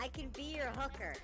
I can be your hooker.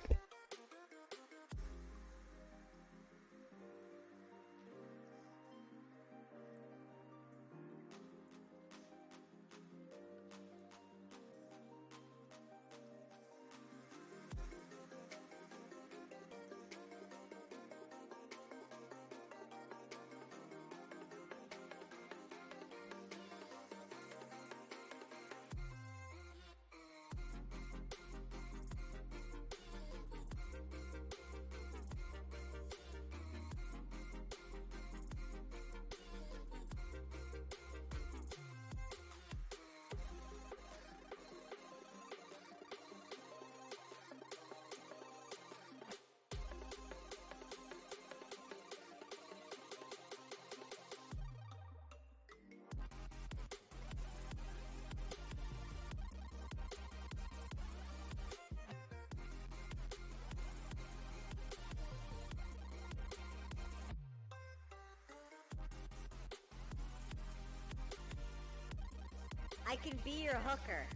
I can be your hooker.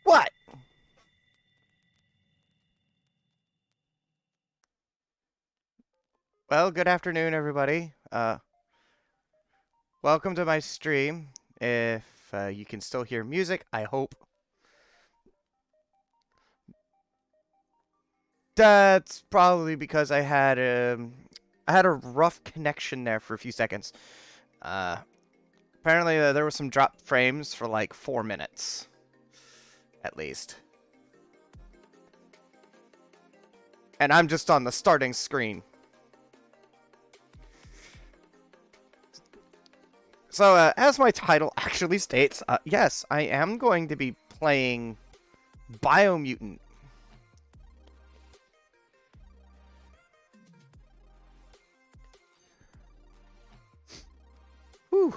What? Well, good afternoon, everybody. Welcome to my stream. If you can still hear music, I hope. That's probably because I had a rough connection there for a few seconds. Apparently there was some drop frames for like 4 minutes, at least. And I'm just on the starting screen. So, as my title actually states, yes, I am going to be playing Biomutant. Whew.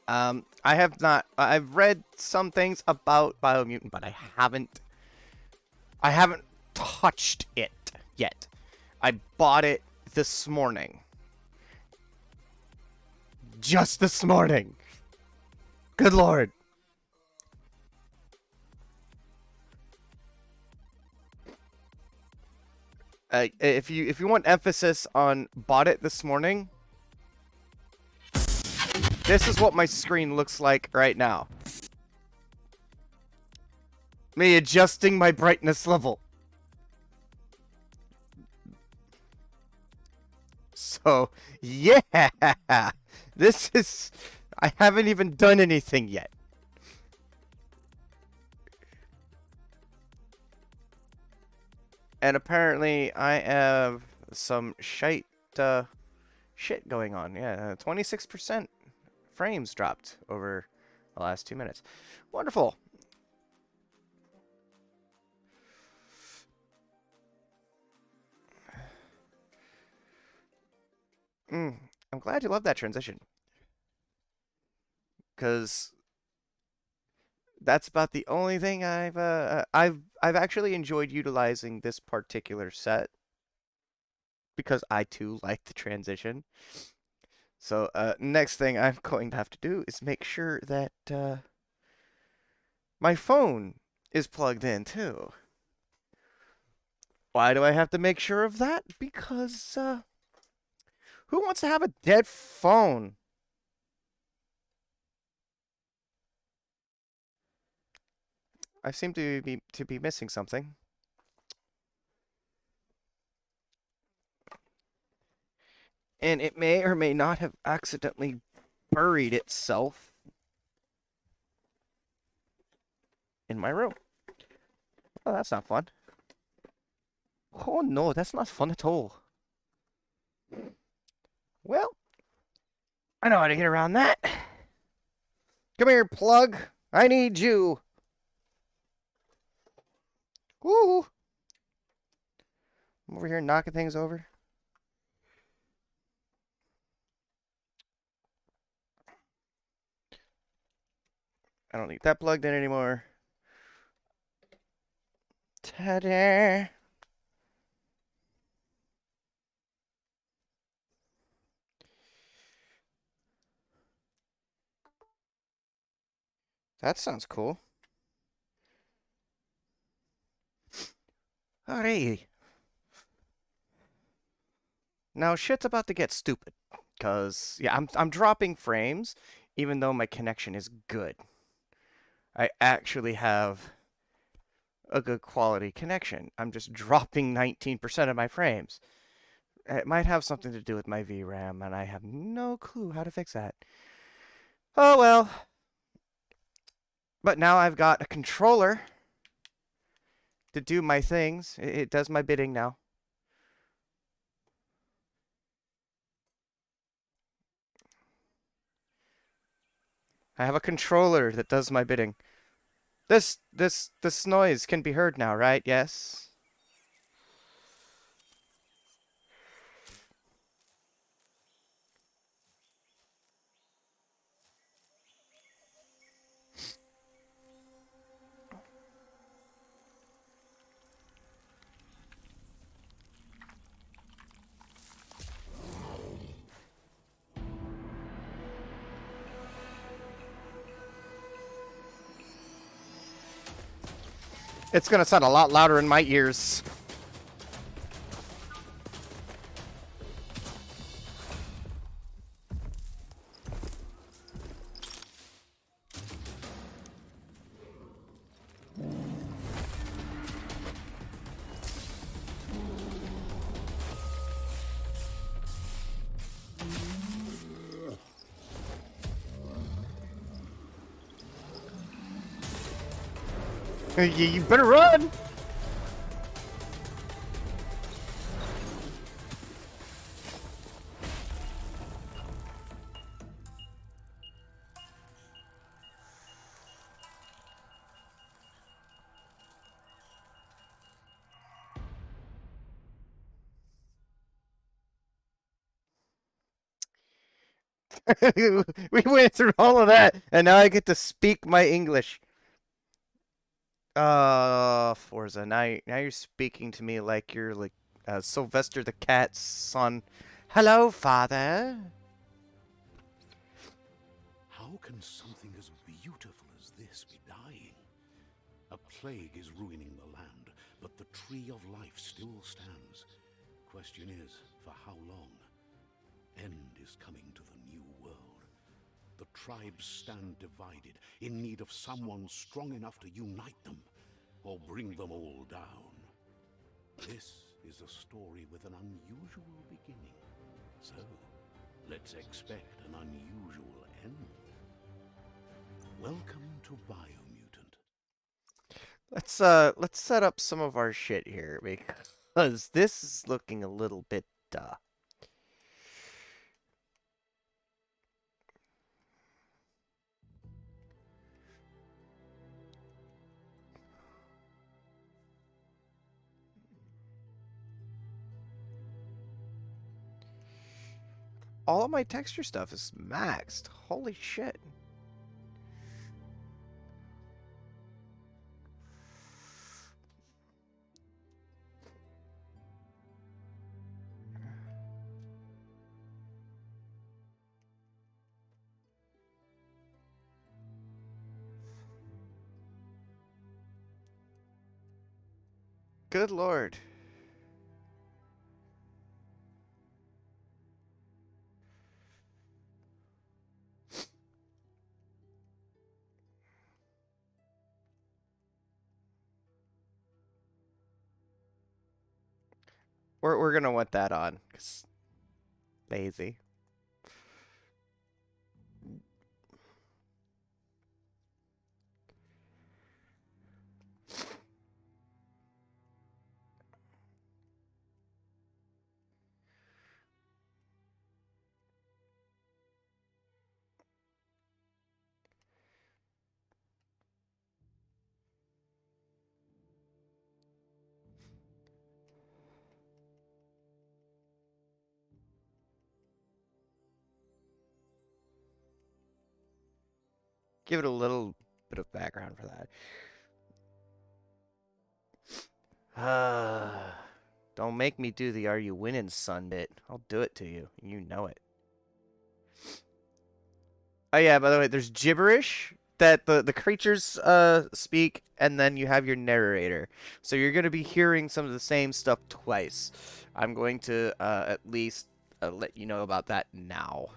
I have not. I've read some things about Biomutant, but I haven't touched it yet. I bought it this morning. Just this morning. Good lord. If you want emphasis on bought it this morning, this is what my screen looks like right now. Me adjusting my brightness level. So, yeah. This is... I haven't even done anything yet. And apparently I have some shit going on. Yeah, 26% frames dropped over the last 2 minutes. Wonderful. I'm glad you love that transition. Because that's about the only thing I've actually enjoyed utilizing this particular set, because I too like the transition. So next thing I'm going to have to do is make sure that my phone is plugged in too. Why do I have to make sure of that? Because who wants to have a dead phone? I seem to be missing something. And it may or may not have accidentally buried itself in my room. Oh, that's not fun. Oh no, that's not fun at all. Well, I know how to get around that. Come here, plug. I need you. Woo! I'm over here knocking things over. I don't need that plugged in anymore. Ta-da! That sounds cool. Alrighty. Now shit's about to get stupid. Cause yeah, I'm dropping frames, even though my connection is good. I actually have a good quality connection. I'm just dropping 19% of my frames. It might have something to do with my VRAM, and I have no clue how to fix that. Oh well. But now I've got a controller to do my things. It does my bidding now. I have a controller that does my bidding. This noise can be heard now, right? Yes. It's gonna sound a lot louder in my ears. You better run! We went through all of that, and now I get to speak my English. Forza, now you're speaking to me like you're like Sylvester the Cat's son. Hello, father. How can something as beautiful as this be dying? A plague is ruining the land, but the tree of life still stands. Question is, for how long? End is coming to the new world. The tribes stand divided, in need of someone strong enough to unite them, or bring them all down. This is a story with an unusual beginning. So, let's expect an unusual end. Welcome to Biomutant. Let's set up some of our shit here because this is looking a little bit all of my texture stuff is maxed. Holy shit. Good lord. We're gonna want that on. 'Cause lazy. give it a little bit of background for that. Don't make me do the "Are you winning, son" bit. I'll do it to you. You know it. Oh yeah, by the way, there's gibberish that the creatures speak, and then you have your narrator. So you're going to be hearing some of the same stuff twice. I'm going to at least let you know about that now.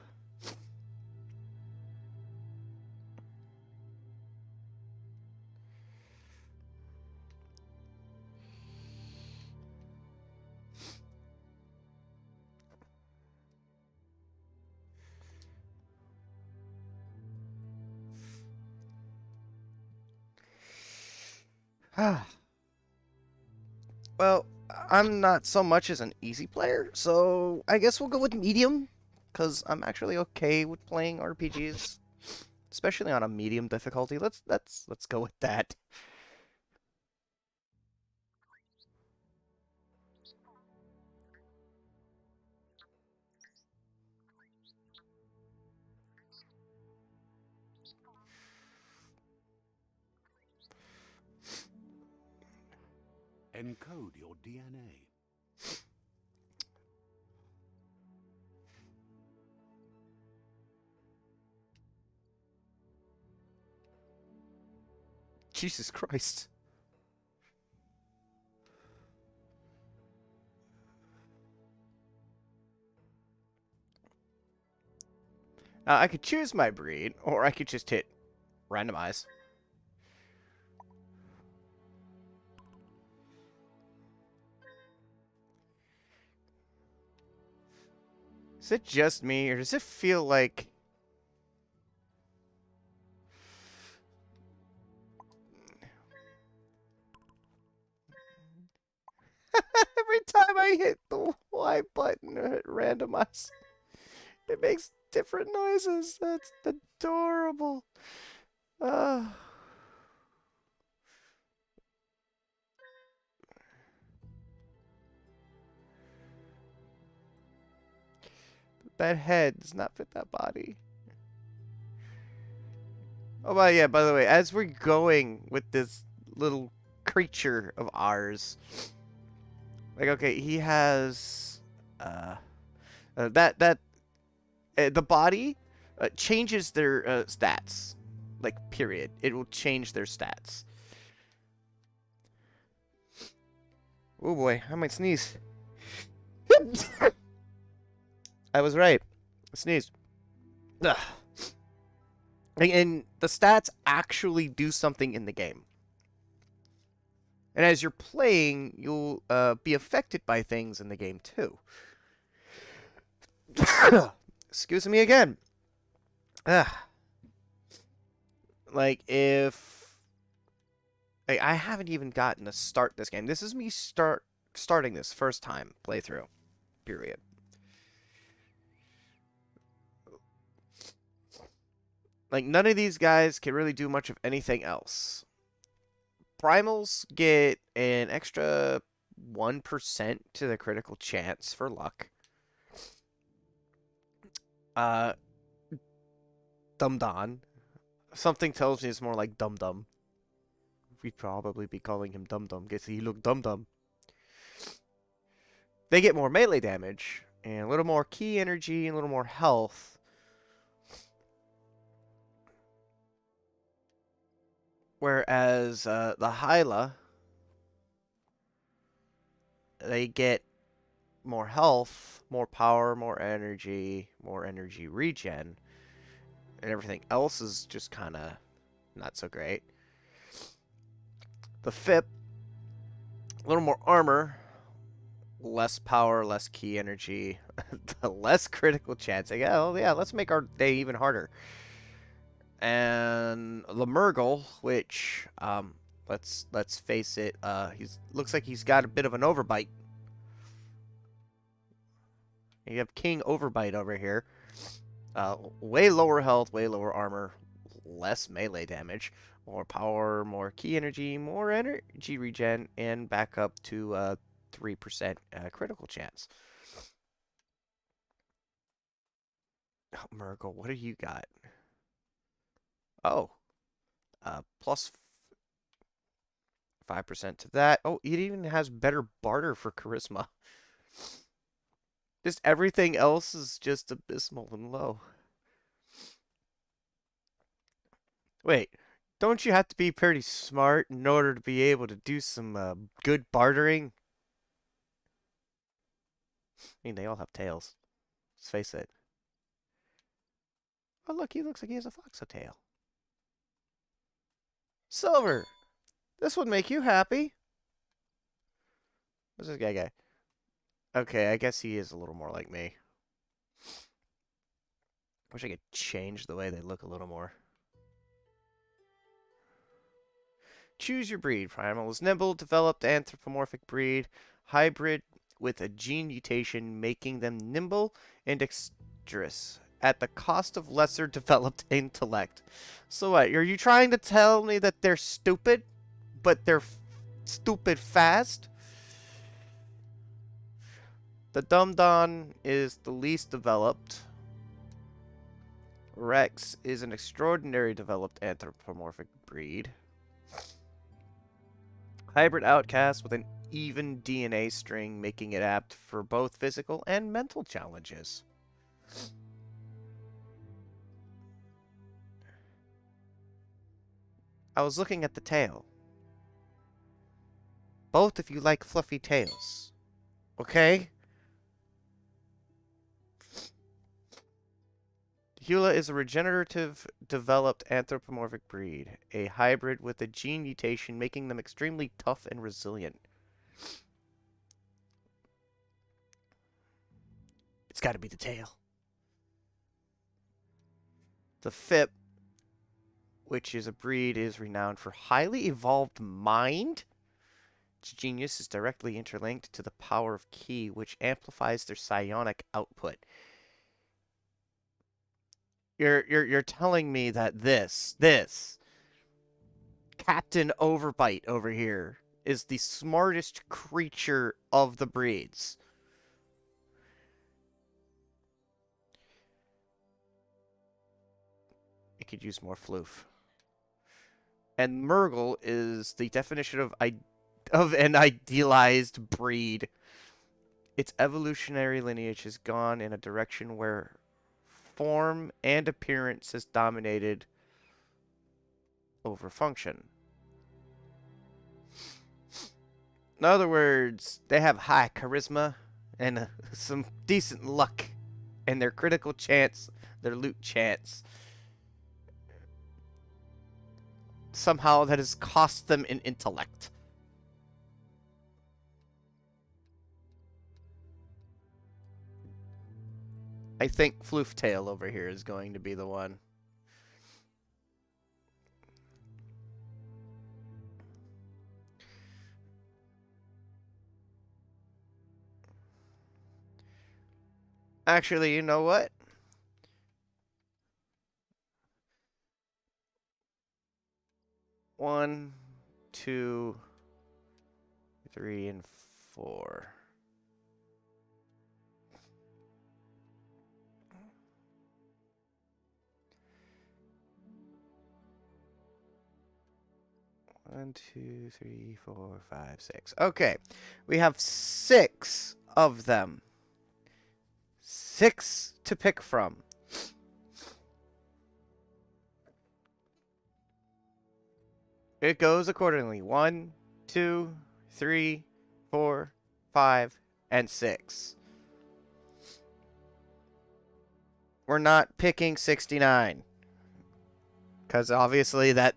Well, I'm not so much as an easy player, so I guess we'll go with medium, because I'm actually okay with playing RPGs, especially on a medium difficulty. Let's go with that. Encode your DNA. Jesus Christ. Now, I could choose my breed, or I could just hit randomize. Is it just me, or does it feel like... Every time I hit the Y button or hit randomize, it makes different noises. That's adorable. Uh, that head does not fit that body. Oh, but yeah, by the way, as we're going with this little creature of ours, like, okay, he has, the body changes their stats. Like, period. It will change their stats. Oh boy, I might sneeze. I was right. I sneezed. Ugh. And the stats actually do something in the game. And as you're playing, you'll be affected by things in the game too. Excuse me again. Ugh. Like, if... Like, I haven't even gotten to start this game. This is me starting this first time playthrough. Period. Like, none of these guys can really do much of anything else. Primals get an extra 1% to the critical chance for luck. Dum Don. Something tells me it's more like Dum Dum. We'd probably be calling him Dum Dum. Guess he looked Dum Dum. They get more melee damage, and a little more key energy, and a little more health. Whereas the Hyla, they get more health, more power, more energy regen, and everything else is just kind of not so great. The FIP, a little more armor, less power, less key energy, the less critical chance. Like, oh yeah, let's make our day even harder. And the Murgle, which let's face it, he's looks like he's got a bit of an overbite. You have King Overbite over here. Way lower health, way lower armor, less melee damage, more power, more key energy, more energy regen, and back up to 3% critical chance. Oh, Murgle, what do you got? Oh, Plus 5% to that. Oh, it even has better barter for charisma. Just everything else is just abysmal and low. Wait, don't you have to be pretty smart in order to be able to do some good bartering? I mean, they all have tails. Let's face it. Oh, look, he looks like he has a foxtail. Silver, this would make you happy. What's this guy? Okay, I guess he is a little more like me. Wish I could change the way they look a little more. Choose your breed. Primal is nimble, developed anthropomorphic breed, hybrid with a gene mutation making them nimble and dexterous at the cost of lesser developed intellect. So what? Are you trying to tell me that they're stupid, but they're stupid fast? The Dum-Don is the least developed. Rex is an extraordinary developed anthropomorphic breed. Hybrid outcast with an even DNA string, making it apt for both physical and mental challenges. I was looking at the tail. Both of you like fluffy tails. Okay? Hula is a regenerative, developed anthropomorphic breed, a hybrid with a gene mutation making them extremely tough and resilient. It's got to be the tail. The Fip, which is a breed, is renowned for highly evolved mind. Its genius is directly interlinked to the power of Ki, which amplifies their psionic output. You're telling me that this Captain Overbite over here is the smartest creature of the breeds. It could use more floof. And Murgle is the definition of an idealized breed. Its evolutionary lineage has gone in a direction where form and appearance has dominated over function. In other words, they have high charisma and some decent luck, and their critical chance, their loot chance, somehow that has cost them in intellect. I think Flooftail over here is going to be the one. Actually, you know what? One, two, three, and four. One, two, three, four, five, six. Okay. We have 6 of them. 6 to pick from. It goes accordingly. 1, 2, 3, 4, 5, and 6. We're not picking 69. Because obviously that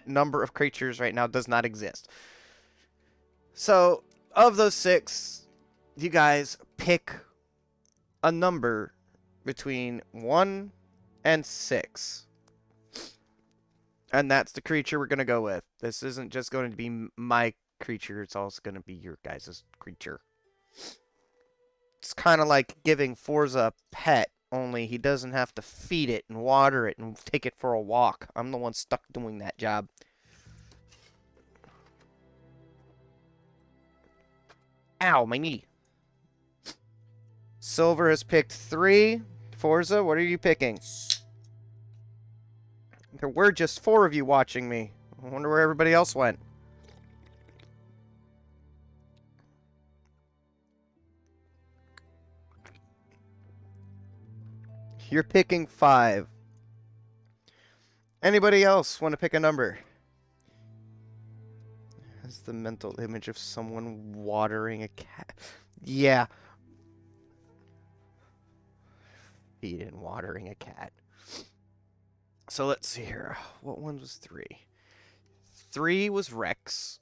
number of creatures right now does not exist. So, of those 6, you guys pick a number between 1 and 6. And that's the creature we're going to go with. This isn't just going to be my creature, it's also going to be your guys' creature. It's kind of like giving Forza a pet, only he doesn't have to feed it and water it and take it for a walk. I'm the one stuck doing that job. Ow, my knee. Silver has picked 3. Forza, what are you picking? There were just 4 of you watching me. I wonder where everybody else went. You're picking 5. Anybody else want to pick a number? That's the mental image of someone watering a cat. Yeah. Feeding watering a cat. So let's see here. What one was 3? 3 was Rex.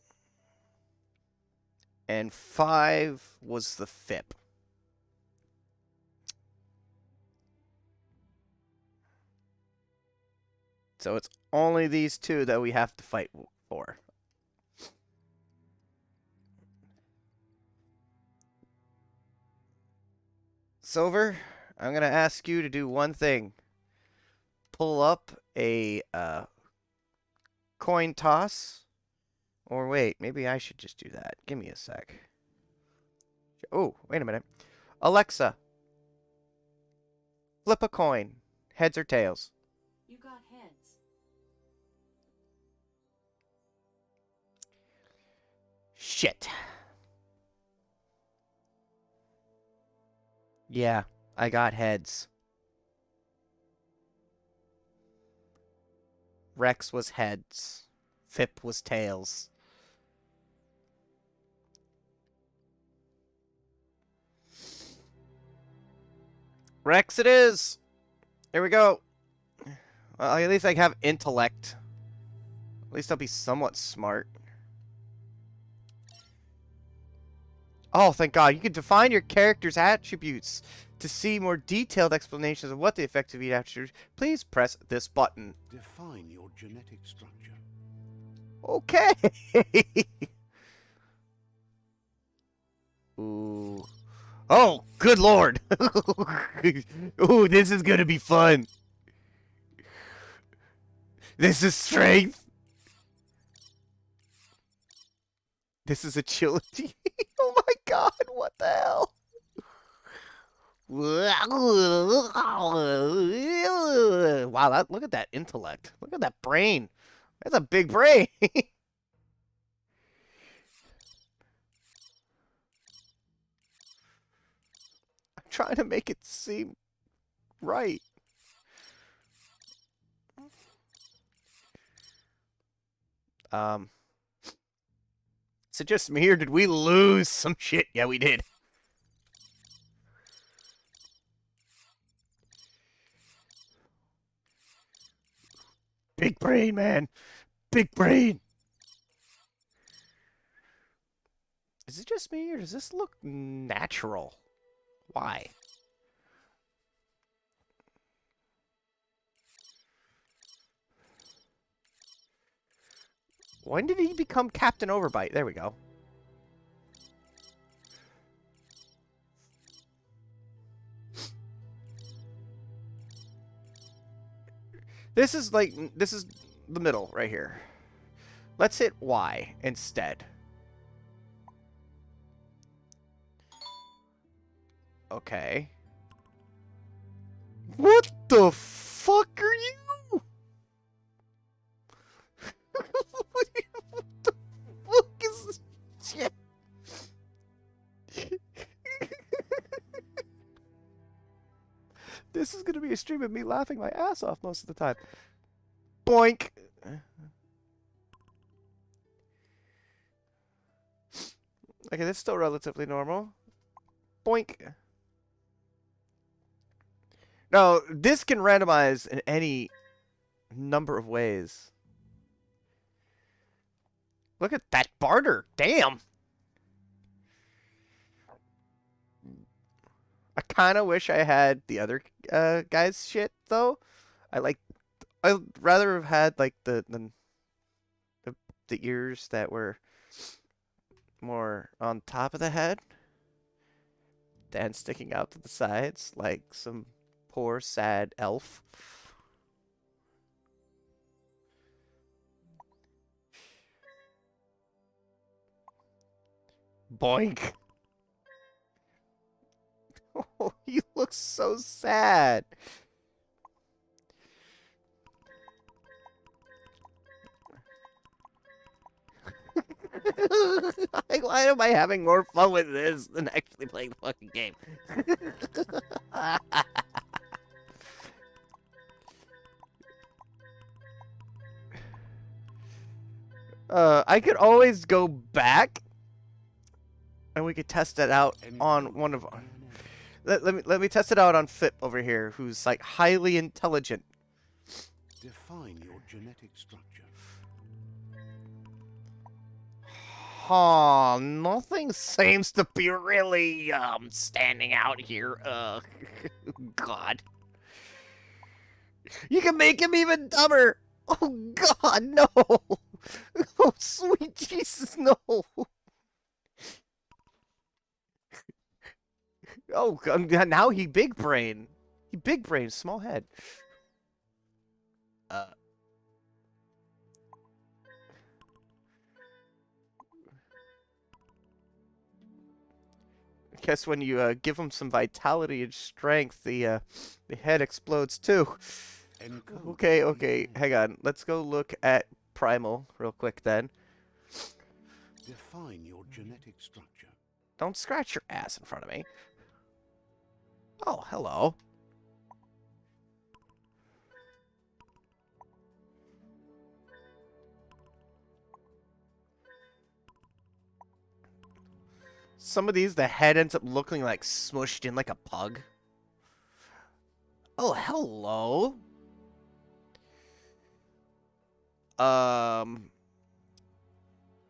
And 5 was the FIP. So it's only these 2 that we have to fight for. Silver, I'm going to ask you to do one thing. Pull up a coin toss. Or wait, maybe I should just do that. Give me a sec. Oh, wait a minute. Alexa, flip a coin. Heads or tails? You got heads. Shit. Yeah, I got heads. Rex was heads. FIP was tails. Rex it is! Here we go. Well, at least I have intellect. At least I'll be somewhat smart. Oh, thank God. You can define your character's attributes. To see more detailed explanations of what the effects of each attribute, please press this button. Define your genetic structure. Okay. Ooh. Oh, good Lord. Ooh, this is gonna be fun. This is strength. This is agility. Oh my God, what the hell? Wow, look at that intellect. Look at that brain. That's a big brain. I'm trying to make it seem right. Is it just me or did we lose some shit? Yeah, we did. Big brain, man. Big brain. Is it just me or does this look natural? Why? When did he become Captain Overbite? There we go. This is the middle right here. Let's hit Y instead. Okay. What the fuck are you? What the fuck is this shit? This is gonna be a stream of me laughing my ass off most of the time. Boink. Okay, this is still relatively normal. Boink. Now, this can randomize in any number of ways. Look at that barter. Damn. I kind of wish I had the other guy's shit though. I'd rather have had like the ears that were more on top of the head than sticking out to the sides like some poor sad elf. Boink. Oh, he looks so sad. Like, why am I having more fun with this than actually playing the fucking game? I could always go back, and we could test it out on one of. Let me test it out on Fip over here, who's like highly intelligent. Define your genetic structure. Huh, nothing seems to be really standing out here. God. You can make him even dumber. Oh God, no. Oh sweet Jesus, no. Oh, now he big brain. He big brain, small head. Guess when you give him some vitality and strength, the head explodes too. Okay, hang on. Let's go look at Primal real quick then. Define your genetic structure. Don't scratch your ass in front of me. Oh, hello. Some of these, the head ends up looking like smushed in like a pug. Oh, hello.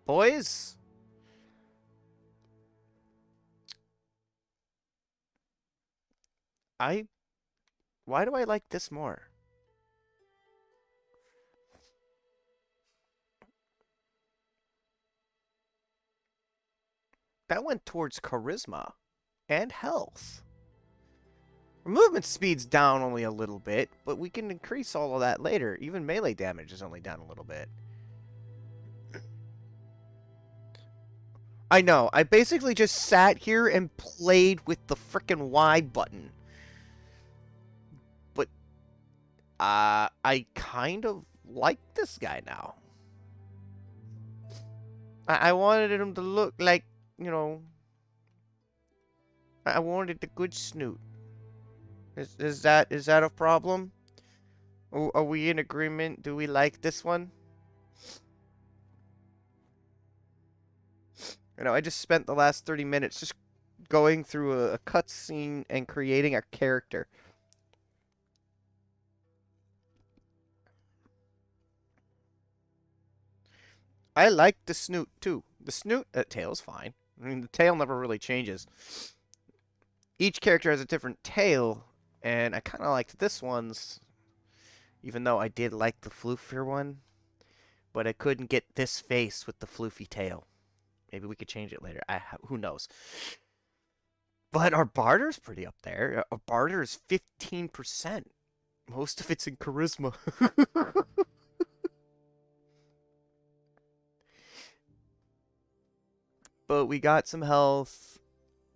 Boys? Why do I like this more? That went towards charisma and health. Movement speed's down only a little bit, but we can increase all of that later. Even melee damage is only down a little bit. I know. I basically just sat here and played with the frickin' Y button. But, I kind of like this guy now. I wanted him to look like, you know... I wanted the good snoot. Is that a problem? Are we in agreement? Do we like this one? You know, I just spent the last 30 minutes just going through a cutscene and creating a character. I like the snoot, too. The snoot, tail's fine. I mean, the tail never really changes. Each character has a different tail, and I kind of liked this one's, even though I did like the floofier one, but I couldn't get this face with the floofy tail. Maybe we could change it later. Who knows? But our barter's pretty up there. Our barter is 15%. Most of it's in charisma. But we got some health.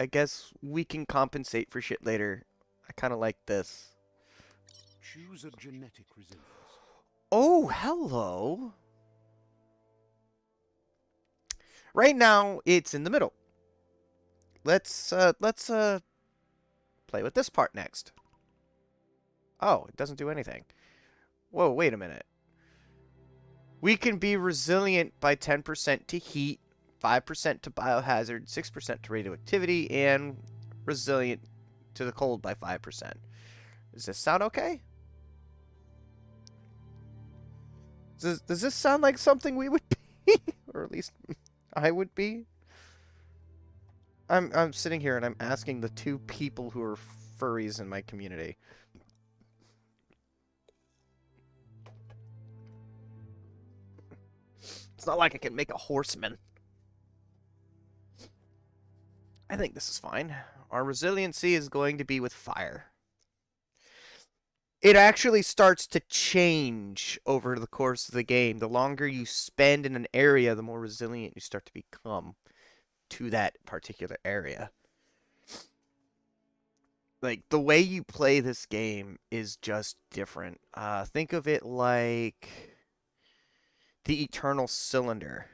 I guess we can compensate for shit later. I kind of like this. Choose a genetic resilience. Oh, hello. Right now, it's in the middle. Let's play with this part next. Oh, it doesn't do anything. Whoa, wait a minute. We can be resilient by 10% to heat, 5% to biohazard, 6% to radioactivity, and resilient to the cold by 5%. Does this sound okay? Does this sound like something we would be? Or at least I would be? I'm sitting here and I'm asking the two people who are furries in my community. It's not like I can make a horseman. I think this is fine. Our resiliency is going to be with fire. It actually starts to change over the course of the game. The longer you spend in an area, the more resilient you start to become to that particular area. Like, the way you play this game is just different. Think of it like the Eternal Cylinder.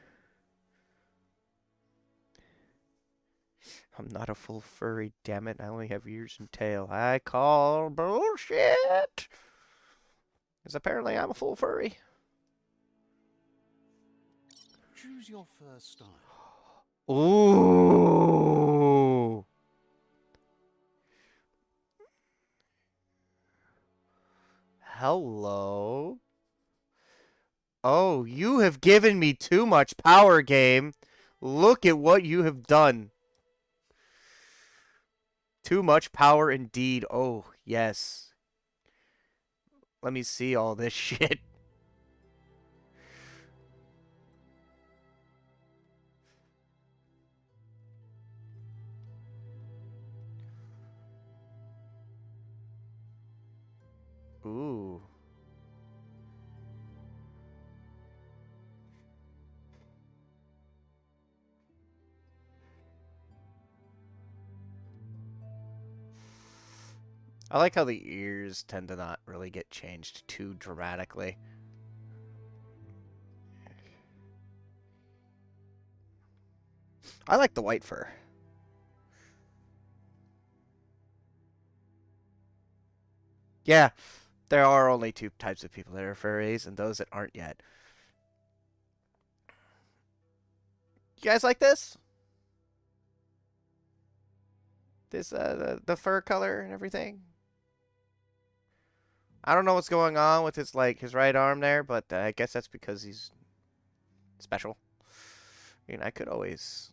I'm not a full furry, damn it. I only have ears and tail. I call bullshit. Because apparently I'm a full furry. Choose your first style. Ooh. Hello. Oh, you have given me too much power, game. Look at what you have done. Too much power indeed. Oh, yes. Let me see all this shit. Ooh. I like how the ears tend to not really get changed too dramatically. I like the white fur. Yeah, there are only two types of people that are furries, and those that aren't yet. You guys like this? This the fur color and everything. I don't know what's going on with his his right arm there, but I guess that's because he's special. I mean, I could always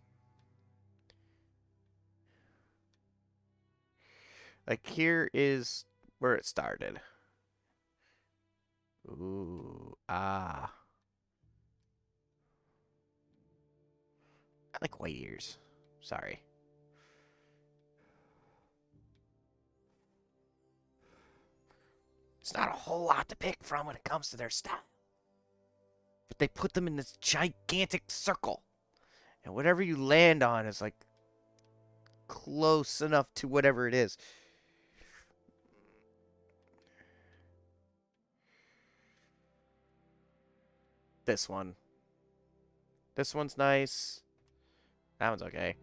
like here is where it started. Ooh, ah. I like white ears. Sorry. It's not a whole lot to pick from when it comes to their style. But they put them in this gigantic circle. And whatever you land on is like close enough to whatever it is. This one. This one's nice. That one's okay.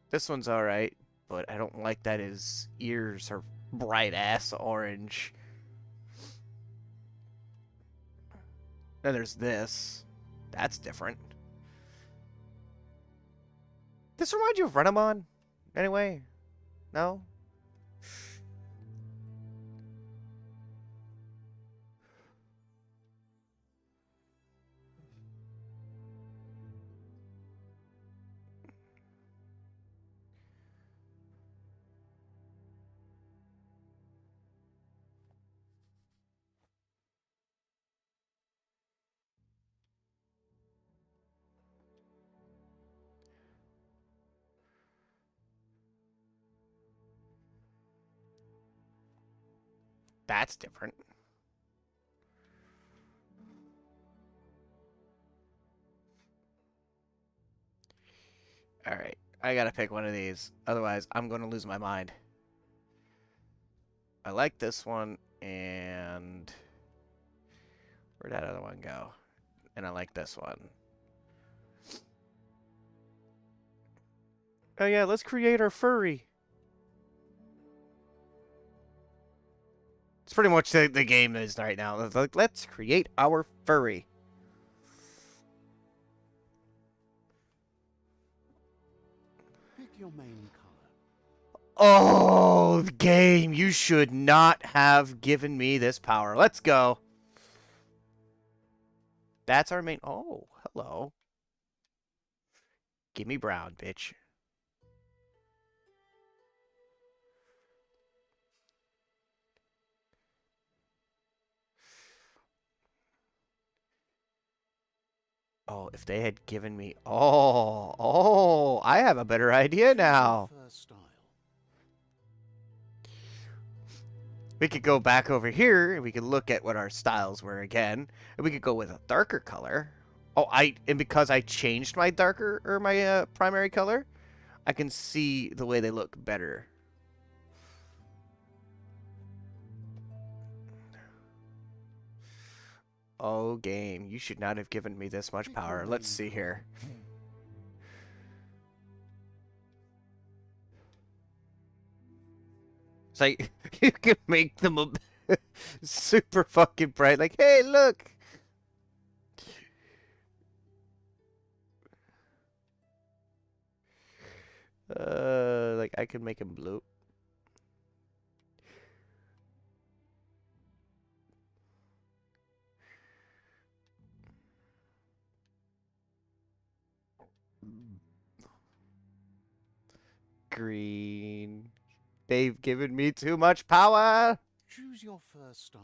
This one's alright, but I don't like that his ears are bright ass orange. Then there's this. That's different. This reminds you of Renamon? Anyway? No? That's different. Alright. I gotta pick one of these. Otherwise, I'm gonna lose my mind. I like this one, and... Where'd that other one go? And I like this one. Oh yeah, let's create our furry. It's pretty much the game is right now. It's like, let's create our furry. Pick your main color. Oh, game, you should not have given me this power. Let's go. That's our main... Oh, hello. Give me brown, bitch. Oh, if they had given me... Oh, I have a better idea now. First style. We could go back over here, and we could look at what our styles were again. And we could go with a darker color. Oh, and because I changed my darker, or my primary color, I can see the way they look better. Oh, game, you should not have given me this much power. Let's see here. It's like, you can make them super fucking bright. Like, hey, look! Like, I can make them blue. Green. They've given me too much power! Choose your first style.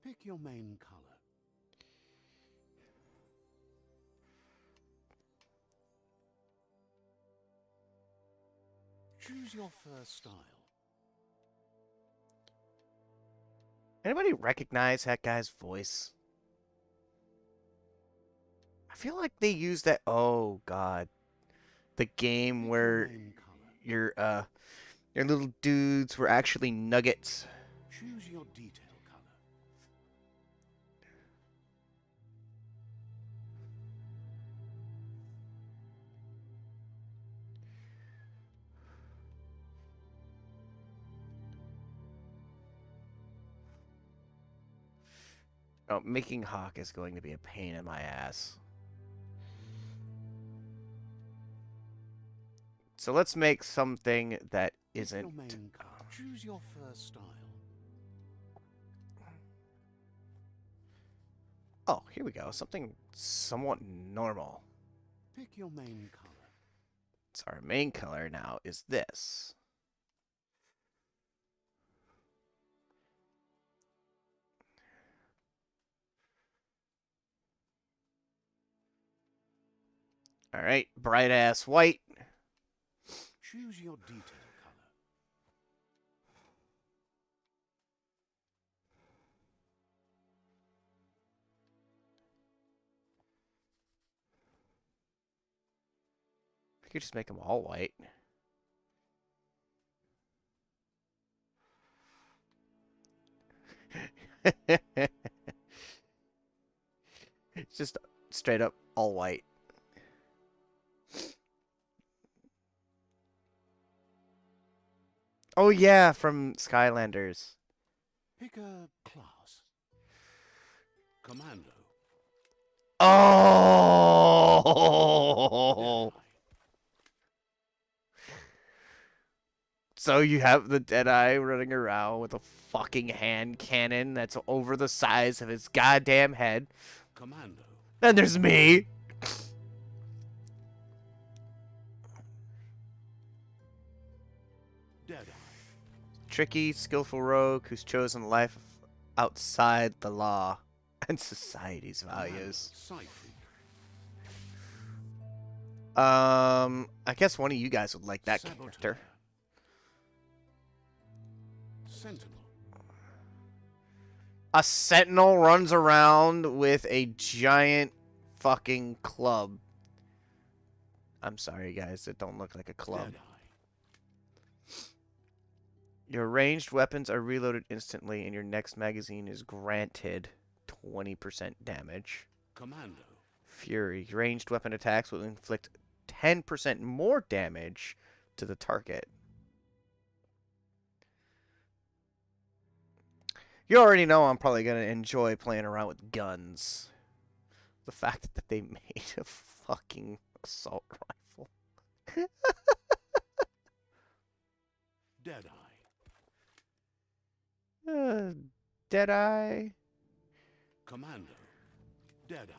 Pick your main color. Choose your first style. Anybody recognize that guy's voice? I feel like they used that. Oh God, the game Pick your where main color. your little dudes were actually nuggets. Choose your detail color. Oh, making Hawk is going to be a pain in my ass. So let's make something that Pick isn't. your main color. Choose your first style. Oh, here we go. Something somewhat normal. Pick your main color. So our main color now is this. All right, bright ass white. Choose your detail color. We could just make them all white. It's just straight up all white. Oh yeah, from Skylanders. Pick a class. Commando. Oh! Deadeye. So you have the Deadeye running around with a fucking hand cannon that's over the size of his goddamn head. Commando. And there's me. Deadeye. Tricky, skillful rogue who's chosen life outside the law and society's values. Cypher. I guess one of you guys would like that Saboteur. character. Sentinel. A sentinel runs around with a giant fucking club. I'm sorry, guys. It don't look like a club. Deadeye. Your ranged weapons are reloaded instantly, and your next magazine is granted 20% damage. Commando. Fury. Ranged weapon attacks will inflict 10% more damage to the target. You already know I'm probably going to enjoy playing around with guns. The fact that they made a fucking assault rifle. Deadeye. Deadeye. Commando. Deadeye.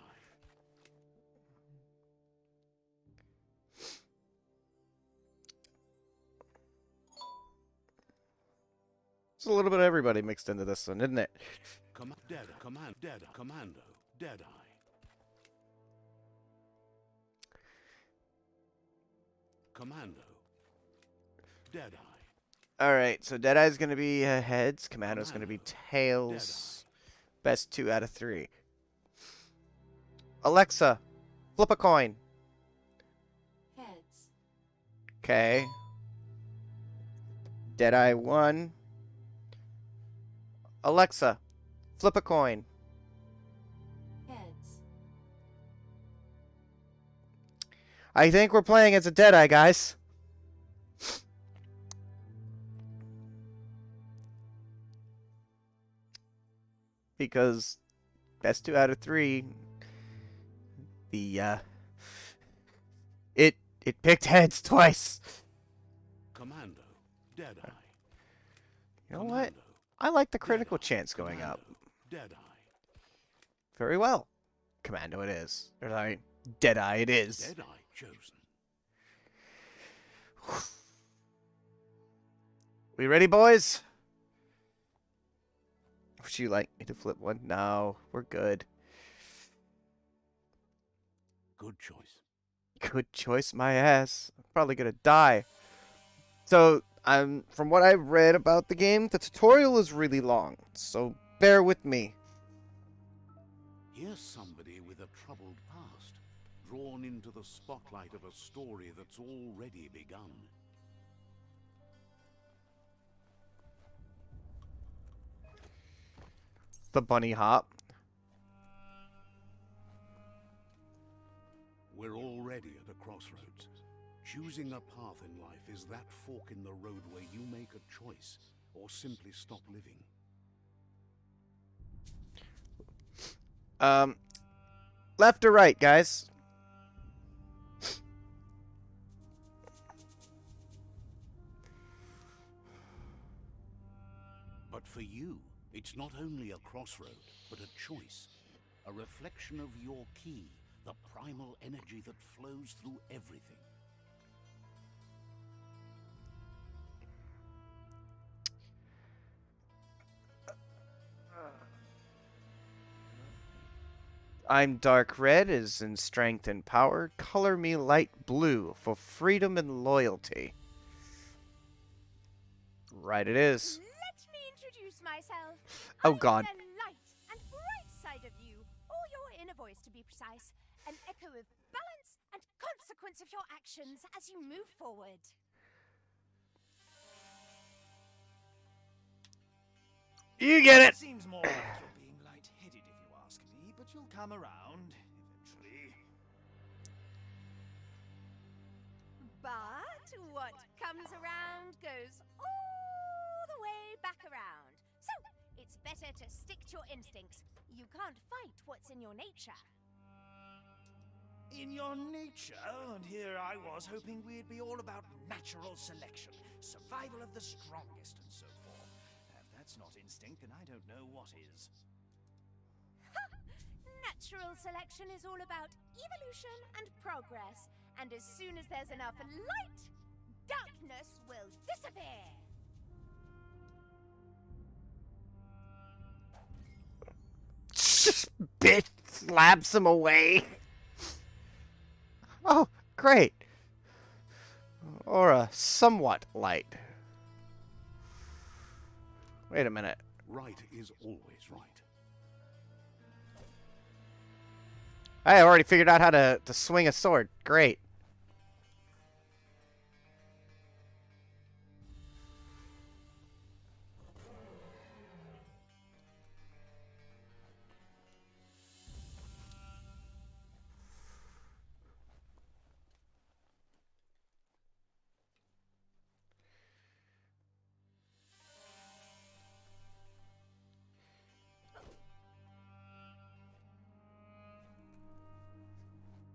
There's a little bit of everybody mixed into this one, isn't it? Commando. Commando. Deadeye. Commando. Deadeye. Alright, so Deadeye's going to be heads. Commando's going to be tails. Best 2 out of 3. Alexa, flip a coin. Heads. Okay. Deadeye 1. Alexa, flip a coin. Heads. I think we're playing as a Deadeye, guys. Because best 2 out of 3, the it picked heads twice. Commando, Deadeye. You know what? I like the critical Deadeye, chance going up. Deadeye. Very well. Commando it is. Or sorry, Deadeye it is. Deadeye chosen. We ready, boys? Would you like me to flip one? No, we're good. Good choice. Good choice, my ass. I'm probably gonna die. So, from what I've read about the game, the tutorial is really long. So, bear with me. Here's somebody with a troubled past, drawn into the spotlight of a story that's already begun. The bunny hop. We're already at a crossroads. Choosing a path in life is that fork in the road where you make a choice, or simply stop living. Left or right, guys? But for you, it's not only a crossroad, but a choice. A reflection of your key, the primal energy that flows through everything. I'm dark red, as in strength and power. Color me light blue for freedom and loyalty. Right it is. Let me introduce myself. Oh, I'm God. the light and bright side of you, or your inner voice to be precise, an echo of balance and consequence of your actions as you move forward. You get it! Seems more like you're being light-headed, if you ask me, but you'll come around eventually. But what comes around goes all the way back around. So, it's better to stick to your instincts. You can't fight what's in your nature. In your nature, and here I was hoping we'd be all about natural selection, survival of the strongest, and so forth. If that's not instinct, then I don't know what is. Natural selection is all about evolution and progress. And as soon as there's enough light, darkness will disappear. Bitch slaps him away. Oh, great. Or a somewhat light. Wait a minute. Right is always right. I already figured out how to swing a sword. Great.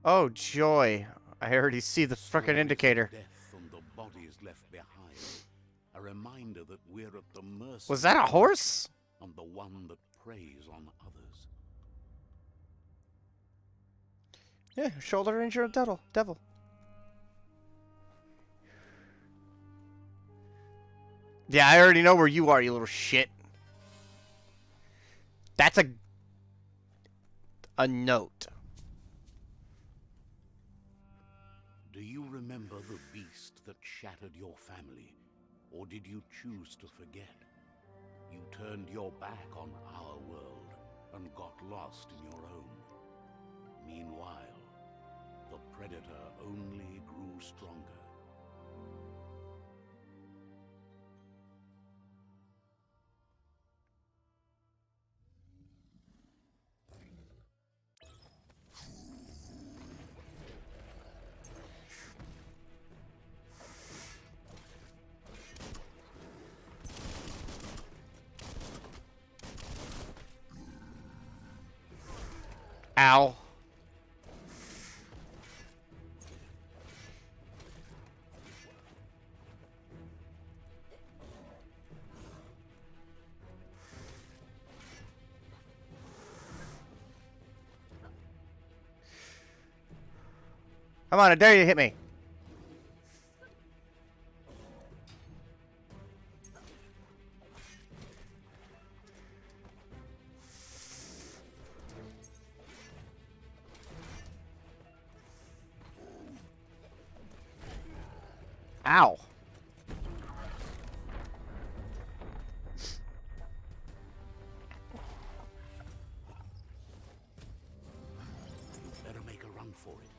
Oh, joy. I already see the frickin' Stories of indicator. Death and the bodies left behind. A reminder that we're at the mercy Was that a of horse? nature and the one that preys on others. Yeah, shoulder injured devil. Yeah, I already know where you are, you little shit. That's a note. Do you remember the beast that shattered your family? Or did you choose to forget? You turned your back on our world and got lost in your own. Meanwhile, the predator only grew stronger. Ow. Come on, I dare you to hit me. Ow. Better make a run for it.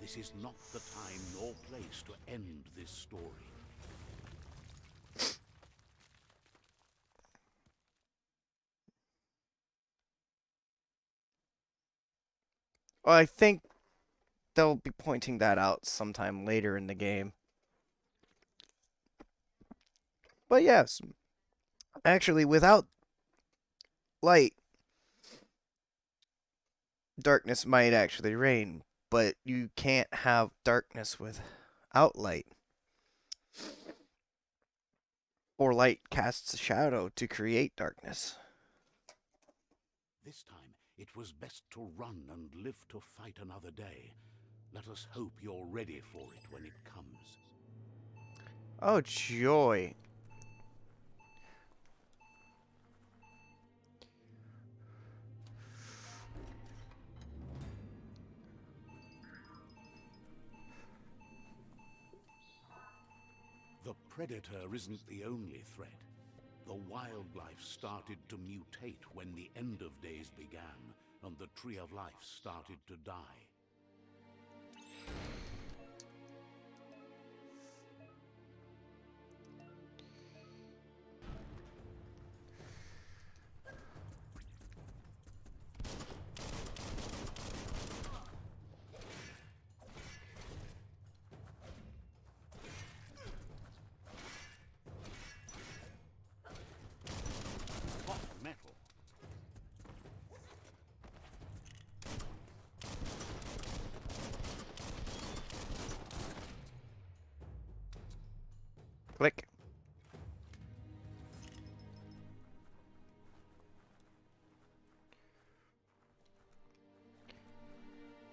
This is not the time nor place to end this story. Well, I think they'll be pointing that out sometime later in the game. But yes, actually, without light, darkness might actually reign, but you can't have darkness without light. Or light casts a shadow to create darkness. This time, it was best to run and live to fight another day. Let us hope you're ready for it when it comes. Oh, joy. The Predator isn't the only threat. The wildlife started to mutate when the end of days began, and the Tree of Life started to die. Hot metal. Click.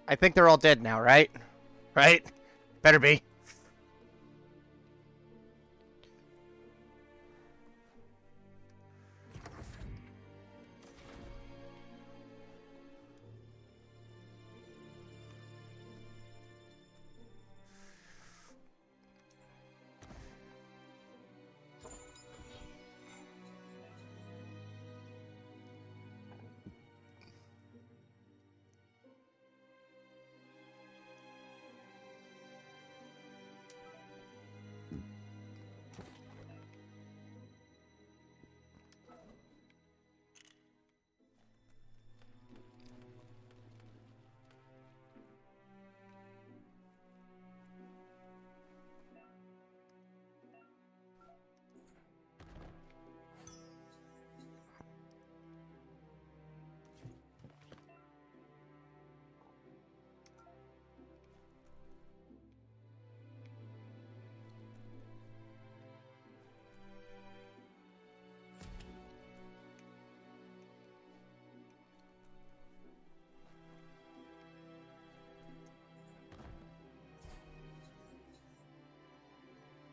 I think they're all dead now, right? Right? Better be.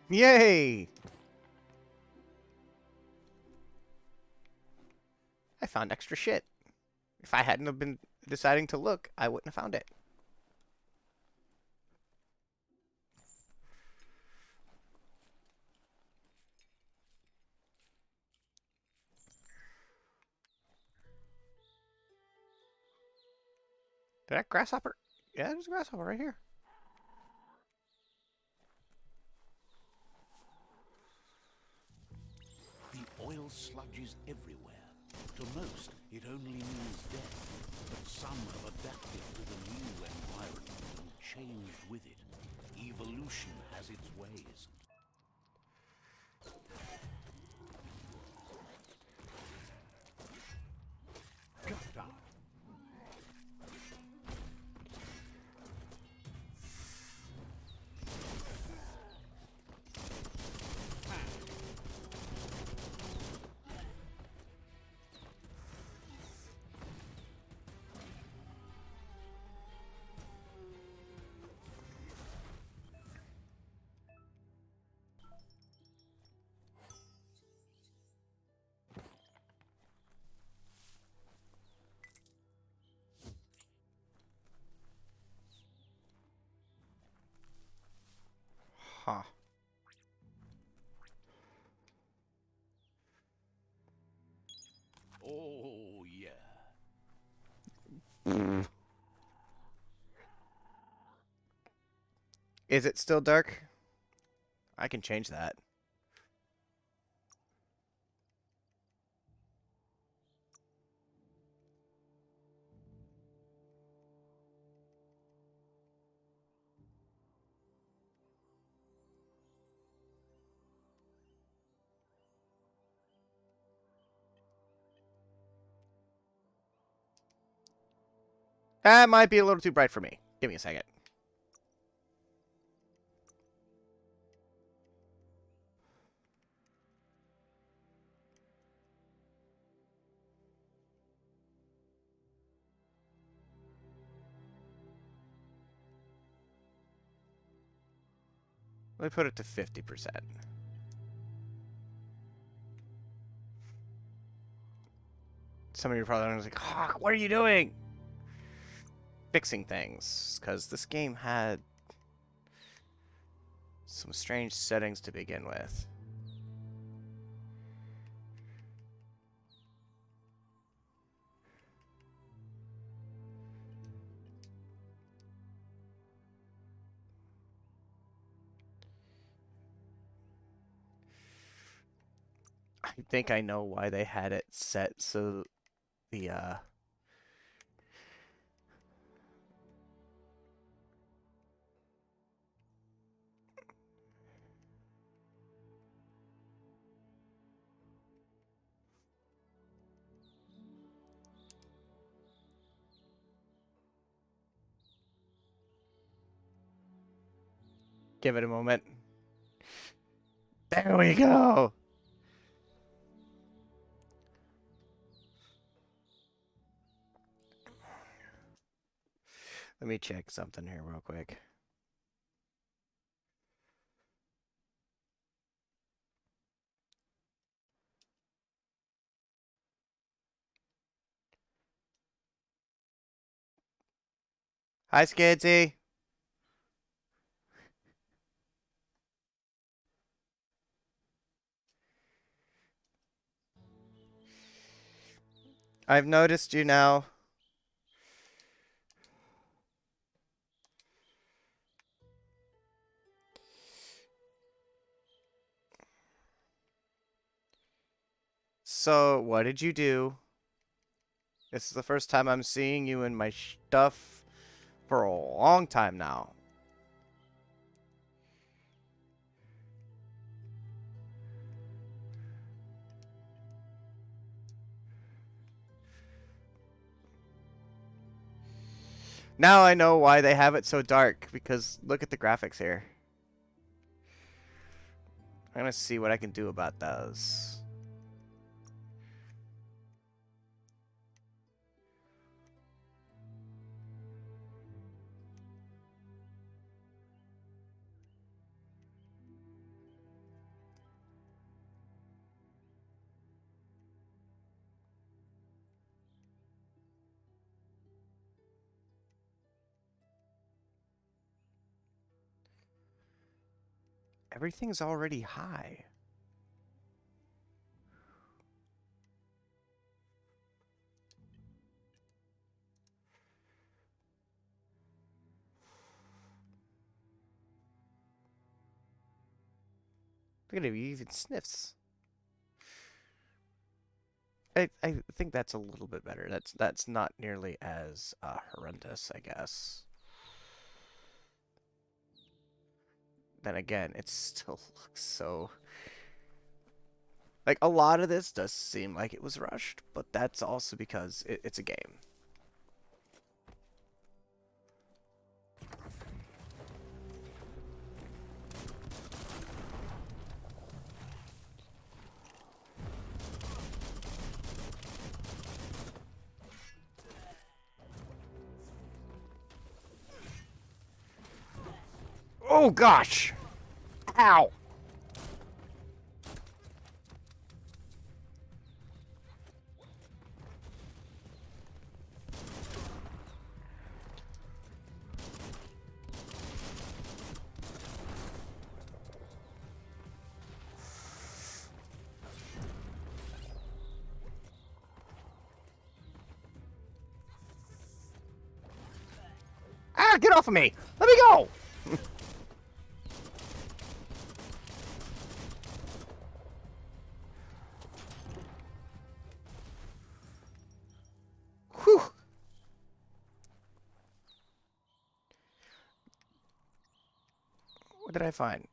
Yay! I found extra shit. If I hadn't have been deciding to look, I wouldn't have found it. Did that grasshopper? Yeah, there's a grasshopper right here. The oil sludge is everywhere. To most, it only means death. But some have adapted to the new environment and changed with it. Evolution has its ways. Cut down. Huh. Oh, yeah. Is it still dark? I can change that. That might be a little too bright for me. Give me a second. Let me put it to 50%. Some of you are probably like, Hawk, what are you doing? Fixing things, because this game had some strange settings to begin with. I think I know why they had it set so the give it a moment. There we go. Let me check something here real quick. Hi, Skidsy. I've noticed you now. So, what did you do? This is the first time I'm seeing you in my stuff for a long time now. Now I know why they have it so dark, because look at the graphics here. I'm gonna see what I can do about those. Everything's already high. Look at him, he even sniffs. I think that's a little bit better. That's not nearly as horrendous, I guess. Then again, it still looks so... Like, a lot of this does seem like it was rushed, but that's also because it's a game. Oh gosh! Ow! Ah, get off of me! Let me go! Whew. What did I find?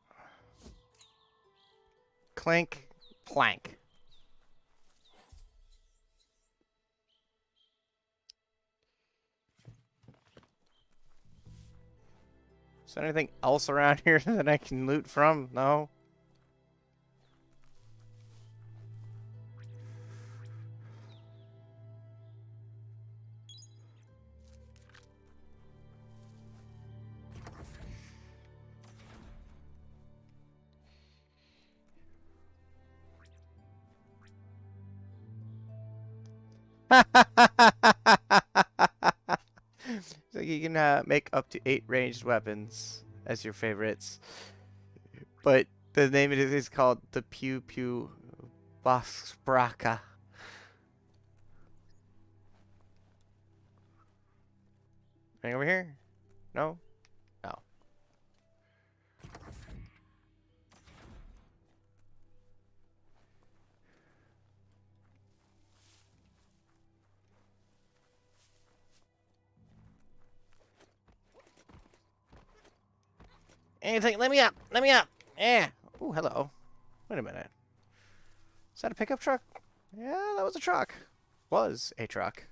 Clank, plank. Is there anything else around here that I can loot from? No? So you can make up to 8 ranged weapons as your favorites. But the name of it is called the Pew Pew Basbraka. Anything over here? No? No. Anything? Let me up! Let me up! Yeah! Oh, hello. Wait a minute. Is that a pickup truck? Yeah, that was a truck. Was a truck.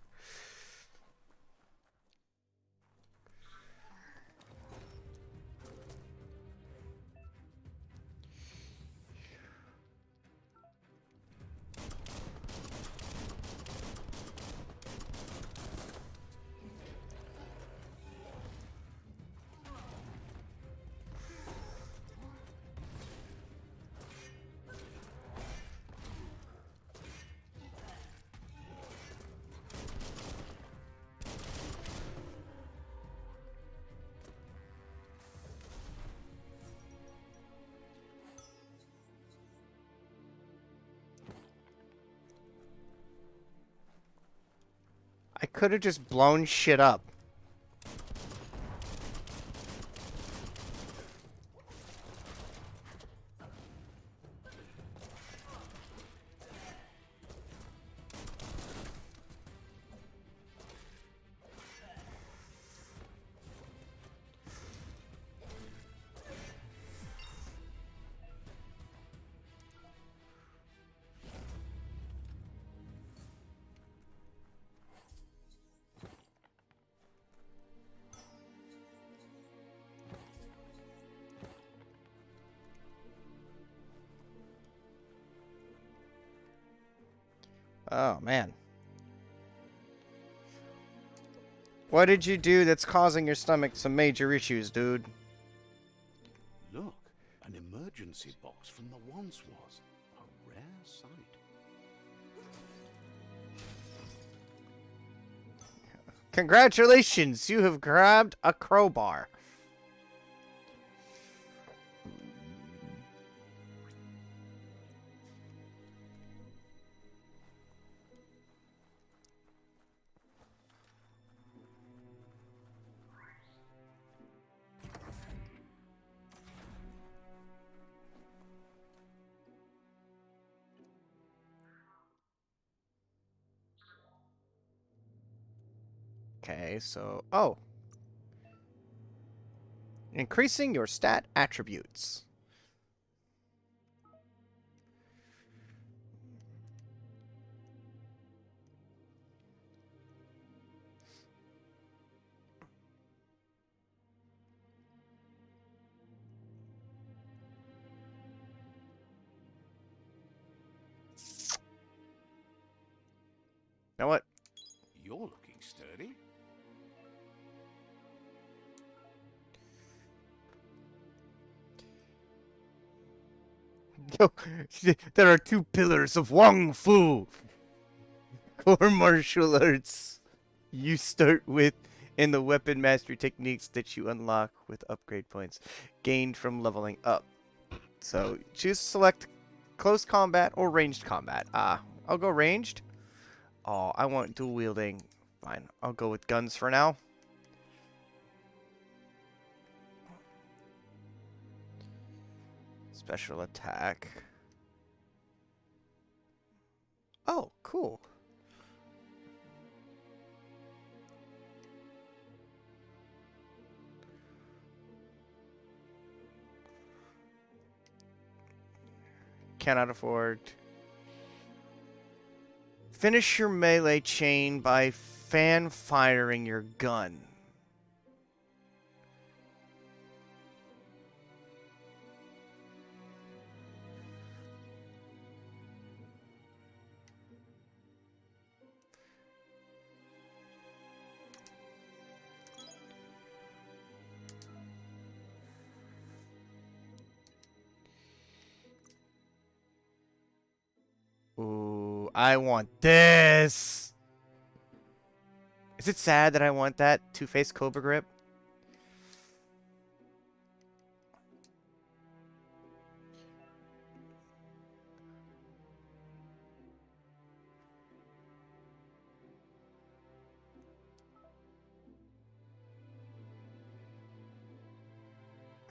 I could have just blown shit up. Oh, man. What did you do that's causing your stomach some major issues, dude? Look, an emergency box from the once was. A rare sight. Congratulations, you have grabbed a crowbar. Okay, so... Oh. Increasing your stat attributes. You know what? You're looking sturdy. Yo, there are 2 pillars of Wong Fu. Core martial arts. You start with in the weapon mastery techniques that you unlock with upgrade points gained from leveling up. So choose select close combat or ranged combat. I'll go ranged. Oh, I want dual wielding. Fine, I'll go with guns for now. Special attack. Oh, cool. Cannot afford. Finish your melee chain by fan firing your gun. Ooh, I want this. Is it sad that I want that Two-Face Cobra Grip?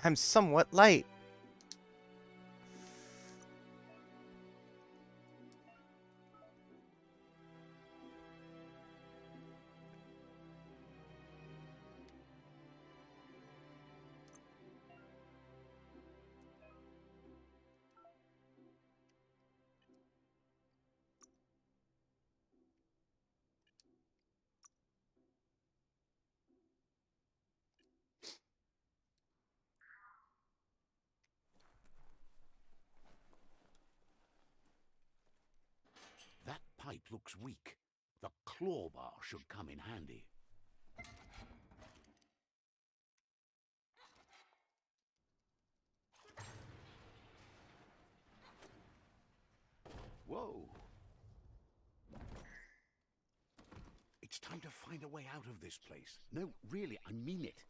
I'm somewhat light. That pipe looks weak. The claw bar should come in handy. Whoa! It's time to find a way out of this place. No, really, I mean it.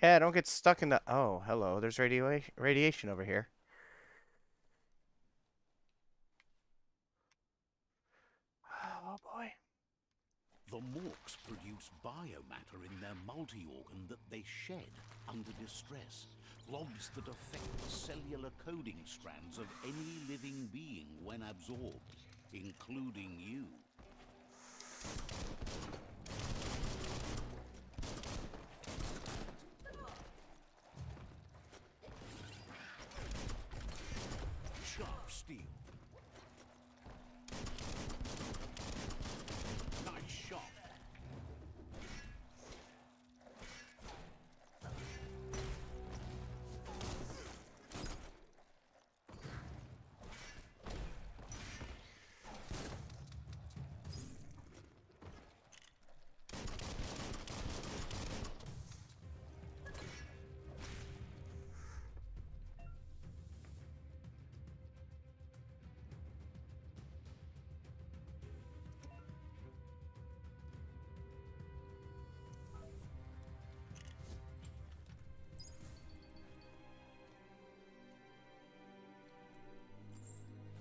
Yeah, don't get stuck in the... Oh, hello. There's radiation over here. Oh, boy. The Morks produce biomatter in their multi-organ that they shed under distress. Blobs that affect the cellular coding strands of any living being when absorbed, including you. Sharp steel. Nice shot.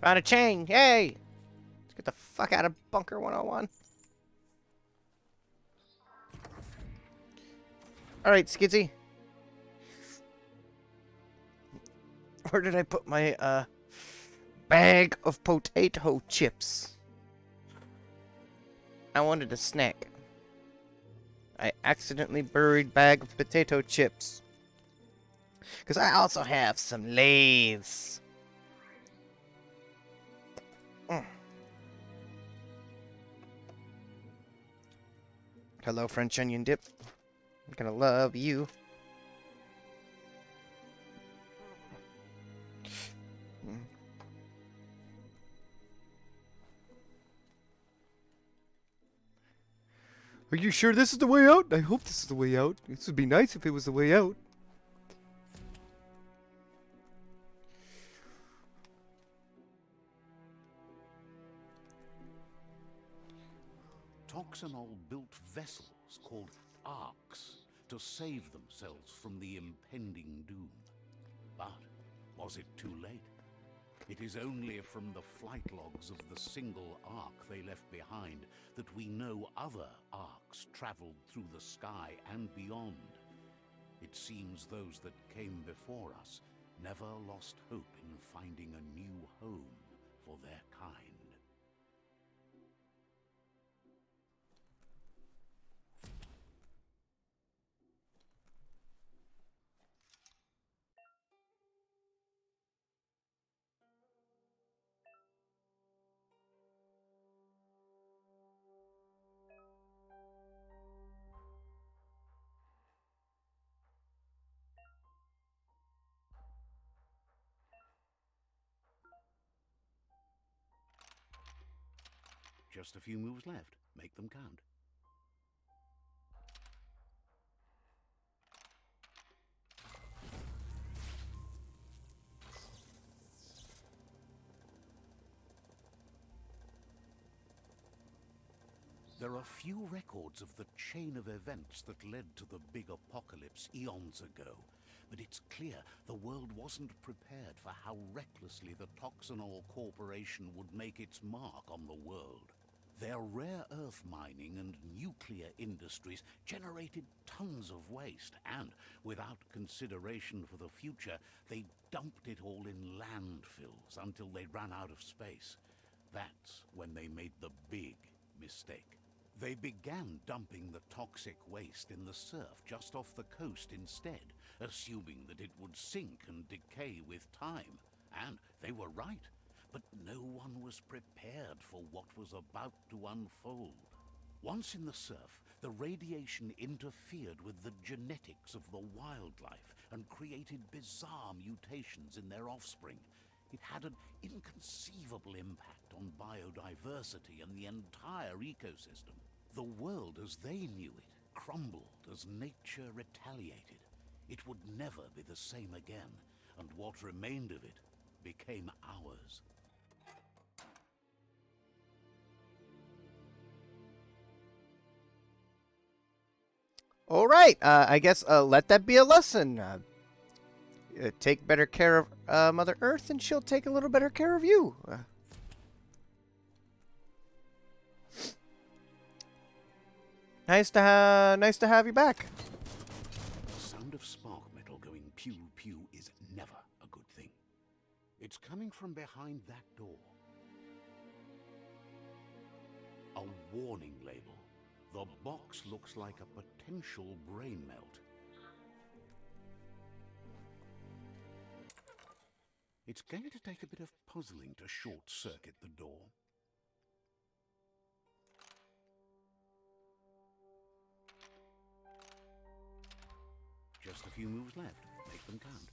Found a chain. Yay! Let's get the fuck out of Bunker 101. Alright, Skizzy. Where did I put my, bag of potato chips? I wanted a snack. I accidentally buried bag of potato chips. Because I also have some Lay's. Hello, French onion dip. I'm gonna love you. Are you sure this is the way out? I hope this is the way out. This would be nice if it was the way out. Toxanol built vessels called arcs to save themselves from the impending doom. But was it too late? It is only from the flight logs of the single ark they left behind that we know other arks traveled through the sky and beyond. It seems those that came before us never lost hope in finding a new home for their kind. Just a few moves left. Make them count. There are few records of the chain of events that led to the big apocalypse eons ago, but it's clear the world wasn't prepared for how recklessly the Toxanol Corporation would make its mark on the world. Their rare earth mining and nuclear industries generated tons of waste, and without consideration for the future, they dumped it all in landfills until they ran out of space. That's when they made the big mistake. They began dumping the toxic waste in the surf just off the coast instead, assuming that it would sink and decay with time. And they were right. But no one was prepared for what was about to unfold. Once in the surf, the radiation interfered with the genetics of the wildlife and created bizarre mutations in their offspring. It had an inconceivable impact on biodiversity and the entire ecosystem. The world as they knew it crumbled as nature retaliated. It would never be the same again, and what remained of it became ours. All right, I guess let that be a lesson. Take better care of Mother Earth, and she'll take a little better care of you. Nice to have you back. The sound of spark metal going pew pew is never a good thing. It's coming from behind that door. A warning label. The box looks like a potential brain melt. It's going to take a bit of puzzling to short-circuit the door. Just a few moves left. Make them count.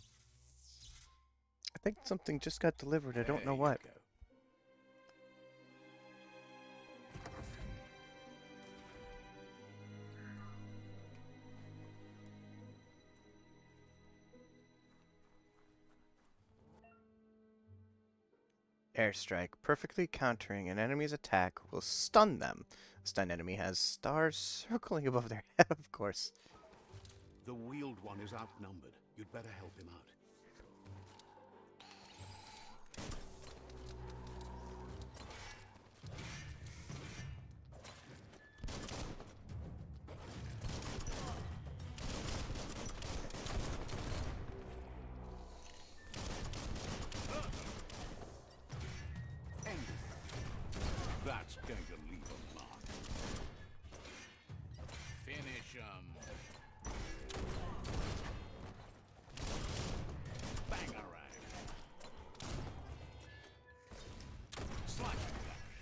I think something just got delivered. I don't know There you what. go. Airstrike. Perfectly countering an enemy's attack will stun them. A stunned enemy has stars circling above their head, of course. The wheeled one is outnumbered. You'd better help him out. That's going to leave a mark. Finish him. Bangarang. Slash and dash.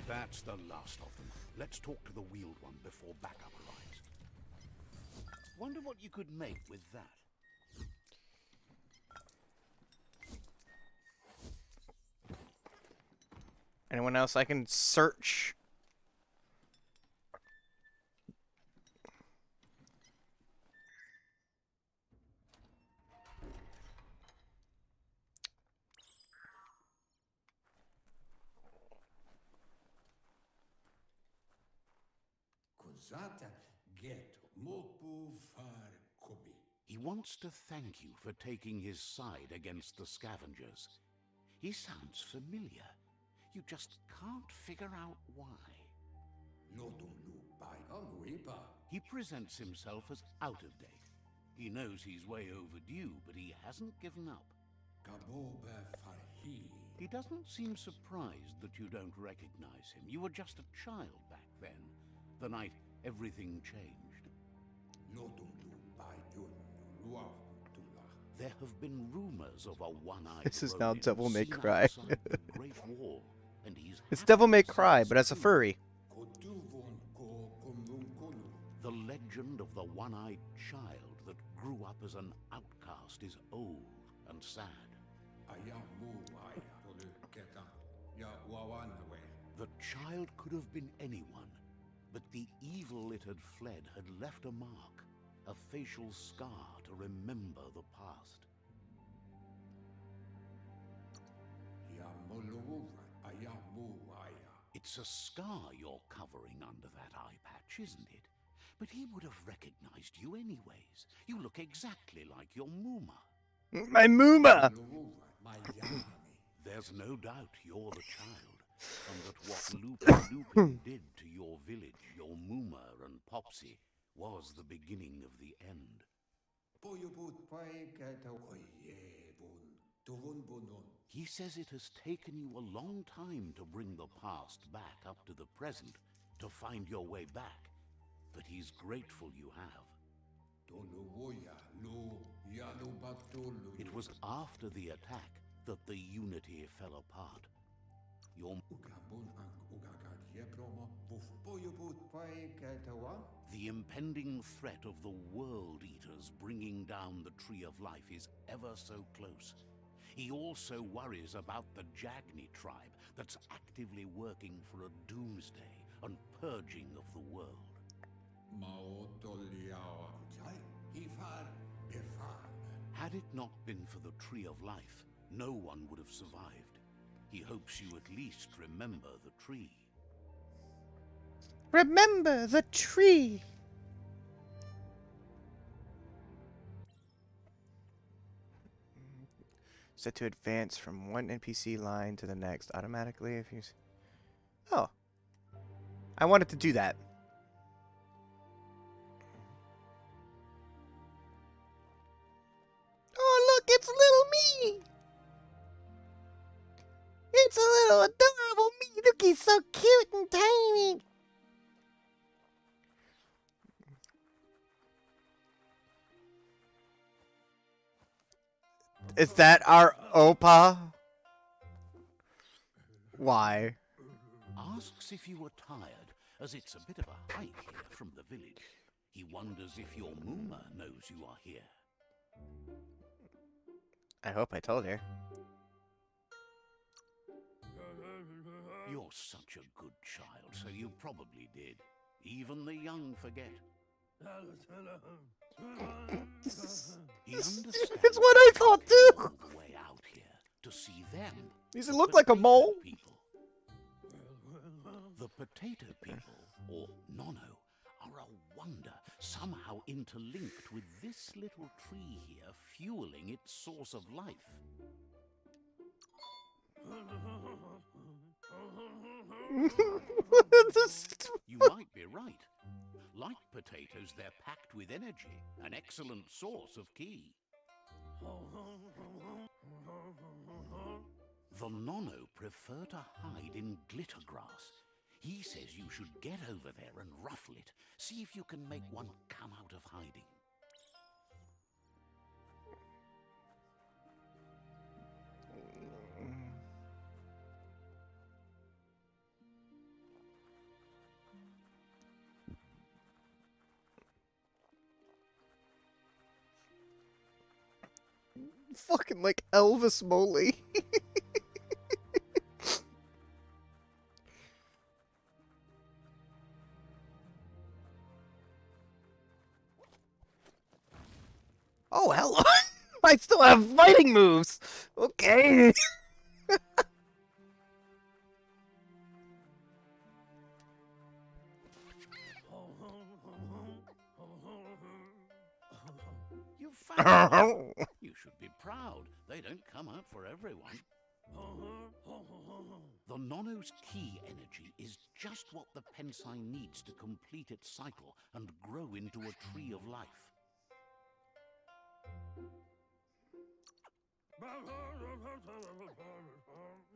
That's the last of them. Let's talk to the wheeled one before backup arrives. Wonder what you could make with that. Anyone else I can search? He wants to thank you for taking his side against the scavengers. He sounds familiar. You just can't figure out why. He presents himself as out of date. He knows he's way overdue, but he hasn't given up. He doesn't seem surprised that you don't recognize him. You were just a child back then, the night everything changed. There have been rumors of a one-eyed This is now Ronin Devil May seen Cry. outside the Great Wall, and he's It's happy Devil May to Cry, see but as a you. furry. The legend of the one-eyed child that grew up as an outcast is old and sad. The child could have been anyone, but the evil it had fled had left a mark, a facial scar to remember the past. It's a scar you're covering under that eye patch, isn't it? But he would have recognized you anyways. You look exactly like your Muma. My Mooma! There's no doubt you're the child, and that what Lupin did to your village, your Muma and Popsy, was the beginning of the end. He says it has taken you a long time to bring the past back up to the present, to find your way back, but he's grateful you have. It was after the attack that the unity fell apart. The impending threat of the World Eaters bringing down the Tree of Life is ever so close. He also worries about the Jagni tribe that's actively working for a doomsday and purging of the world. Had it not been for the Tree of Life, no one would have survived. He hopes you at least remember the tree. Remember the tree! Set to advance from one NPC line to the next automatically if you... Oh. I wanted to do that. Oh, look, it's little me! It's a little adorable me! Look, he's so cute and tiny! Is that our Opa? Why? Asks if you were tired, as it's a bit of a hike here from the village. He wonders if your Muma knows you are here. I hope I told her. You're such a good child, so you probably did. Even the young forget. He understands It's what I thought too! all the way out here to see them. Does it look like a mole? People. The potato people, or Nono, are a wonder, somehow interlinked with this little tree here, fueling its source of life. You might be right. Like potatoes, they're packed with energy, an excellent source of ki. The Nono prefer to hide in glitter grass. He says you should get over there and ruffle it. See if you can make one come out of hiding. Fucking like Elvis Moley. Oh, hello. I still have fighting moves. Okay. Fabulous! You should be proud. They don't come out for everyone. The Nono's key energy is just what the Pensai needs to complete its cycle and grow into a tree of life.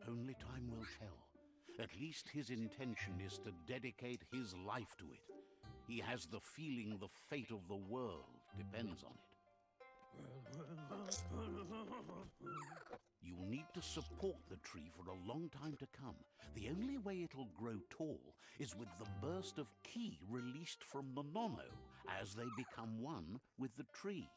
Only time will tell. At least his intention is to dedicate his life to it. He has the feeling the fate of the world depends on it. You'll need to support the tree for a long time to come. The only way it'll grow tall is with the burst of ki released from the Nono as they become one with the tree.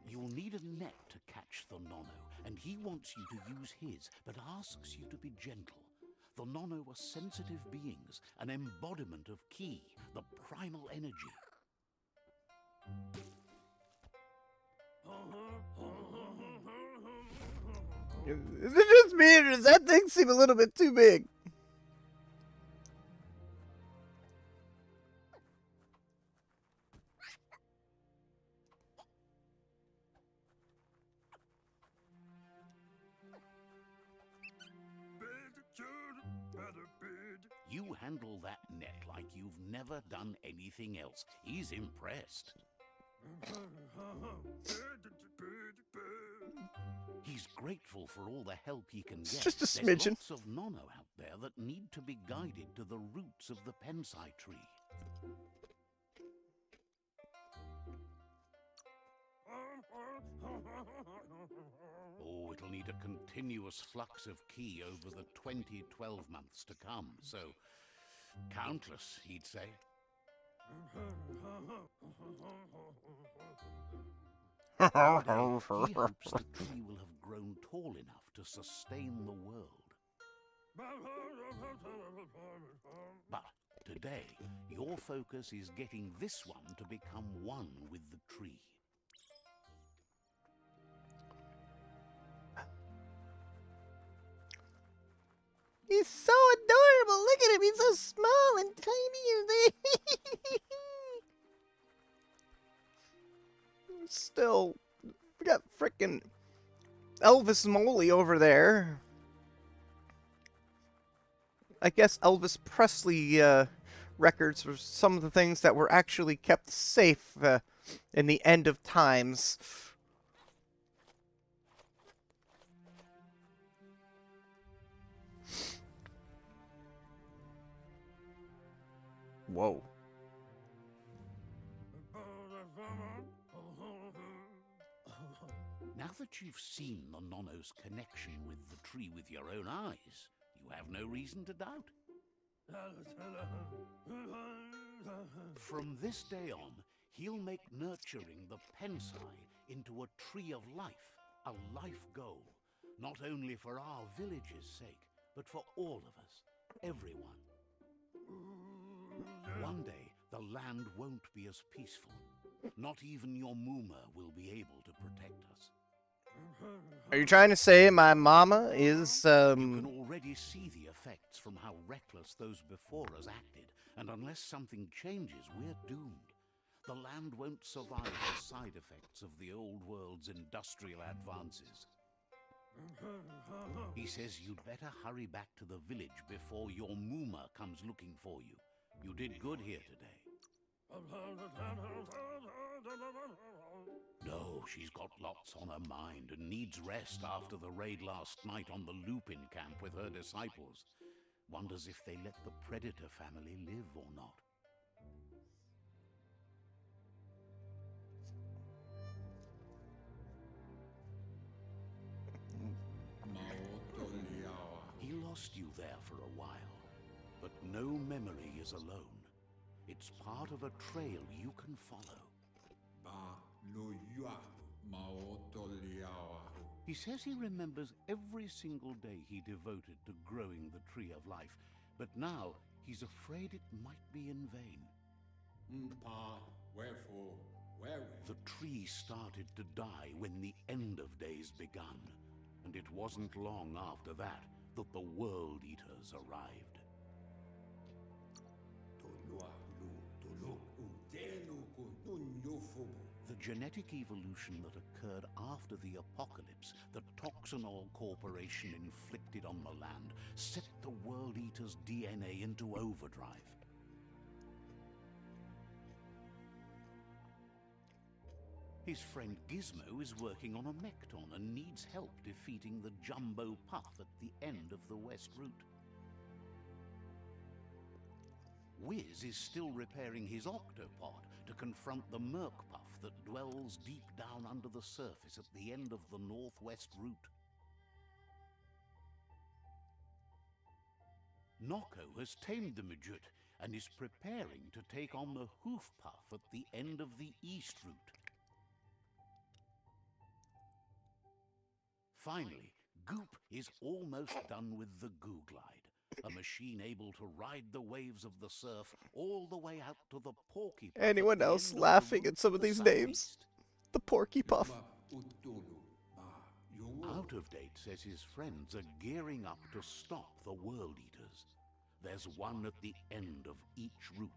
You'll need a net to catch the Nono, and he wants you to use his, but asks you to be gentle. The Nono are sensitive beings, an embodiment of ki, the primal energy. Is it just me, or does that thing seem a little bit too big? You handle that net like you've never done anything else. He's impressed. He's grateful for all the help he can get. Just a There's smidgen. lots of Nono out there that need to be guided to the roots of the Pensai tree. Oh, it'll need a continuous flux of ki over the 12 months to come, so countless, he'd say. One day, he hopes the tree will have grown tall enough to sustain the world. But today, your focus is getting this one to become one with the tree. He's so adorable. Look at him. He's so small and tiny. Still, we got frickin' Elvis Moley over there. I guess Elvis Presley records were some of the things that were actually kept safe in the end of times. Whoa. Now that you've seen the Nono's connection with the tree with your own eyes, you have no reason to doubt. From this day on, he'll make nurturing the Pensai into a tree of life, a life goal, not only for our village's sake, but for all of us, everyone. One day, the land won't be as peaceful. Not even your Muma will be able to protect us. Are you trying to say my mama is, You can already see the effects from how reckless those before us acted, and unless something changes, we're doomed. The land won't survive the side effects of the old world's industrial advances. He says you'd better hurry back to the village before your Muma comes looking for you. You did good here today. No, she's got lots on her mind and needs rest after the raid last night on the Lupin camp with her disciples. Wonders if they let the Predator family live or not. He lost you there for a while, but no memory is alone. It's part of a trail you can follow. He says he remembers every single day he devoted to growing the Tree of Life, but now he's afraid it might be in vain. The tree started to die when the end of days begun, and it wasn't long after that that the World Eaters arrived. The genetic evolution that occurred after the apocalypse the Toxanol Corporation inflicted on the land set the World Eater's DNA into overdrive. His friend Gizmo is working on a Mekton and needs help defeating the Jumbo Puff at the end of the West Route. Wiz is still repairing his octopod to confront the Merc Puff that dwells deep down under the surface at the end of the Northwest Route. Nocco has tamed the Midget and is preparing to take on the Hoof Puff at the end of the East Route. Finally, Goop is almost done with the Goo Glide, a machine able to ride the waves of the surf all the way out to the Porky Puff. Anyone else laughing at some of these names? The Porky Puff. Out of Date says his friends are gearing up to stop the World Eaters. There's one at the end of each route.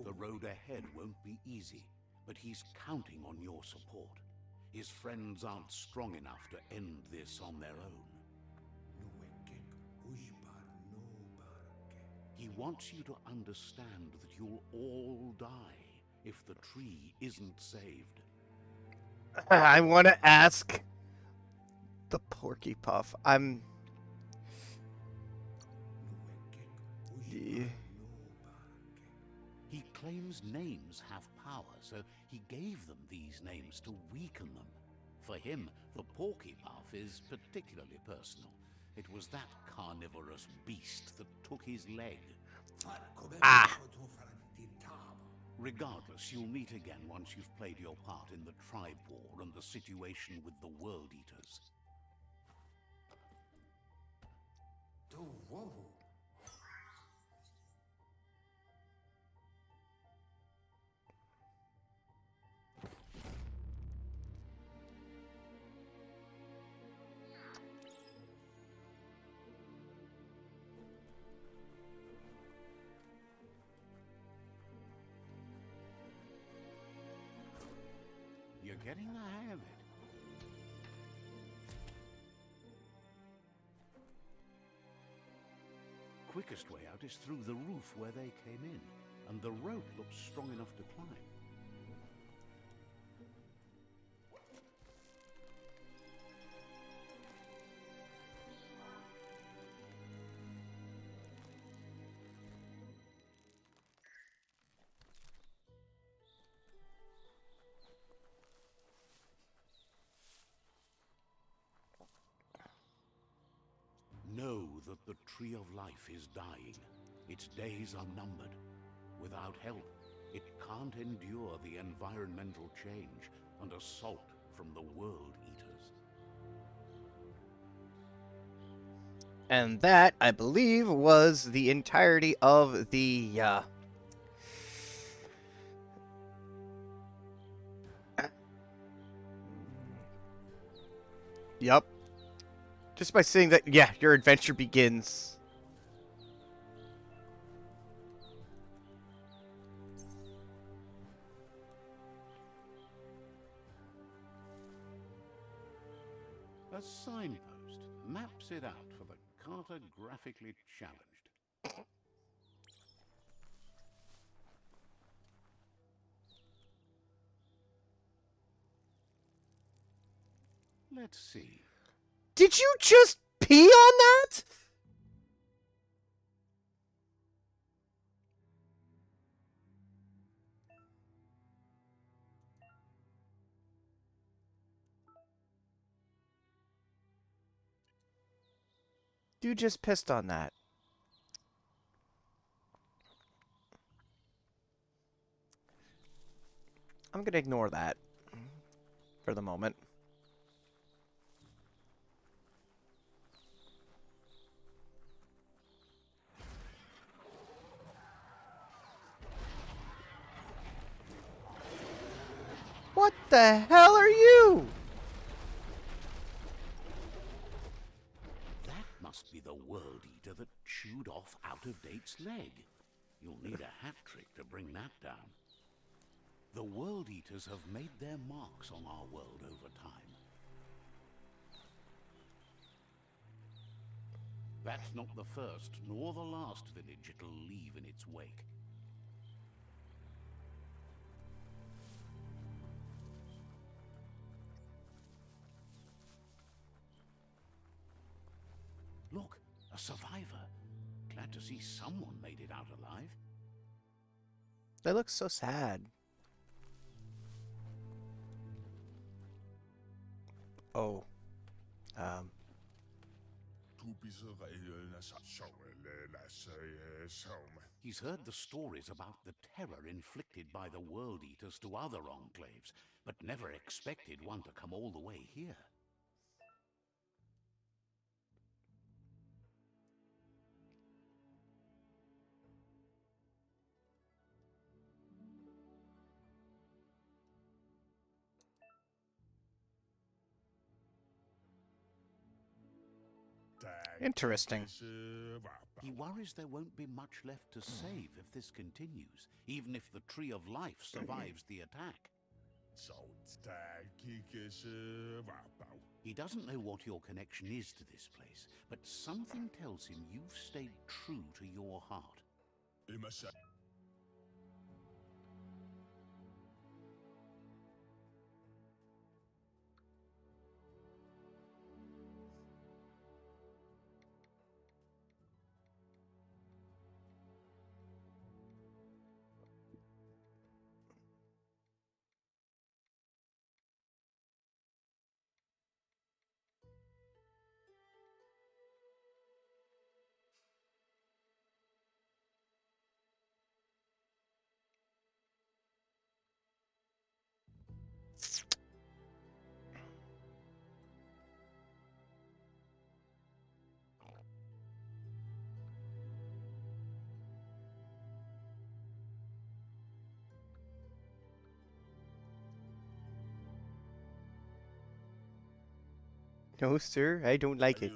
The road ahead won't be easy, but he's counting on your support. His friends aren't strong enough to end this on their own. He wants you to understand that you'll all die if the tree isn't saved. I want to ask the Porky Puff. He claims names have power, so he gave them these names to weaken them. For him, the Porky Puff is particularly personal. It was that carnivorous beast that took his leg. Regardless, you'll meet again once you've played your part in the tribe war and the situation with the World Eaters. You're getting the hang of it. Quickest way out is through the roof where they came in, and the rope looks strong enough to climb. Know that the Tree of Life is dying. Its days are numbered. Without help, it can't endure the environmental change and assault from the World Eaters. And that, I believe, was the entirety of the, Yep. Just by saying that, yeah, your adventure begins. A signpost maps it out for the cartographically challenged. Let's see. Did you just pee on that? You just pissed on that. I'm gonna ignore that for the moment. What the hell are you? That must be the World Eater that chewed off Out of Date's leg. You'll need a hat trick to bring that down. The World Eaters have made their marks on our world over time. That's not the first nor the last village it'll leave in its wake. Look, a survivor. Glad to see someone made it out alive. They look so sad. Oh. He's heard the stories about the terror inflicted by the World Eaters to other enclaves, but never expected one to come all the way here. Interesting. He worries there won't be much left to save if this continues, even if the Tree of Life survives the attack. He doesn't know what your connection is to this place, but something tells him you've stayed true to your heart. No, sir, I don't like it.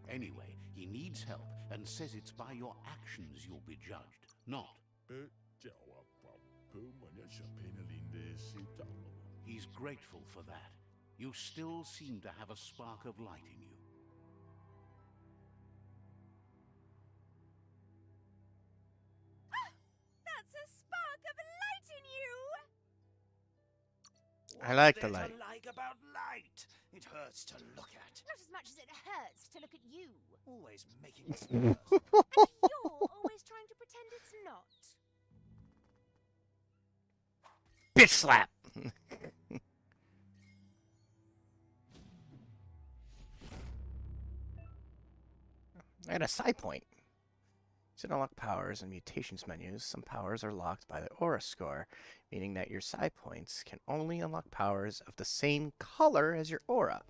Anyway, he needs help and says it's by your actions you'll be judged, not. He's grateful for that. You still seem to have a spark of light in you. That's a spark of light in you! I like the What's there light. to like about light? It hurts to look at. Not as much as it hurts to look at you. Always making us nervous. And you're always trying to pretend it's not. Bitch slap! I got a side point. To unlock powers and mutations menus, some powers are locked by the aura score, meaning that your psi points can only unlock powers of the same color as your aura.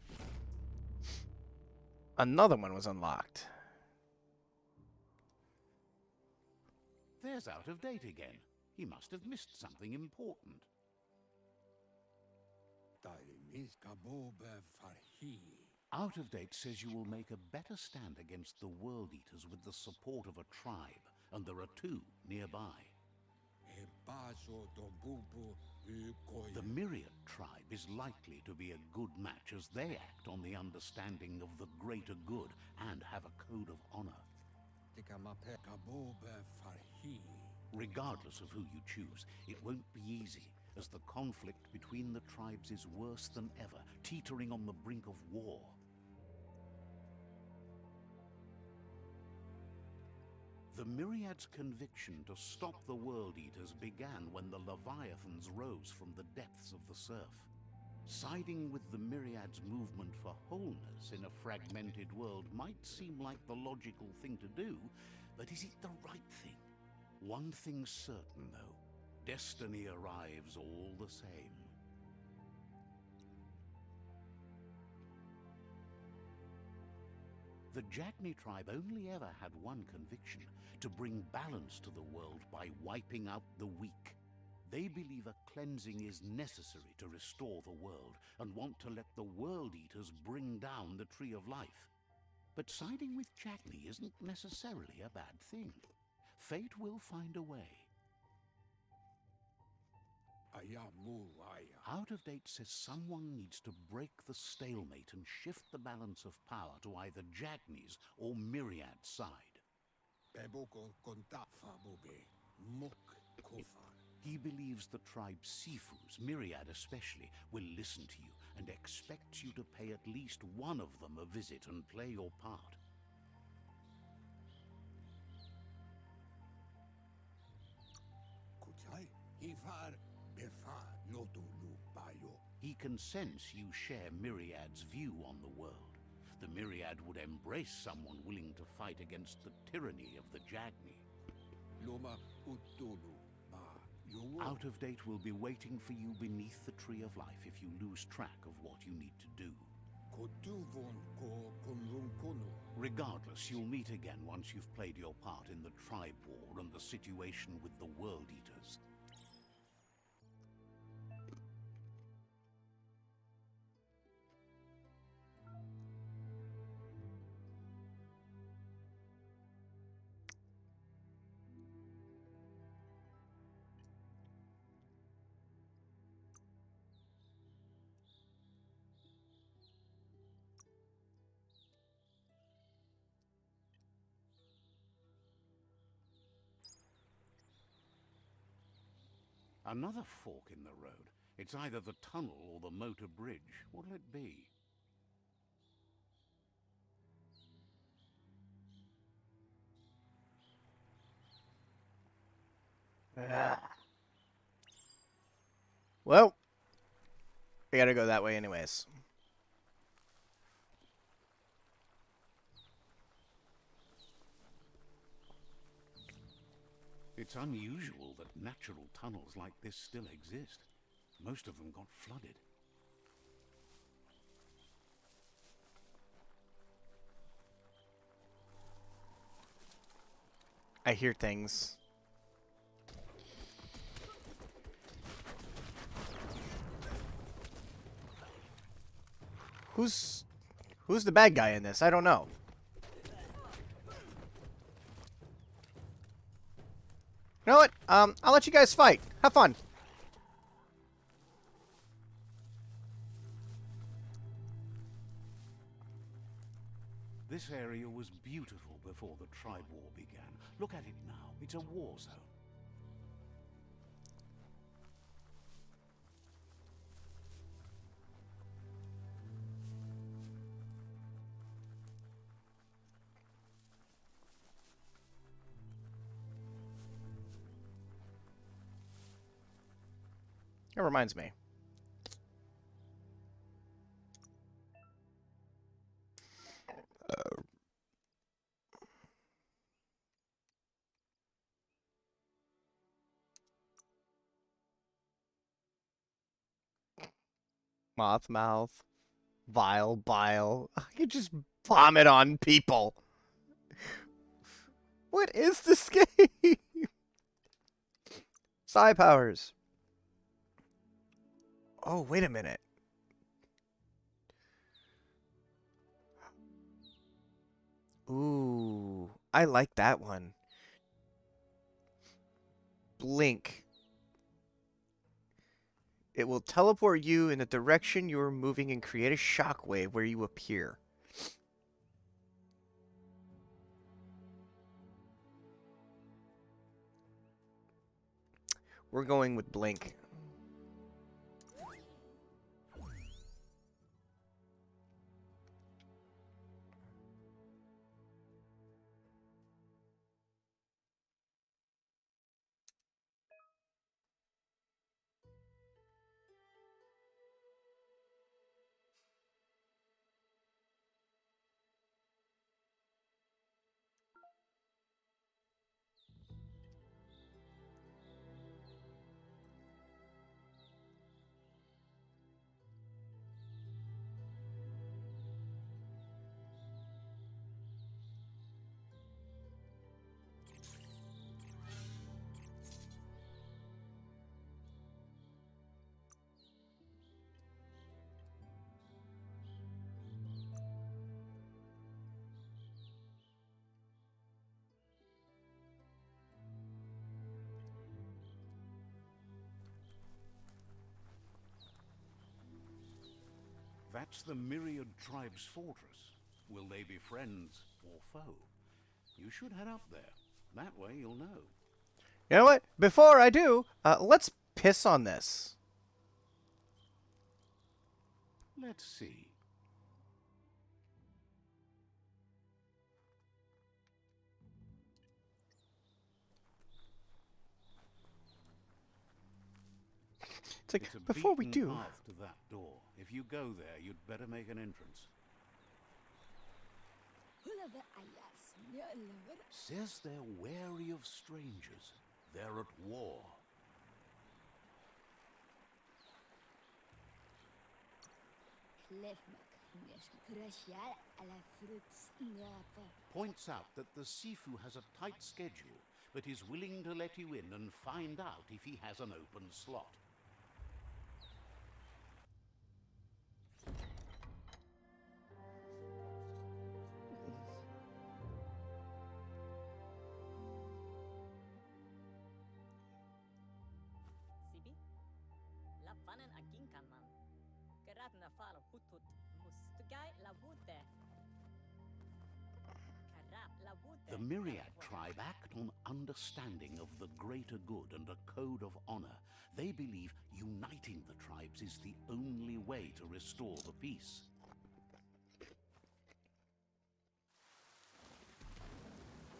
Another one was unlocked. There's out of date again. He must have missed something important. Out of date says you will make a better stand against the World Eaters with the support of a tribe, and there are two nearby. The Myriad tribe is likely to be a good match as they act on the understanding of the greater good and have a code of honor. Regardless of who you choose, it won't be easy, as the conflict between the tribes is worse than ever, teetering on the brink of war. The Myriad's conviction to stop the World Eaters began when the Leviathans rose from the depths of the surf. Siding with the Myriad's movement for wholeness in a fragmented world might seem like the logical thing to do, but is it the right thing? One thing's certain, though. Destiny arrives all the same. The Jagni tribe only ever had one conviction: to bring balance to the world by wiping out the weak. They believe a cleansing is necessary to restore the world, and want to let the World Eaters bring down the Tree of Life. But siding with Jackney isn't necessarily a bad thing. Fate will find a way. Out of Date says someone needs to break the stalemate and shift the balance of power to either Jackney's or Myriad's side. He believes the tribe Sifus, Myriad especially, will listen to you and expects you to pay at least one of them a visit and play your part. He can sense you share Myriad's view on the world. The Myriad would embrace someone willing to fight against the tyranny of the Jackney. Out of Date will be waiting for you beneath the Tree of Life if you lose track of what you need to do. Regardless, you'll meet again once you've played your part in the tribe war and the situation with the World Eaters. Another fork in the road. It's either the tunnel or the motor bridge. What'll it be? Well, we gotta go that way anyways. It's unusual that natural tunnels like this still exist. Most of them got flooded. I hear things. Who's the bad guy in this? I don't know. You know what? I'll let you guys fight. Have fun. This area was beautiful before the tribe war began. Look at it now. It's a war zone. It reminds me. Moth mouth, vile bile. I could just vomit on people. What is this game? Psi powers. Oh, wait a minute. Ooh, I like that one. Blink. It will teleport you in the direction you are moving and create a shockwave where you appear. We're going with Blink. That's the Myriad Tribe's fortress. Will they be friends or foe? You should head up there. That way you'll know. You know what? Before I do, let's piss on this. Let's see. It's like, It's a before we beaten do... path to that door. If you go there, you'd better make an entrance. Says they're wary of strangers. They're at war. Points out that the Sifu has a tight schedule, but is willing to let you in and find out if he has an open slot. Sibi? La panen a ginkanman. Geratna falo hutut mus. Tugai la wute. Karap la wute. The Myriad tribe act on understanding of the greater good and a code of honor. They believe uniting the tribes is the only way to restore the peace.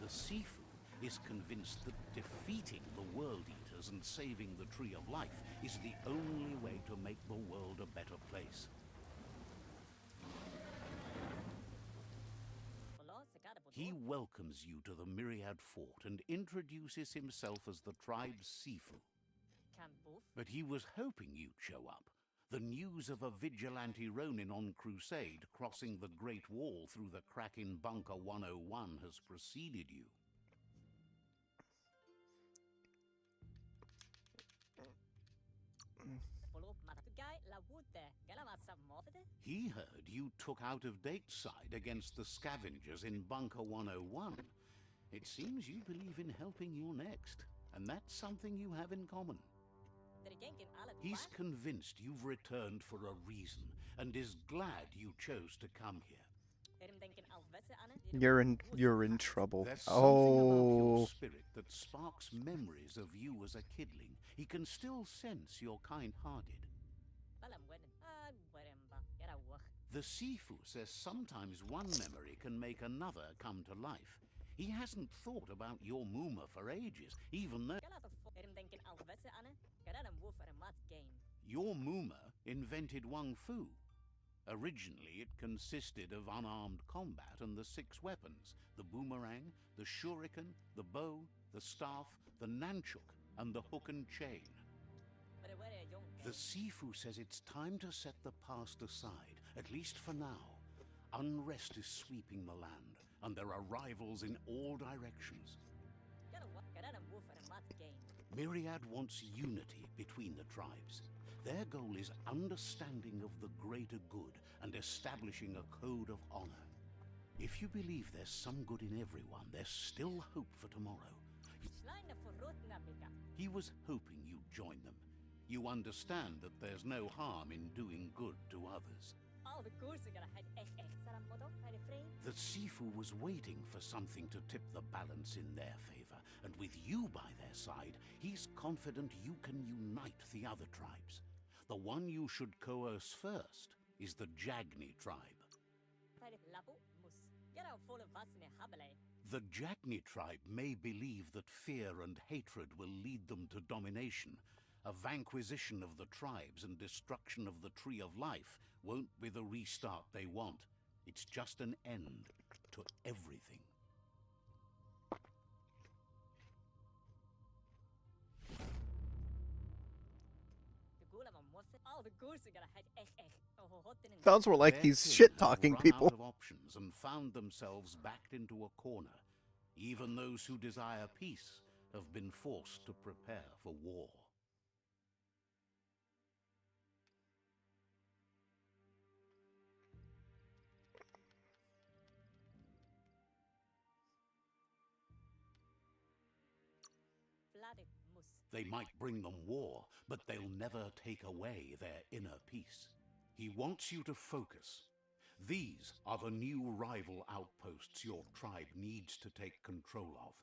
The Sifu is convinced that defeating the World Eaters and saving the Tree of Life is the only way to make the world a better place. He welcomes you to the Myriad Fort and introduces himself as the tribe's Sifu. But he was hoping you'd show up. The news of a vigilante Ronin on crusade crossing the Great Wall through the crack in Bunker 101 has preceded you. He heard you took out of date side against the scavengers in Bunker 101. It seems you believe in helping your next, and that's something you have in common. He's convinced you've returned for a reason, and is glad you chose to come here. You're in trouble. There's something about Oh. your spirit that sparks memories of you as a kidling. He can still sense you're kind-hearted. The Sifu says sometimes one memory can make another come to life. He hasn't thought about your Muma for ages, even though your Muma invented Wung Fu. Originally, it consisted of unarmed combat and the 6 weapons: the boomerang, the shuriken, the bow, the staff, the nunchuk, and the hook and chain. The Sifu says it's time to set the past aside, at least for now. Unrest is sweeping the land, and there are rivals in all directions. Myriad wants unity between the tribes. Their goal is understanding of the greater good and establishing a code of honor. If you believe there's some good in everyone, there's still hope for tomorrow. He was hoping you'd join them. You understand that there's no harm in doing good to others. The Sifu was waiting for something to tip the balance in their favor, and with you by their side, he's confident you can unite the other tribes. The one you should coerce first is the Jagni tribe. The Jagni tribe may believe that fear and hatred will lead them to domination. A vanquisition of the tribes and destruction of the Tree of Life won't be the restart they want. It's just an end to everything. Sounds more like Their he's king shit-talking have run people. out of options and found themselves backed into a corner. Even those who desire peace have been forced to prepare for war. They might bring them war, but they'll never take away their inner peace. He wants you to focus. These are the new rival outposts your tribe needs to take control of.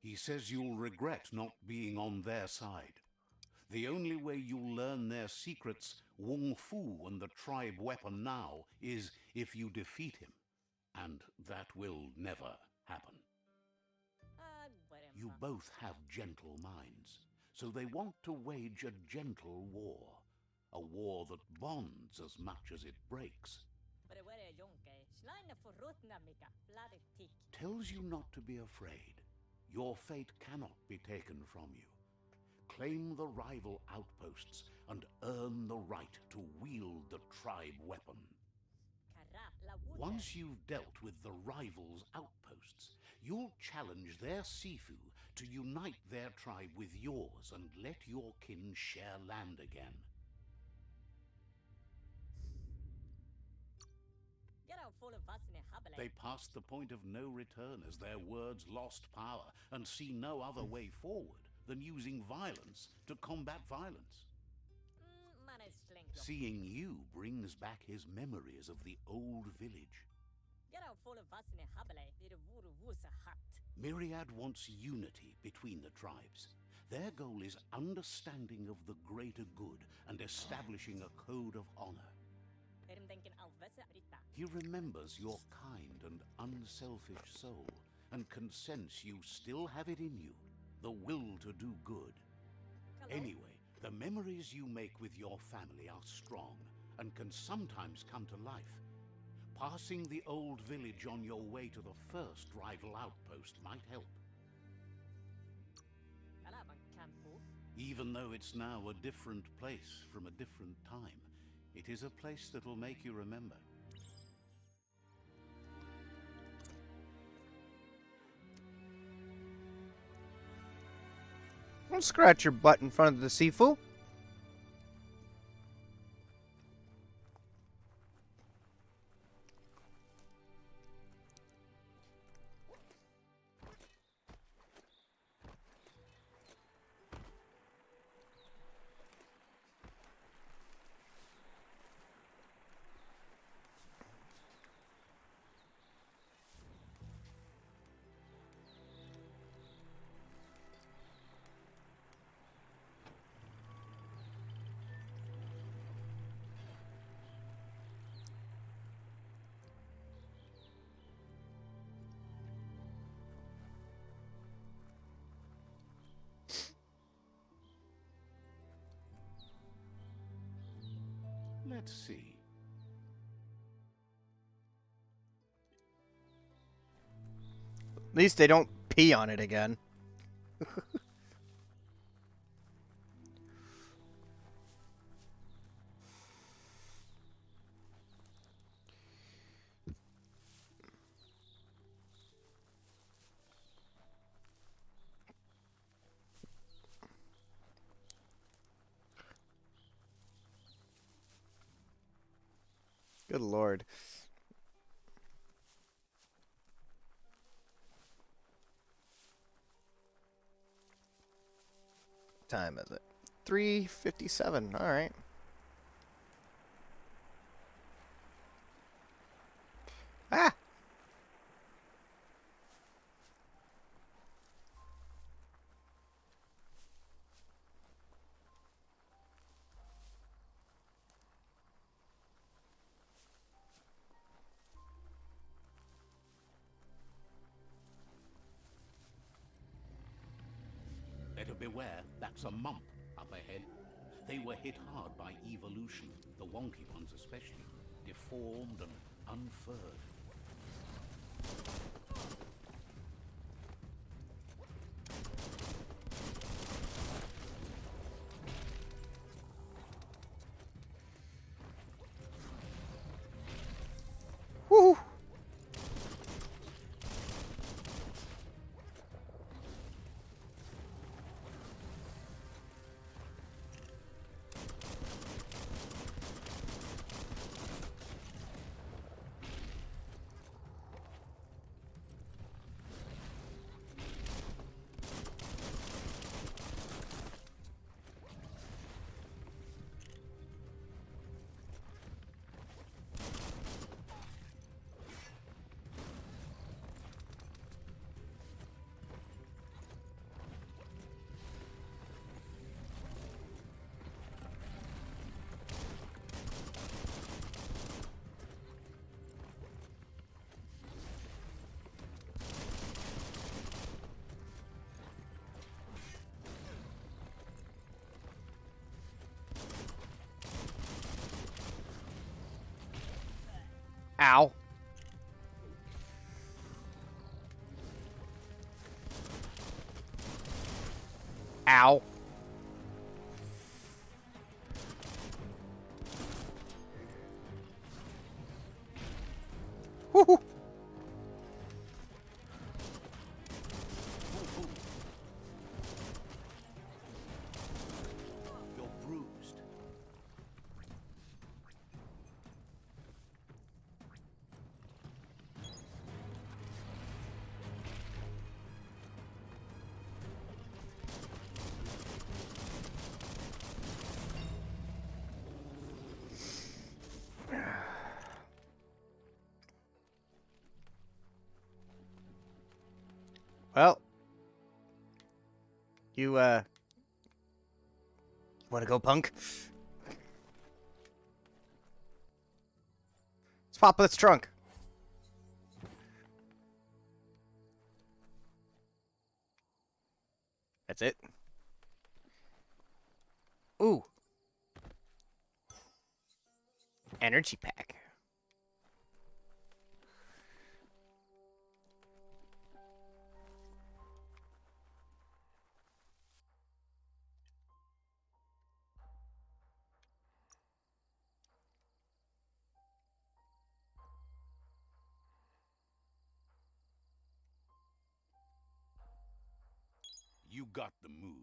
He says you'll regret not being on their side. The only way you'll learn their secrets, Wung Fu and the tribe weapon now, is if you defeat him. And that will never happen. You both have gentle minds, so they want to wage a gentle war. A war that bonds as much as it breaks. Tells you not to be afraid. Your fate cannot be taken from you. Claim the rival outposts and earn the right to wield the tribe weapon. Once you've dealt with the rivals' outposts, you'll challenge their Sifu to unite their tribe with yours and let your kin share land again. They passed the point of no return as their words lost power and see no other way forward than using violence to combat violence. Seeing you brings back his memories of the old village. Myriad wants unity between the tribes. Their goal is understanding of the greater good and establishing a code of honor. He remembers your kind and unselfish soul and can sense you still have it in you, the will to do good. Anyway, the memories you make with your family are strong and can sometimes come to life. Passing the old village on your way to the first rival outpost might help. Even though it's now a different place from a different time, it is a place that'll make you remember. Don't scratch your butt in front of the Sifu. Let's see. At least they don't pee on it again. Good Lord. What time is it? 3:57. All right. Ah! Better beware, that's a mump up ahead. They were hit hard by evolution, the wonky ones especially, deformed and unfurred. Woo! Ow. Ow. Woo-hoo. You're bruised. Well, you wanna go, punk? Let's pop this trunk. That's it. Ooh. Energy pack. You got the moves.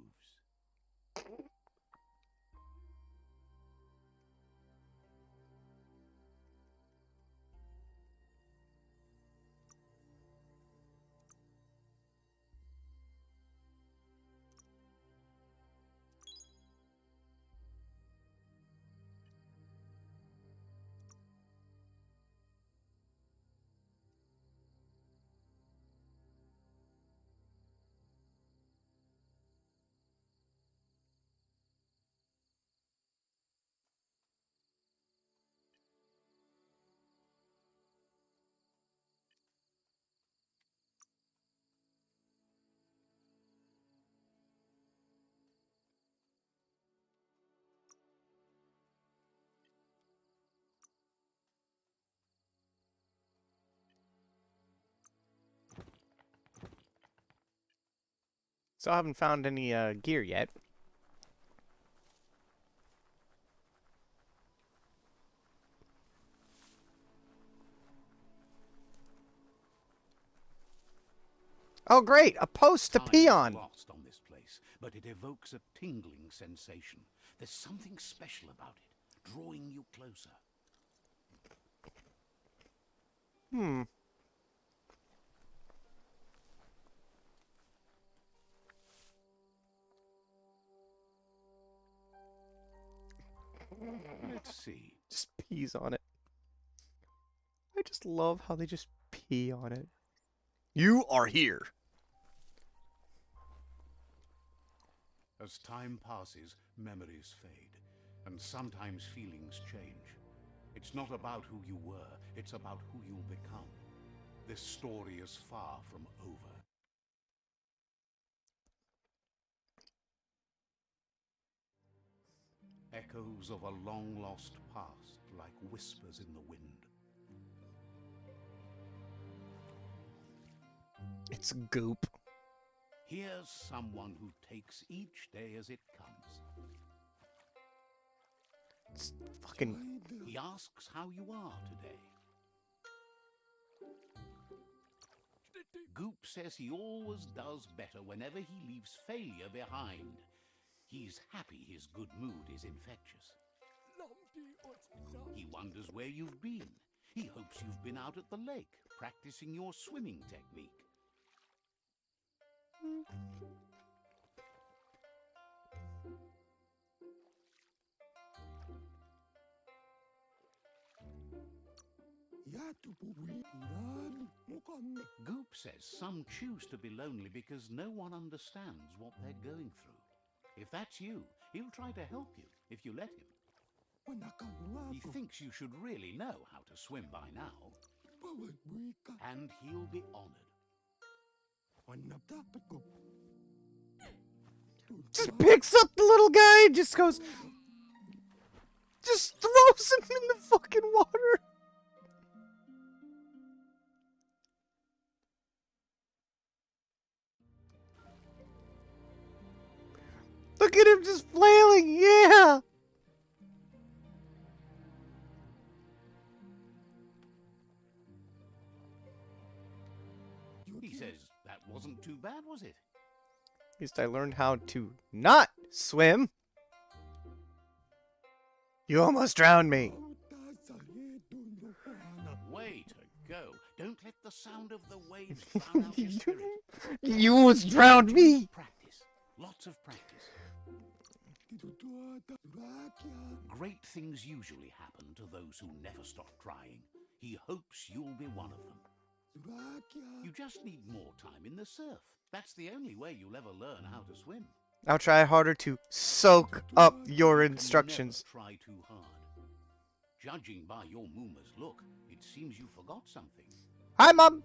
So I haven't found any gear yet. Oh great, a post to Time pee is on. lost on this place, but it evokes a tingling sensation. There's something special about it, drawing you closer. Hmm. Let's see. Just pees on it. I just love how they just pee on it. You are here. As time passes, memories fade, and sometimes feelings change. It's not about who you were, it's about who you'll become. This story is far from over. Echoes of a long-lost past, like whispers in the wind. It's goop. Here's someone who takes each day as it comes. It's fucking. He asks how you are today. Goop says he always does better whenever he leaves failure behind. He's happy his good mood is infectious. He wonders where you've been. He hopes you've been out at the lake, practicing your swimming technique. Goop says some choose to be lonely because no one understands what they're going through. If that's you, he'll try to help you if you let him. He thinks you should really know how to swim by now. And he'll be honored. Just picks up the little guy and just goes. Just throws him in the fucking water. Look at him just flailing. Yeah. He says that wasn't too bad, was it? At least I learned how to not swim. You almost drowned me. Way to go. Don't let the sound of the waves drown out your spirit. You almost drowned me. Practice. Lots of practice. Great things usually happen to those who never stop trying. He hopes you'll be one of them. You just need more time in the surf. That's the only way you'll ever learn how to swim. I'll try harder to soak up your instructions. Never try too hard. Judging by your Mooma's look, it seems you forgot something. Hi, Mom.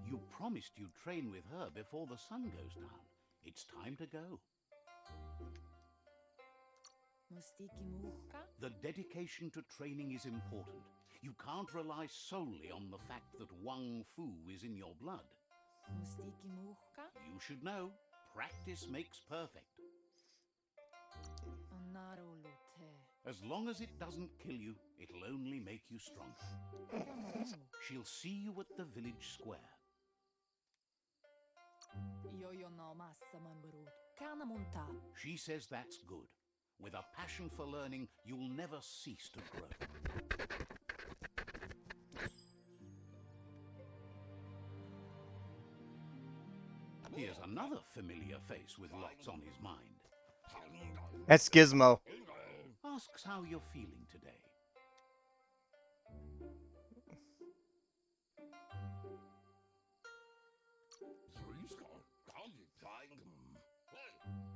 You promised you'd train with her before the sun goes down. It's time to go. The dedication to training is important. You can't rely solely on the fact that Wang Fu is in your blood. You should know, practice makes perfect. As long as it doesn't kill you, it'll only make you stronger. She'll see you at the village square. She says that's good. With a passion for learning, you'll never cease to grow. Here's another familiar face with lots on his mind. That's Gizmo. Asks how you're feeling today.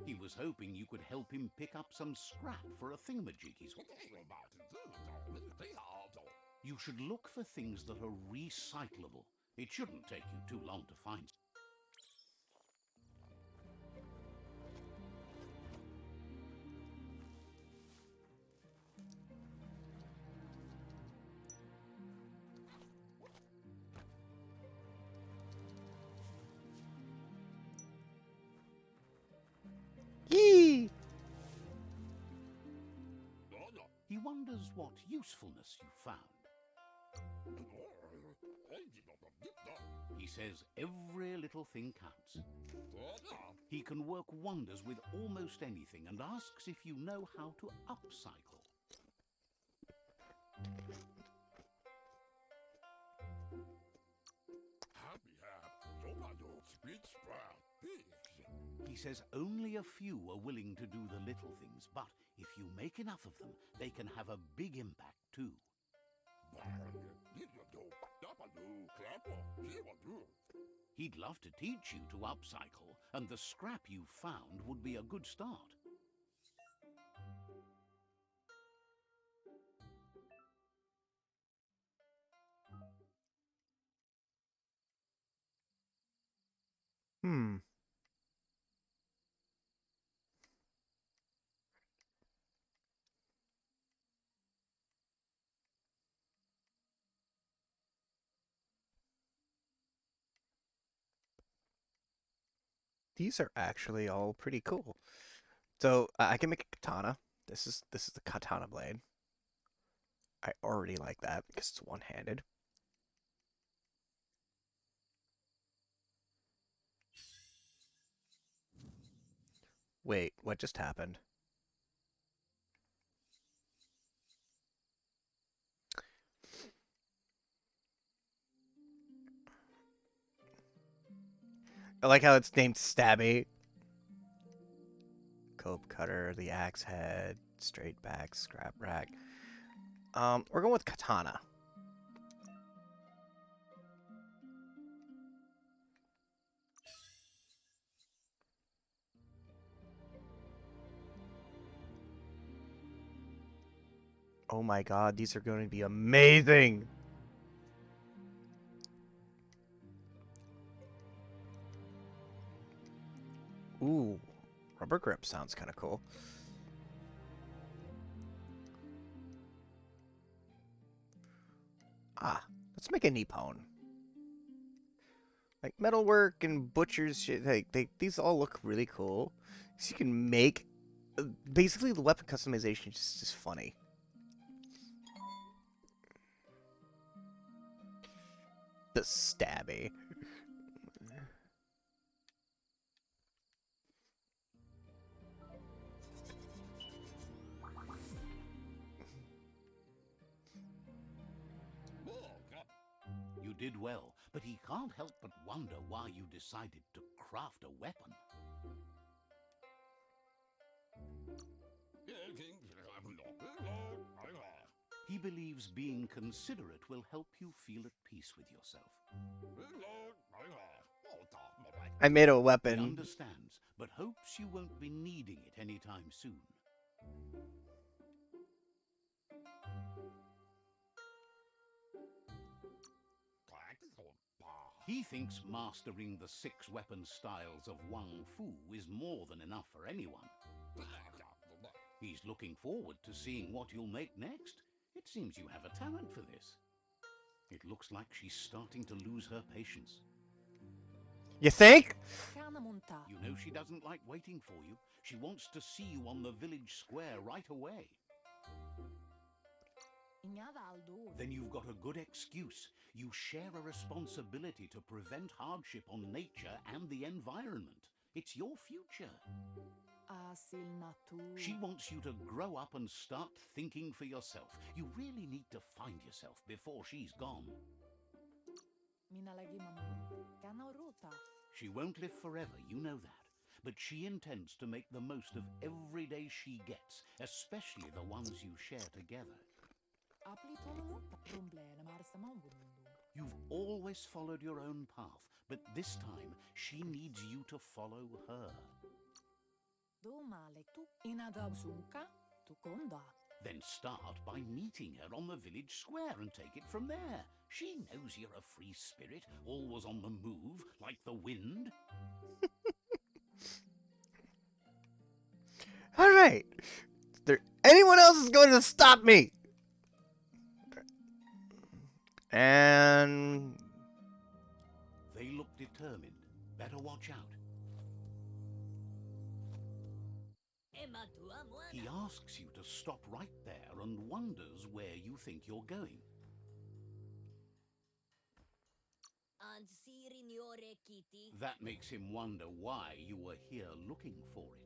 He was hoping you could help him pick up some scrap for a thingamajig he's... You should look for things that are recyclable. It shouldn't take you too long to find. Yee! He wonders what usefulness you found. He says every little thing counts. He can work wonders with almost anything and asks if you know how to upcycle. He says only a few are willing to do the little things, but if you make enough of them, they can have a big impact too. He'd love to teach you to upcycle, and the scrap you found would be a good start. These are actually all pretty cool. So I can make a katana. This is the katana blade. I already like that because it's one-handed. Wait, what just happened? I like how it's named Stabby. Cope cutter, the axe head, straight back, scrap rack. We're going with katana. Oh my god, these are going to be amazing! Ooh, rubber grip sounds kind of cool. Ah, let's make a Nippon. Like metalwork and butchers shit, these all look really cool. So you can make basically the weapon customization is just funny. The stabby. You did well, but he can't help but wonder why you decided to craft a weapon. He believes being considerate will help you feel at peace with yourself. I made a He weapon. understands, but hopes you won't be needing it anytime soon. He thinks mastering the 6 weapon styles of Wang Fu is more than enough for anyone. He's looking forward to seeing what you'll make next. It seems you have a talent for this. It looks like she's starting to lose her patience. You think? You know she doesn't like waiting for you. She wants to see you on the village square right away. Then you've got a good excuse. You share a responsibility to prevent hardship on nature and the environment. It's your future. She wants you to grow up and start thinking for yourself. You really need to find yourself before she's gone. She won't live forever, you know that. But she intends to make the most of every day she gets, especially the ones you share together. You've always followed your own path, but this time she needs you to follow her. Then start by meeting her on the village square and take it from there. She knows you're a free spirit, always on the move, like the wind. Alright. Is there anyone else is going to stop me? And They look determined. Better watch out. He asks you to stop right there and wonders where you think you're going. That makes him wonder why you were here looking for it.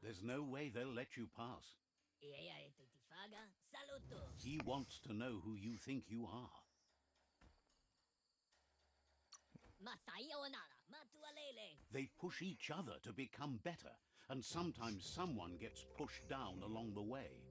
There's no way they'll let you pass. He wants to know who you think you are. They push each other to become better, and sometimes someone gets pushed down along the way.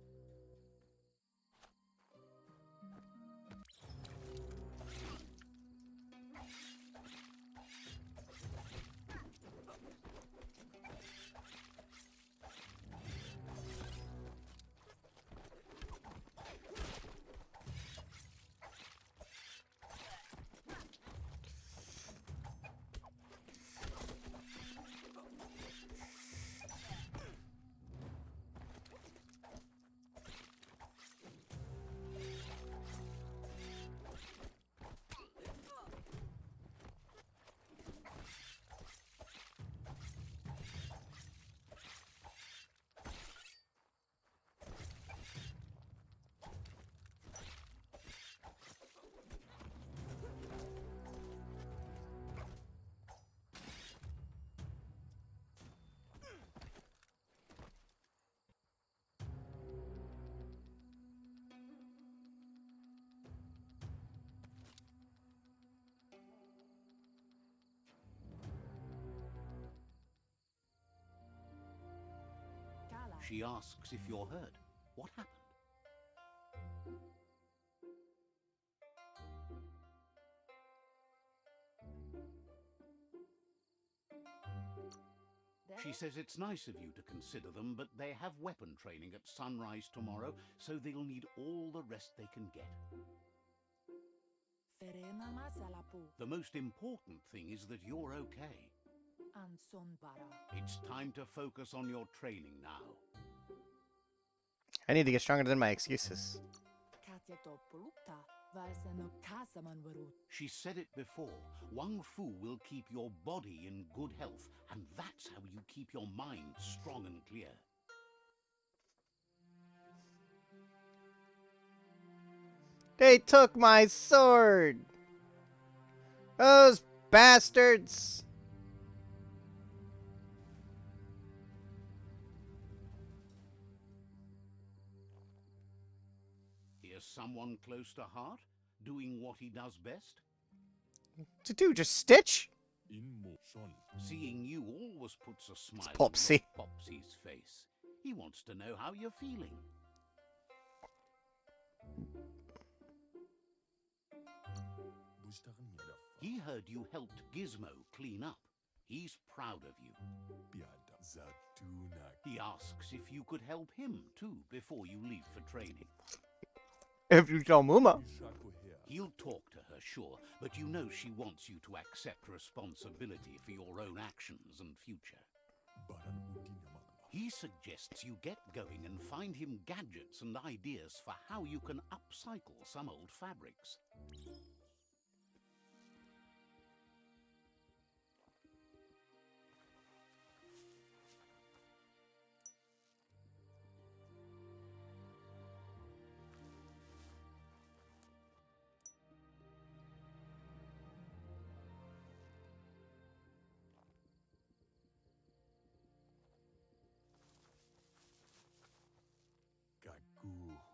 She asks if you're hurt. What happened? She says it's nice of you to consider them, but they have weapon training at sunrise tomorrow, so they'll need all the rest they can get. The most important thing is that you're okay. It's time to focus on your training now. I need to get stronger than my excuses. She said it before. Wang Fu will keep your body in good health, and that's how you keep your mind strong and clear. They took my sword! Those bastards! Here's someone close to heart, doing what he does best. To do, just stitch? Seeing you always puts a smile on Popsy. your Popsy's face. He wants to know how you're feeling. He heard you helped Gizmo clean up. He's proud of you. He asks if you could help him too before you leave for training. If you tell Muma. He'll talk to her, sure, but you know she wants you to accept responsibility for your own actions and future. He suggests you get going and find him gadgets and ideas for how you can upcycle some old fabrics.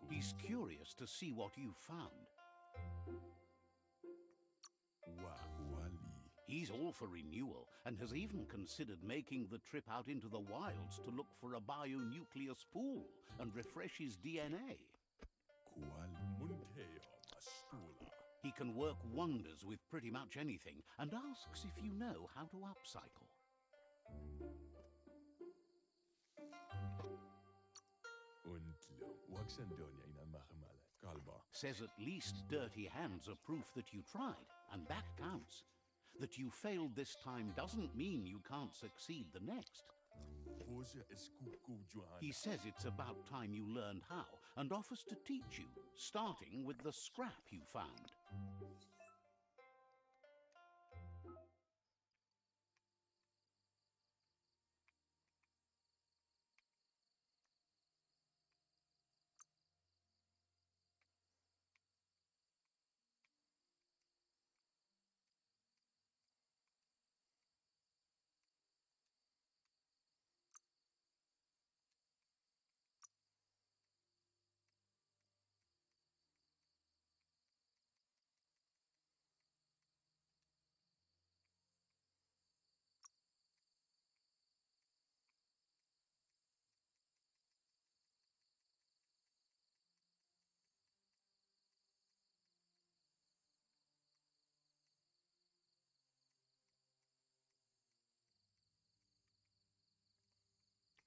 He's curious to see what you found. He's all for renewal and has even considered making the trip out into the wilds to look for a bionucleus pool and refresh his DNA. He can work wonders with pretty much anything and asks if you know how to upcycle. Says at least dirty hands are proof that you tried, and that counts. That you failed this time doesn't mean you can't succeed the next. He says it's about time you learned how, and offers to teach you, starting with the scrap you found.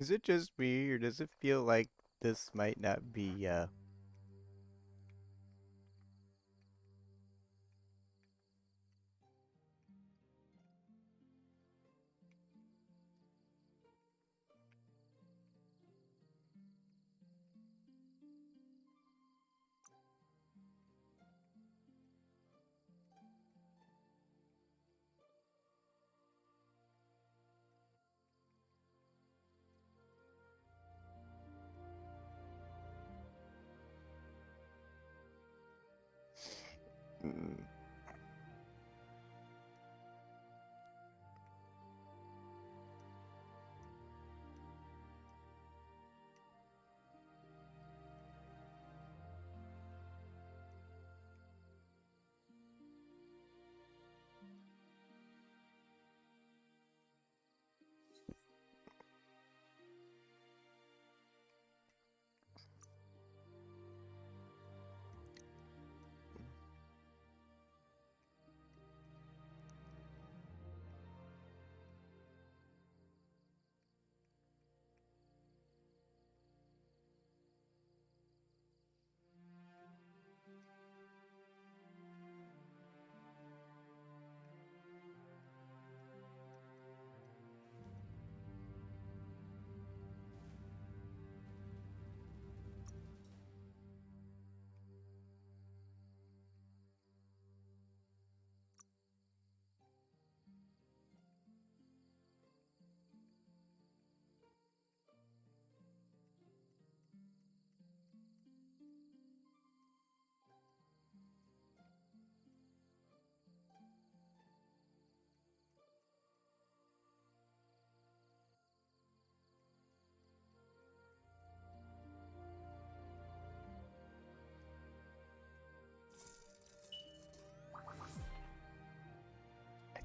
Is it just me, or does it feel like this might not be,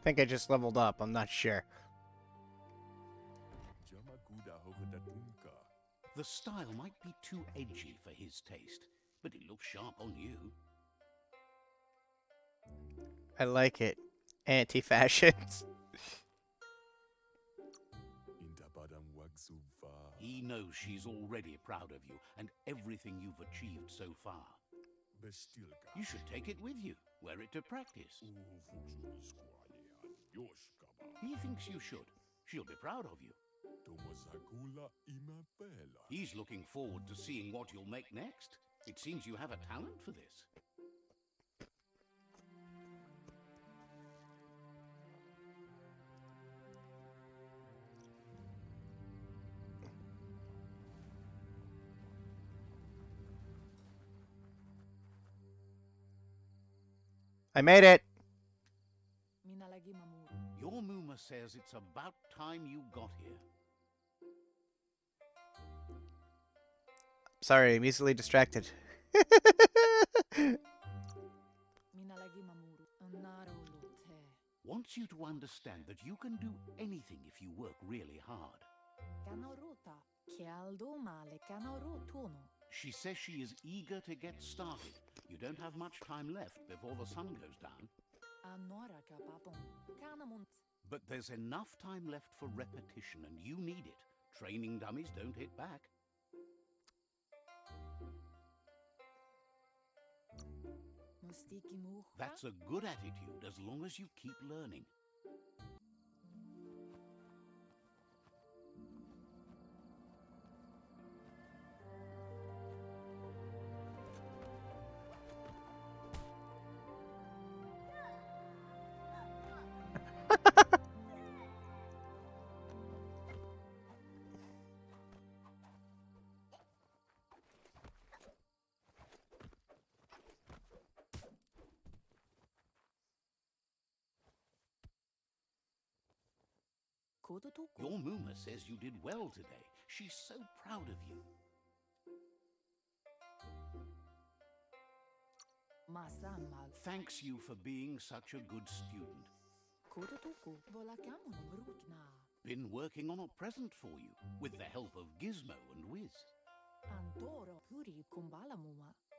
think I just leveled up. I'm not sure. The style might be too edgy for his taste, but it looks sharp on you. I like it. Anti-fashions. He knows she's already proud of you and everything you've achieved so far. You should take it with you, wear it to practice. He thinks you should. She'll be proud of you. He's looking forward to seeing what you'll make next. It seems you have a talent for this. I made it. Your Muma says it's about time you got here. Sorry, I'm easily distracted. Wants you to understand that you can do anything if you work really hard. She says she is eager to get started. You don't have much time left before the sun goes down. But there's enough time left for repetition, and you need it. Training dummies don't hit back. That's a good attitude as long as you keep learning. Your Muma says you did well today. She's so proud of you. Thanks you for being such a good student. Been working on a present for you, with the help of Gizmo and Wiz.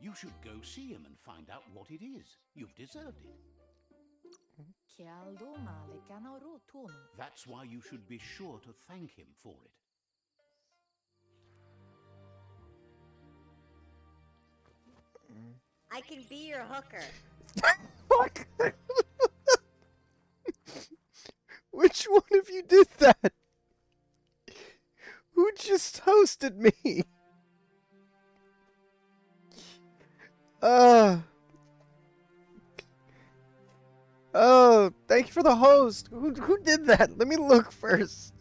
You should go see him and find out what it is. You've deserved it. That's why you should be sure to thank him for it. I can be your hooker. Fuck. Which one of you did that? Who just hosted me? Oh, thank you for the host. Who did that? Let me look first.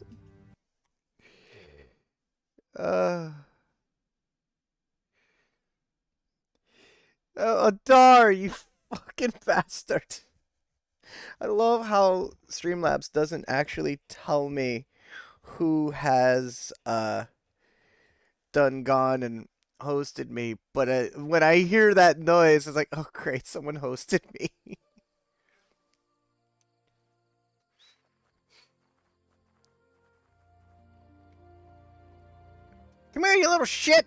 Adar, you fucking bastard. I love how Streamlabs doesn't actually tell me who has done gone and hosted me, but when I hear that noise, it's like, oh great, someone hosted me. Come here, you little shit!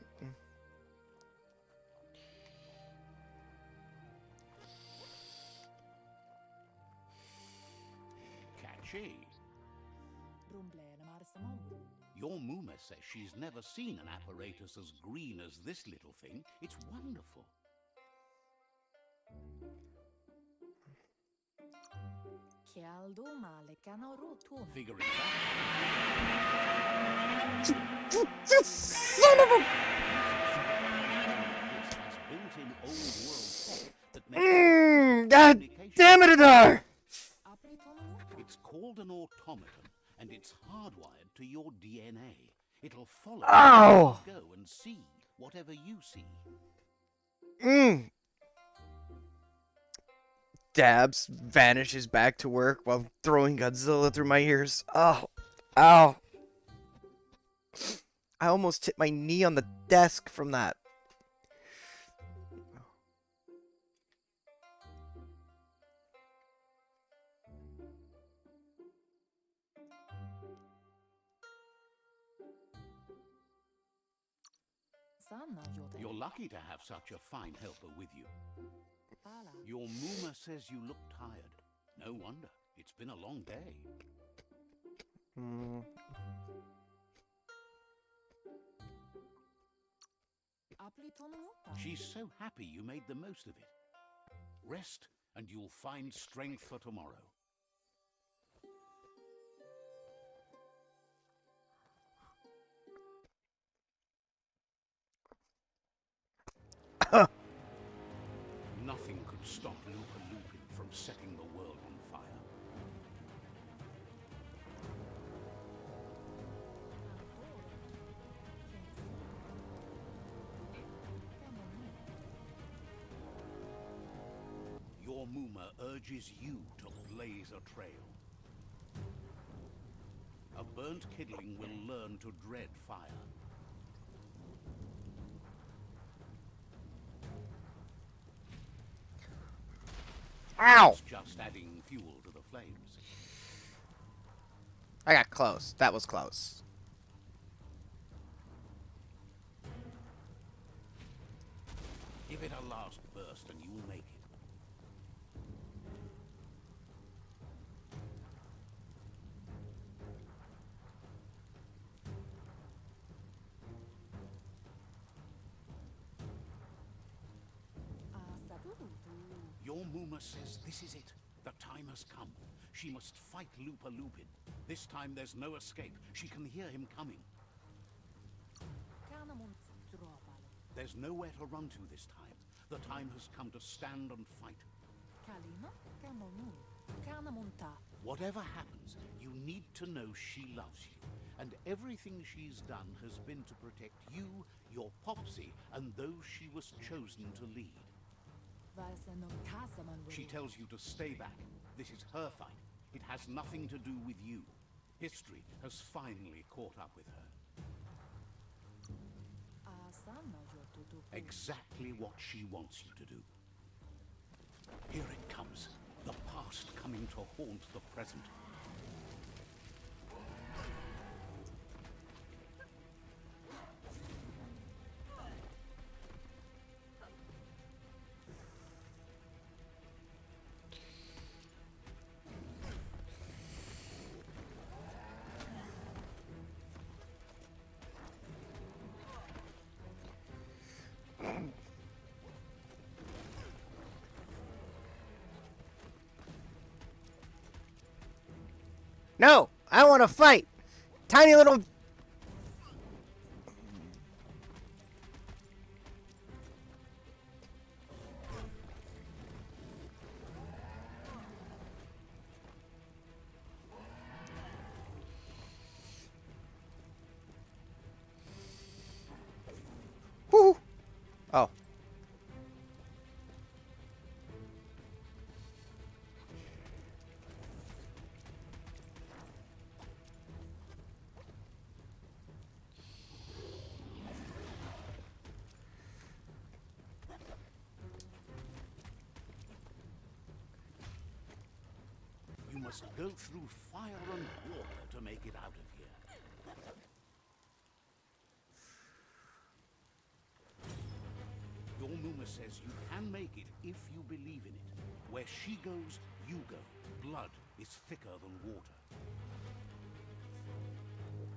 Catchy. Your Muma says she's never seen an apparatus as green as this little thing. It's wonderful. Figuring that Son of a... built-in old world tech that makes God damn it, Adar! It's called an automaton, and it's hardwired to your DNA. It'll follow Ow! you, go and see whatever you see. Dabs vanishes back to work while throwing Godzilla through my ears. Oh, ow. I almost hit my knee on the desk from that. You're lucky to have such a fine helper with you. Your Muma says you look tired. No wonder. It's been a long day. She's so happy you made the most of it. Rest, and you'll find strength for tomorrow. Nothing could stop Lupa Lupin from setting the world on fire. Your Muma urges you to blaze a trail. A burnt kidling will learn to dread fire. Ow! It's just adding fuel to the flames. I got close. That was close. Give it a last burst and you'll make it. Your Muma says this is it. The time has come. She must fight Lupa Lupin. This time there's no escape. She can hear him coming. There's nowhere to run to this time. The time has come to stand and fight. Whatever happens, you need to know she loves you. And everything she's done has been to protect you, your Popsy, and those she was chosen to lead. She tells you to stay back. This is her fight. It has nothing to do with you. History has finally caught up with her. Exactly what she wants you to do. Here it comes. The past coming to haunt the present. No! I want to fight! Tiny little... Woo! Oh. You must go through fire and water to make it out of here. Your Muma says you can make it if you believe in it. Where she goes, you go. Blood is thicker than water.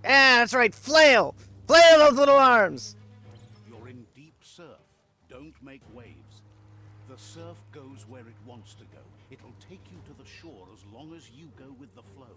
Yeah, that's right. Flail! Flail those little arms! You're in deep surf. Don't make waves. The surf goes where it wants to go. It'll take you to the shore as long as you go with the flow.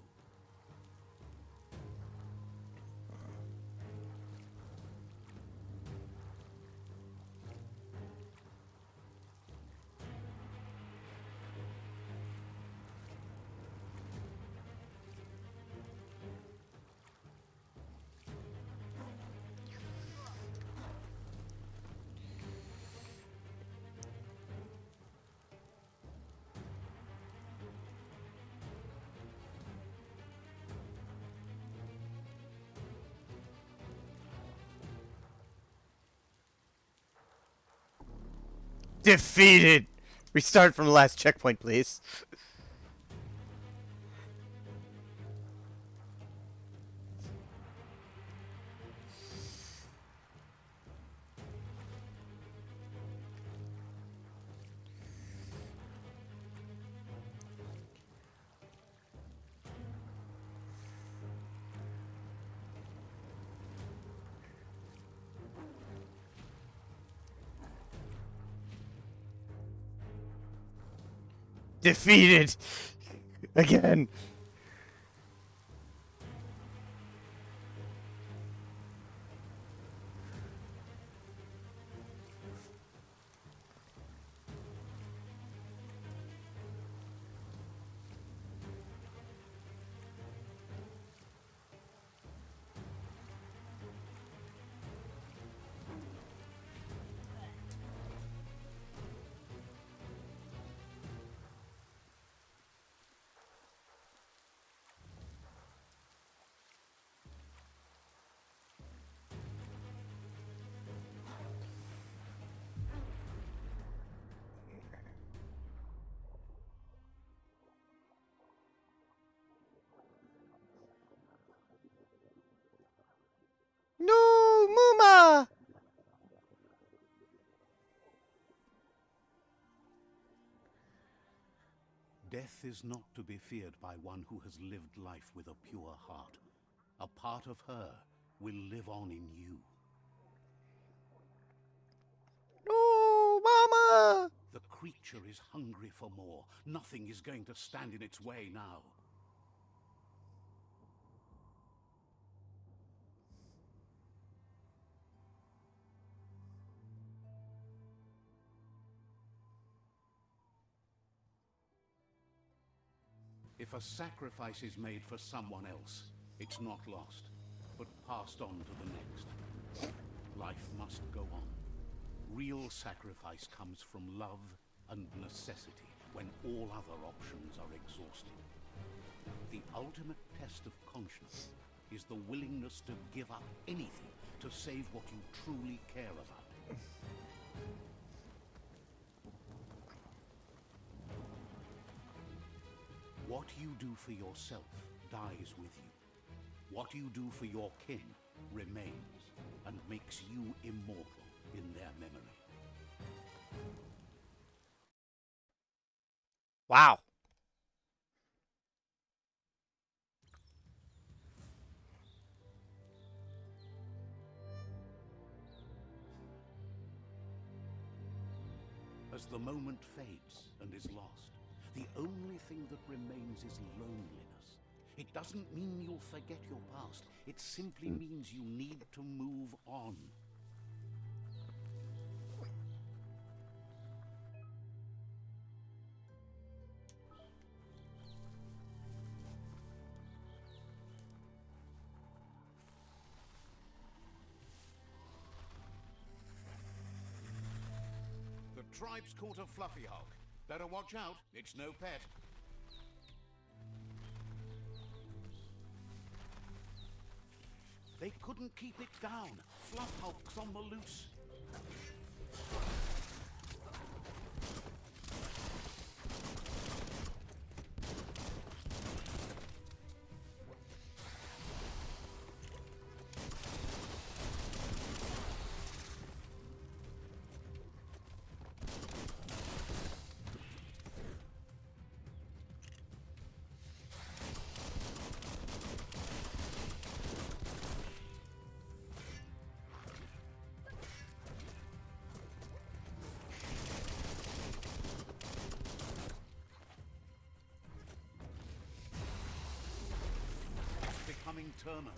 Defeated! Restart from the last checkpoint, please. defeated again. No, Muma! Death is not to be feared by one who has lived life with a pure heart. A part of her will live on in you. No, Mama! The creature is hungry for more. Nothing is going to stand in its way now. If a sacrifice is made for someone else, it's not lost, but passed on to the next. Life must go on. Real sacrifice comes from love and necessity when all other options are exhausted. The ultimate test of conscience is the willingness to give up anything to save what you truly care about. What you do for yourself dies with you. What you do for your kin remains and makes you immortal in their memory. Wow. As the moment fades and is lost, the only thing that remains is loneliness. It doesn't mean you'll forget your past. It simply means you need to move on. The tribe's caught a fluffy hog. Better watch out, it's no pet. They couldn't keep it down. Fluff hulk's on the loose. Becoming terminal.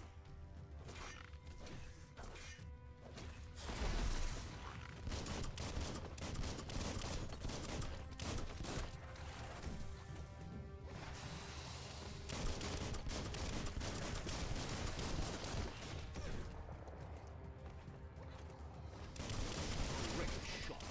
Great shot.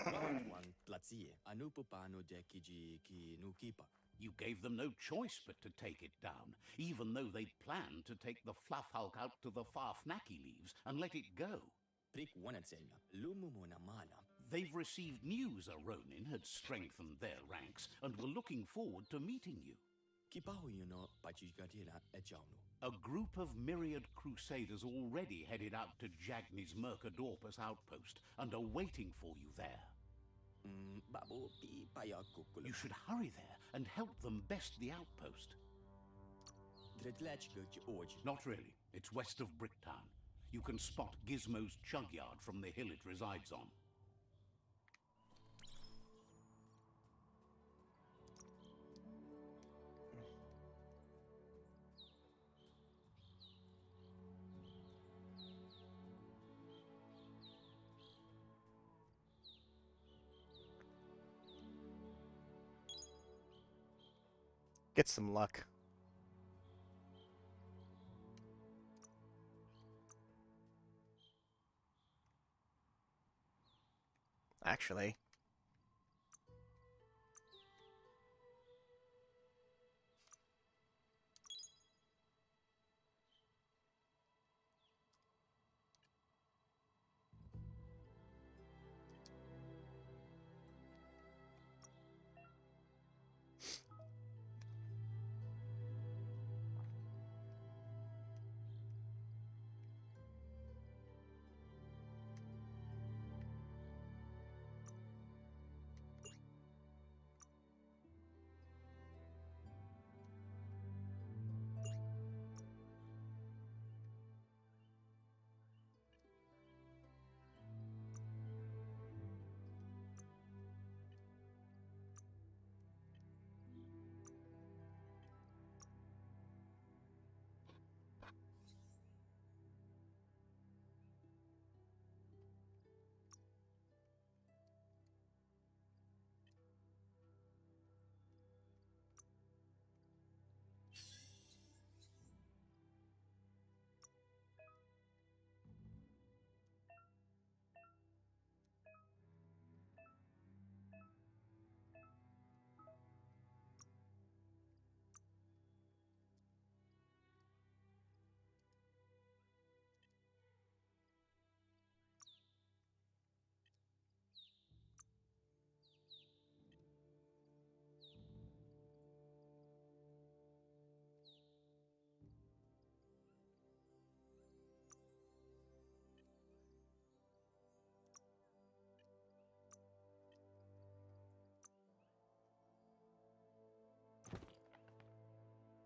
Bawat one platsie anu pupano jeki ji ki nukipa. You gave them no choice but to take it down, even though they'd planned to take the Fluff Hulk out to the Farfnacky Leaves and let it go. They've received news a Ronin had strengthened their ranks and were looking forward to meeting you. A group of myriad crusaders already headed out to Jagni's Mercadorpus outpost and are waiting for you there. You should hurry there and help them best the outpost. Not really. It's west of Bricktown. You can spot Gizmo's chug yard from the hill it resides on. Get some luck. Actually.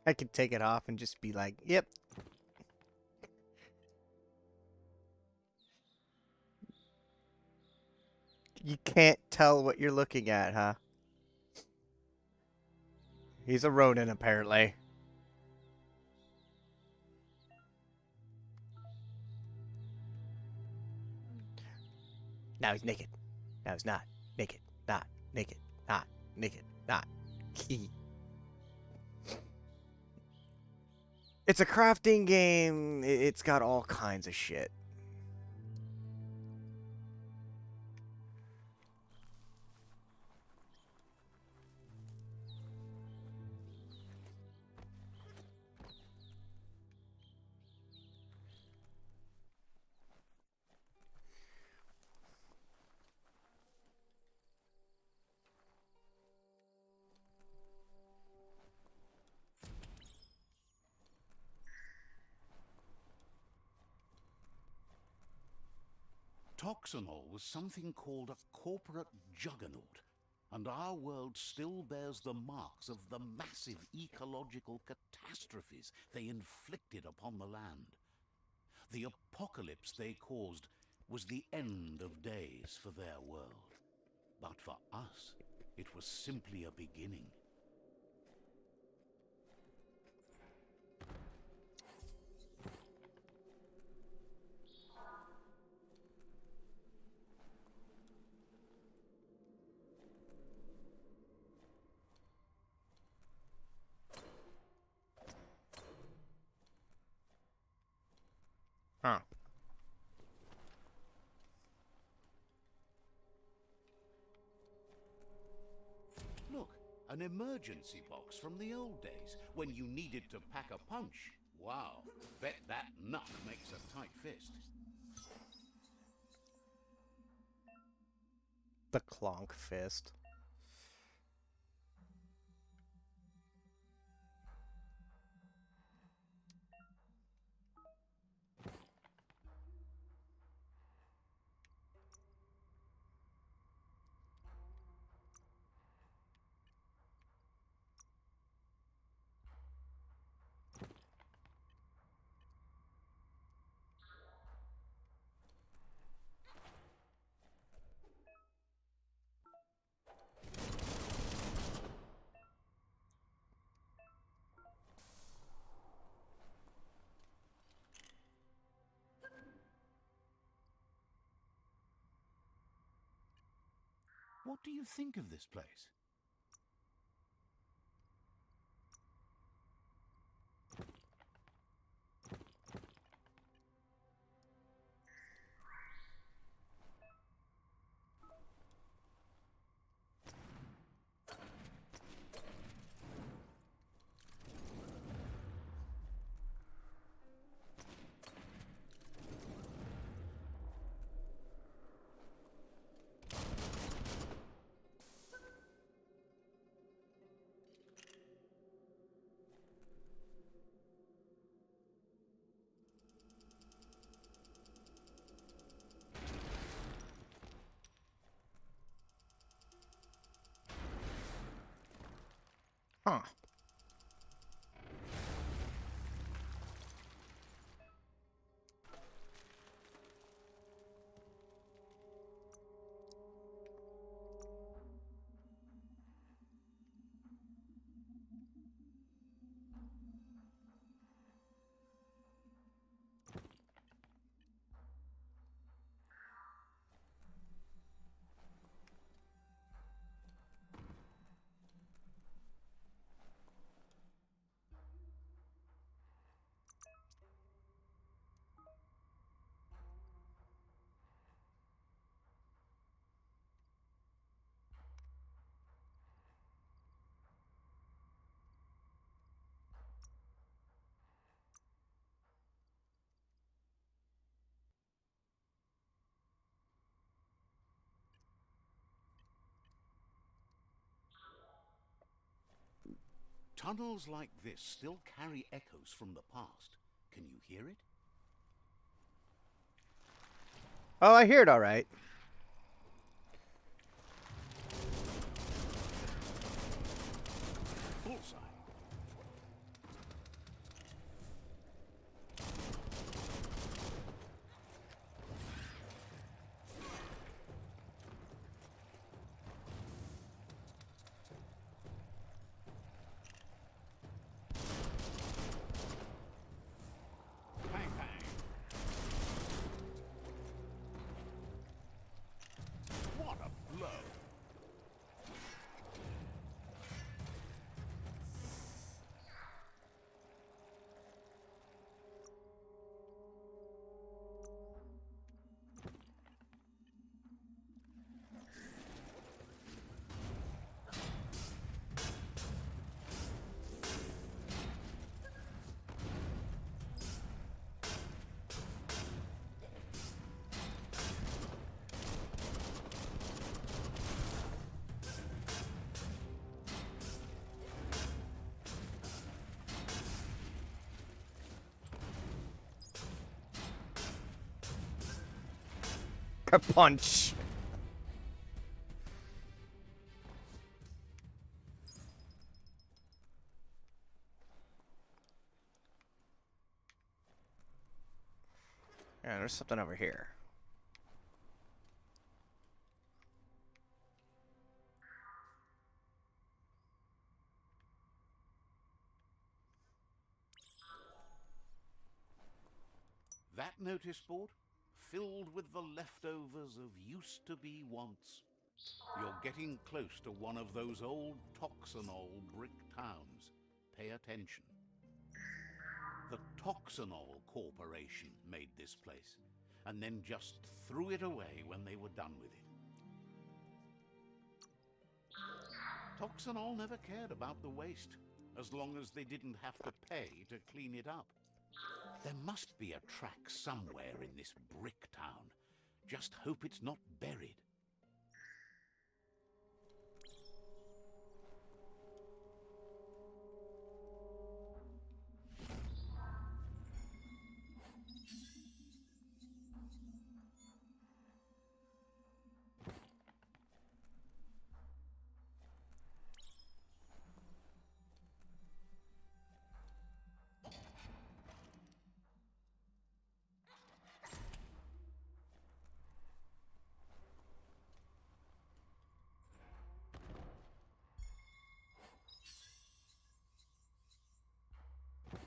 I could take it off and just be like, yep. You can't tell what you're looking at, huh? He's a Ronin, apparently. Now he's naked. Now he's not. Naked. Not. Naked. Not. Naked. Not. It's a crafting game. It's got all kinds of shit. Toxanol was something called a corporate juggernaut, and our world still bears the marks of the massive ecological catastrophes they inflicted upon the land. The apocalypse they caused was the end of days for their world. But for us, it was simply a beginning. Huh. Look, An emergency box from the old days, when you needed to pack a punch. Wow, bet that nut makes a tight fist. The clonk fist. What do you think of this place? Huh. Tunnels like this still carry echoes from the past. Can you hear it? Oh, I hear it all right. Bullseye. Bang, bang. What a blow. A punch. Yeah, there's something over here. That notice board? Filled with the leftovers of used-to-be wants. You're getting close to one of those old Toxanol brick towns. Pay attention. The Toxanol Corporation made this place, and then just threw it away when they were done with it. Toxanol never cared about the waste, as long as they didn't have to pay to clean it up. There must be a track somewhere in this brick town. Just hope it's not buried.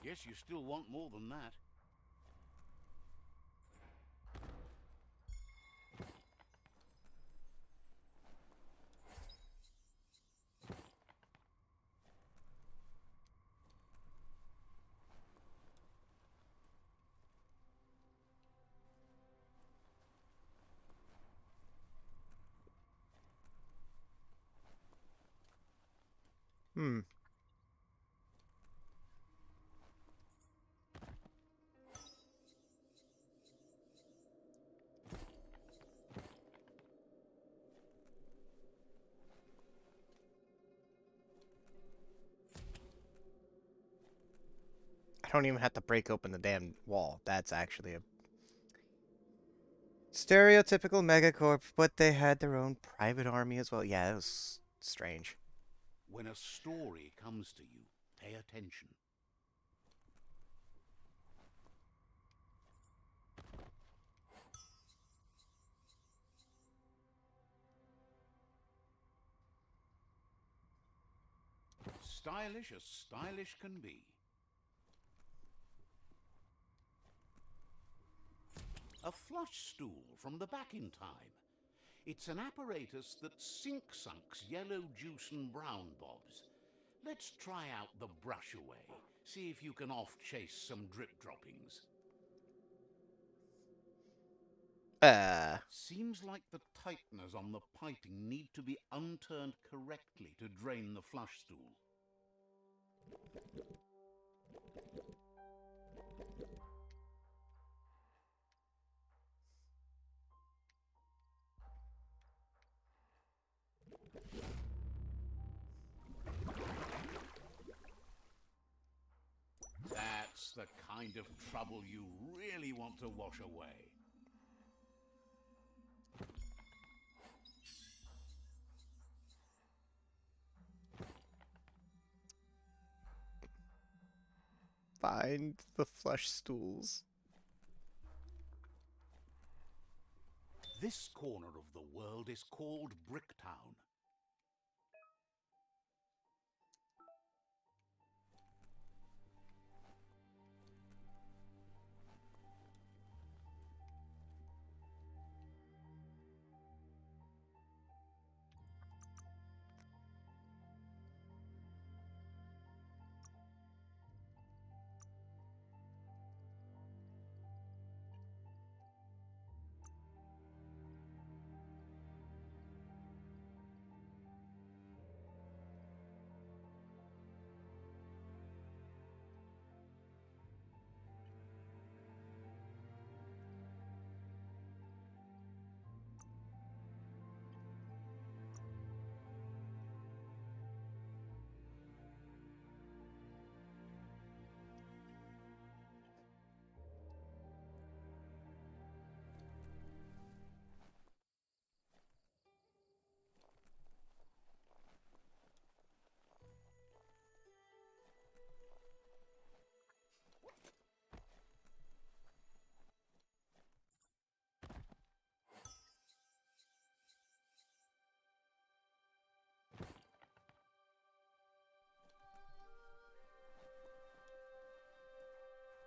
Guess you still want more than that. Hmm. I don't even have to break open the damn wall. That's actually a stereotypical megacorp, but they had their own private army as well. Yeah, it was strange. When a story comes to you, pay attention. Stylish as stylish can be. A flush stool from the back in time. It's an apparatus that sink-sunks yellow juice and brown bobs. Let's try out the brush away. See if you can off-chase some drip droppings. Seems like the tighteners on the piping need to be unturned correctly to drain the flush stool. That's the kind of trouble you really want to wash away. Find the flush stools. This corner of the world is called Bricktown.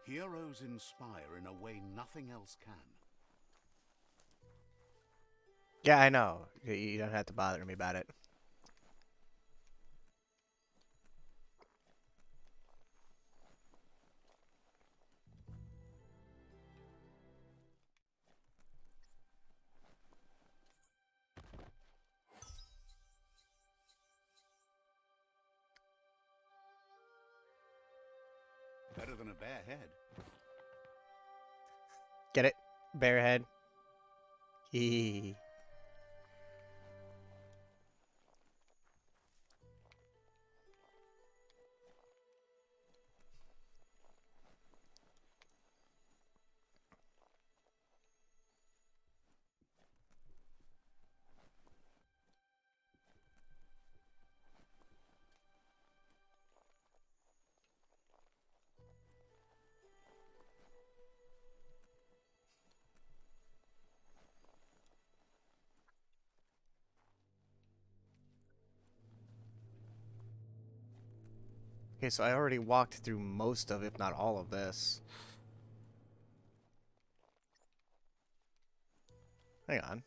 Heroes inspire in a way nothing else can. Yeah, I know. You don't have to bother me about it. than a bare head. Get it? Bear head. Hee. Okay, so I already walked through most of, if not all of this. Hang on.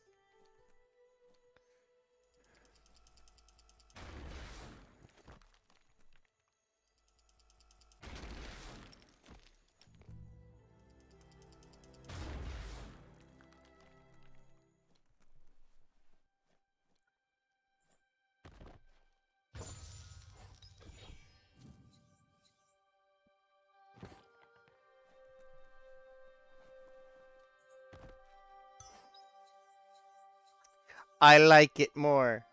I like it more.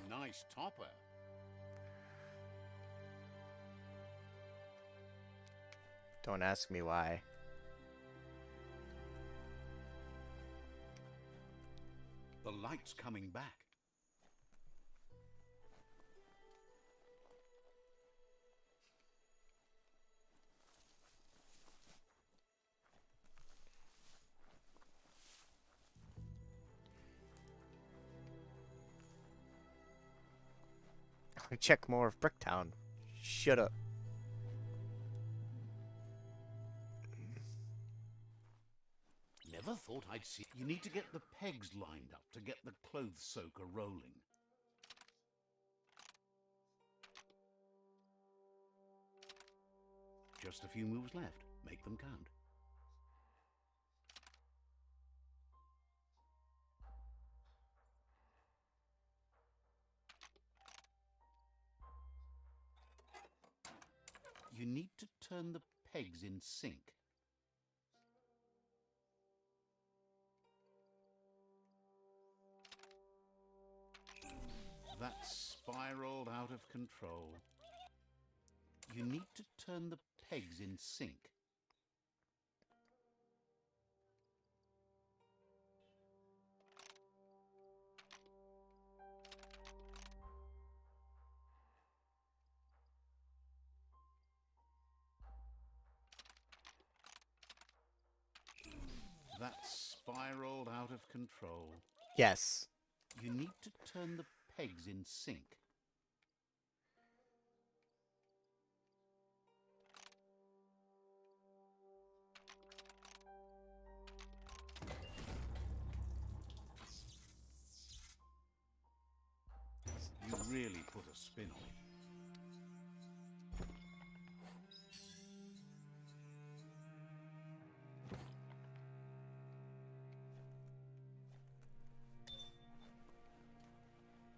Nice topper. Don't ask me why. The light's coming back. Check more of Bricktown. Shut up. Never thought I'd see. You need to get the pegs lined up to get the clothes soaker rolling. Just a few moves left. Make them count. You need to turn the pegs in sync. That's spiraled out of control. You need to turn the pegs in sync. That's spiraled out of control. Yes. You need to turn the pegs in sync. You really put a spin on it.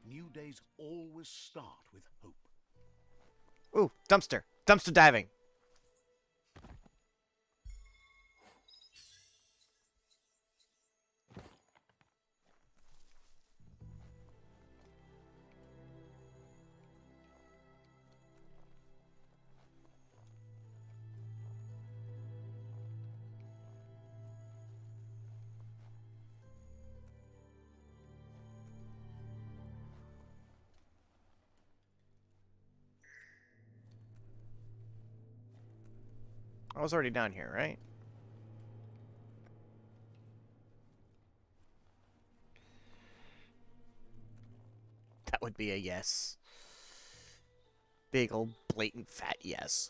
New days always start with hope. Ooh, dumpster. Dumpster diving. I was already down here, right? That would be a yes. Big old blatant fat yes.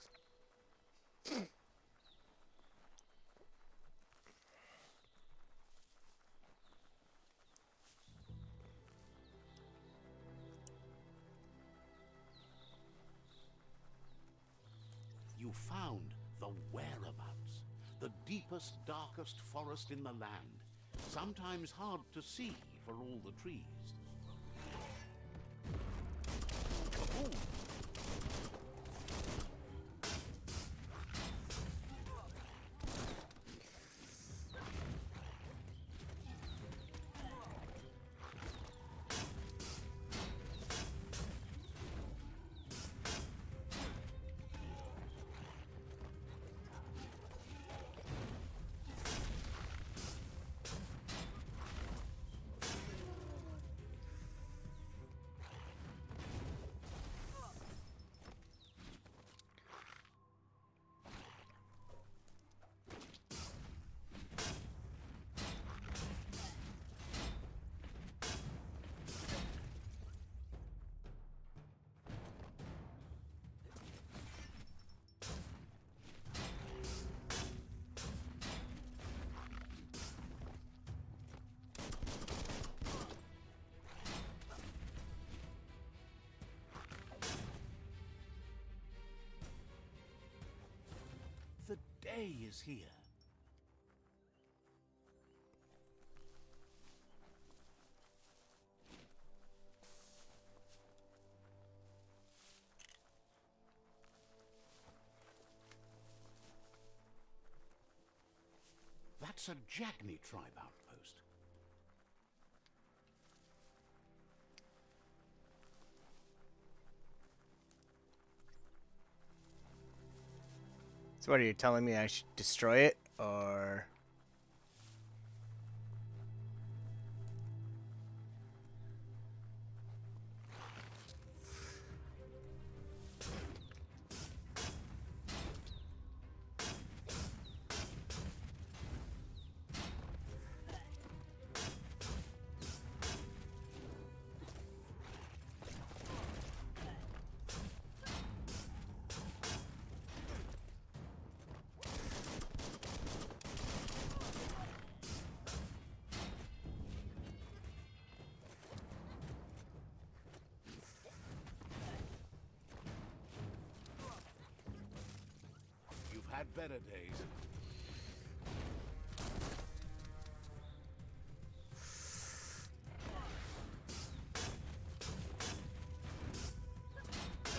You found the whereabouts, the deepest, darkest forest in the land, sometimes hard to see for all the trees. Kaboom! day is here. That's a Jackney tribe outpost. So what are you telling me I should destroy it, or... You've had better days.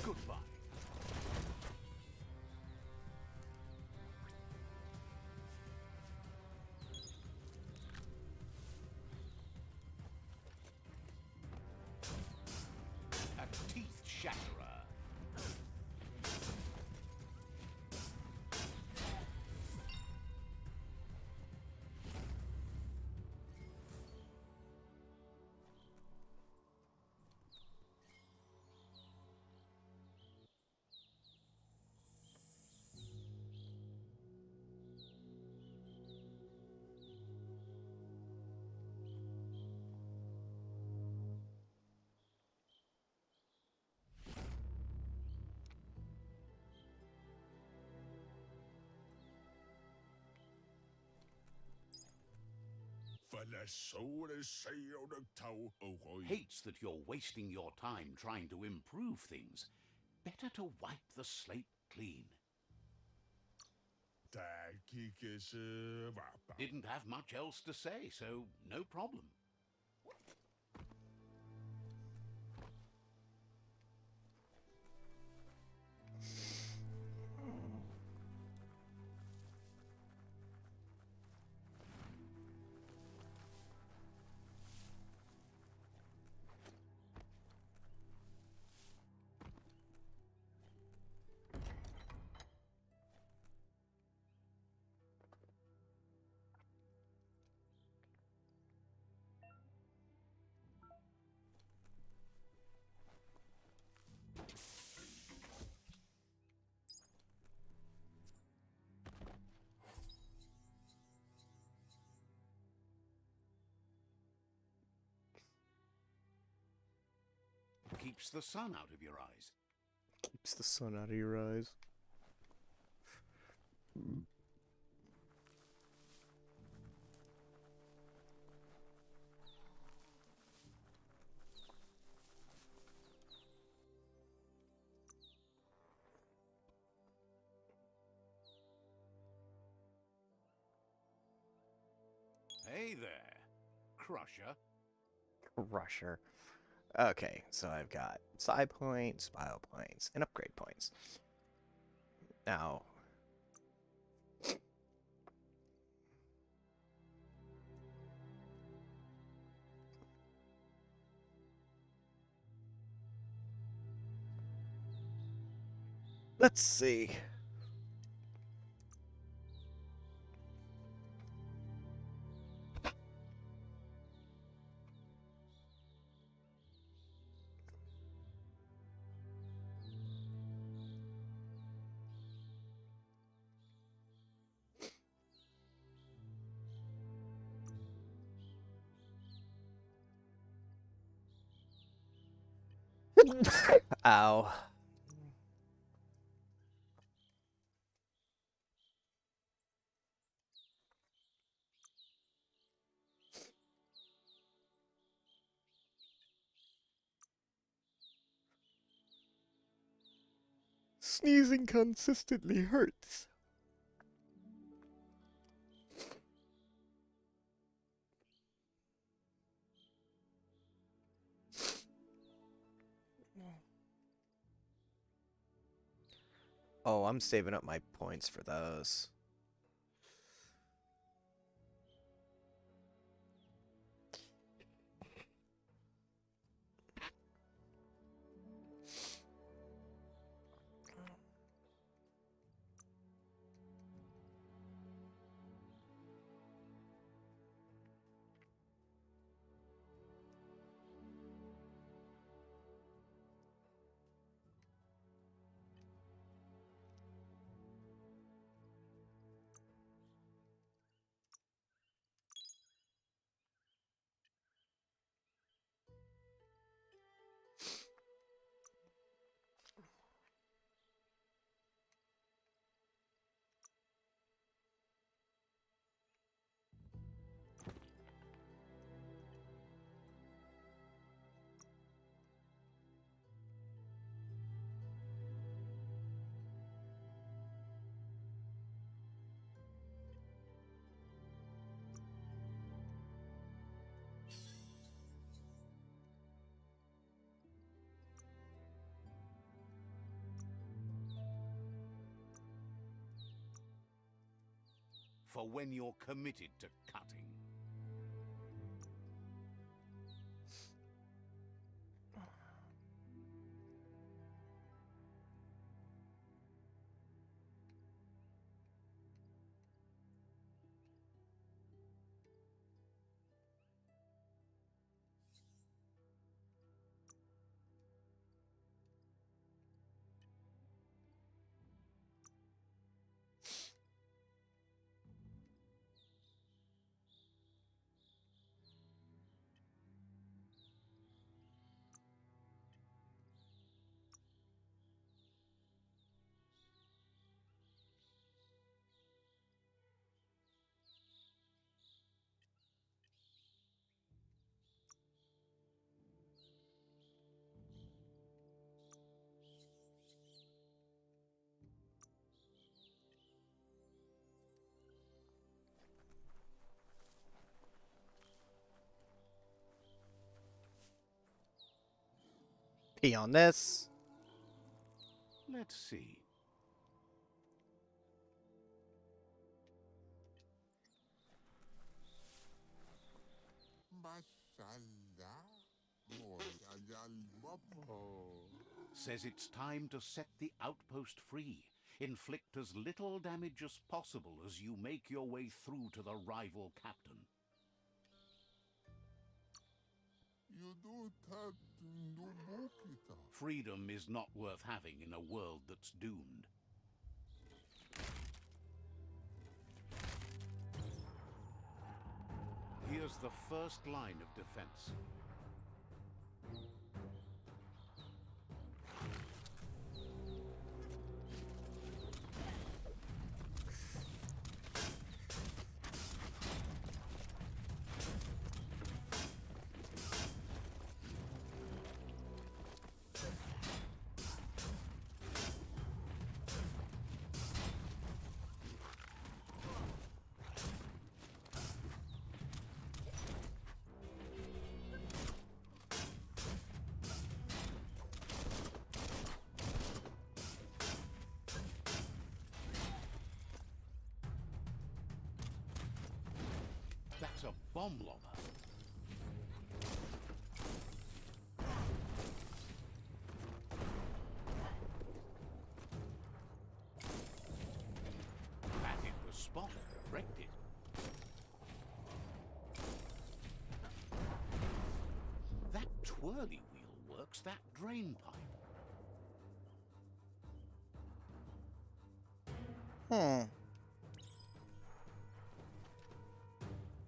Goodbye. A teeth shatterer. Hates that you're wasting your time trying to improve things. Better to wipe the slate clean. Didn't have much else to say, so no problem. Keeps the sun out of your eyes. Keeps the sun out of your eyes. Hey there, Crusher. Crusher. Okay, so I've got psi points, bio points, and upgrade points. Now, let's see. Ow. Sneezing consistently hurts. Oh, I'm saving up my points for those. For when you're committed to cutting. Pee on this. Let's see. Says it's time to set the outpost free. Inflict as little damage as possible as you make your way through to the rival captain. Freedom is not worth having in a world that's doomed. Here's the first line of defense. That's a bomb lobber. That hit the spot, wrecked it. That twirly wheel works that drain pipe.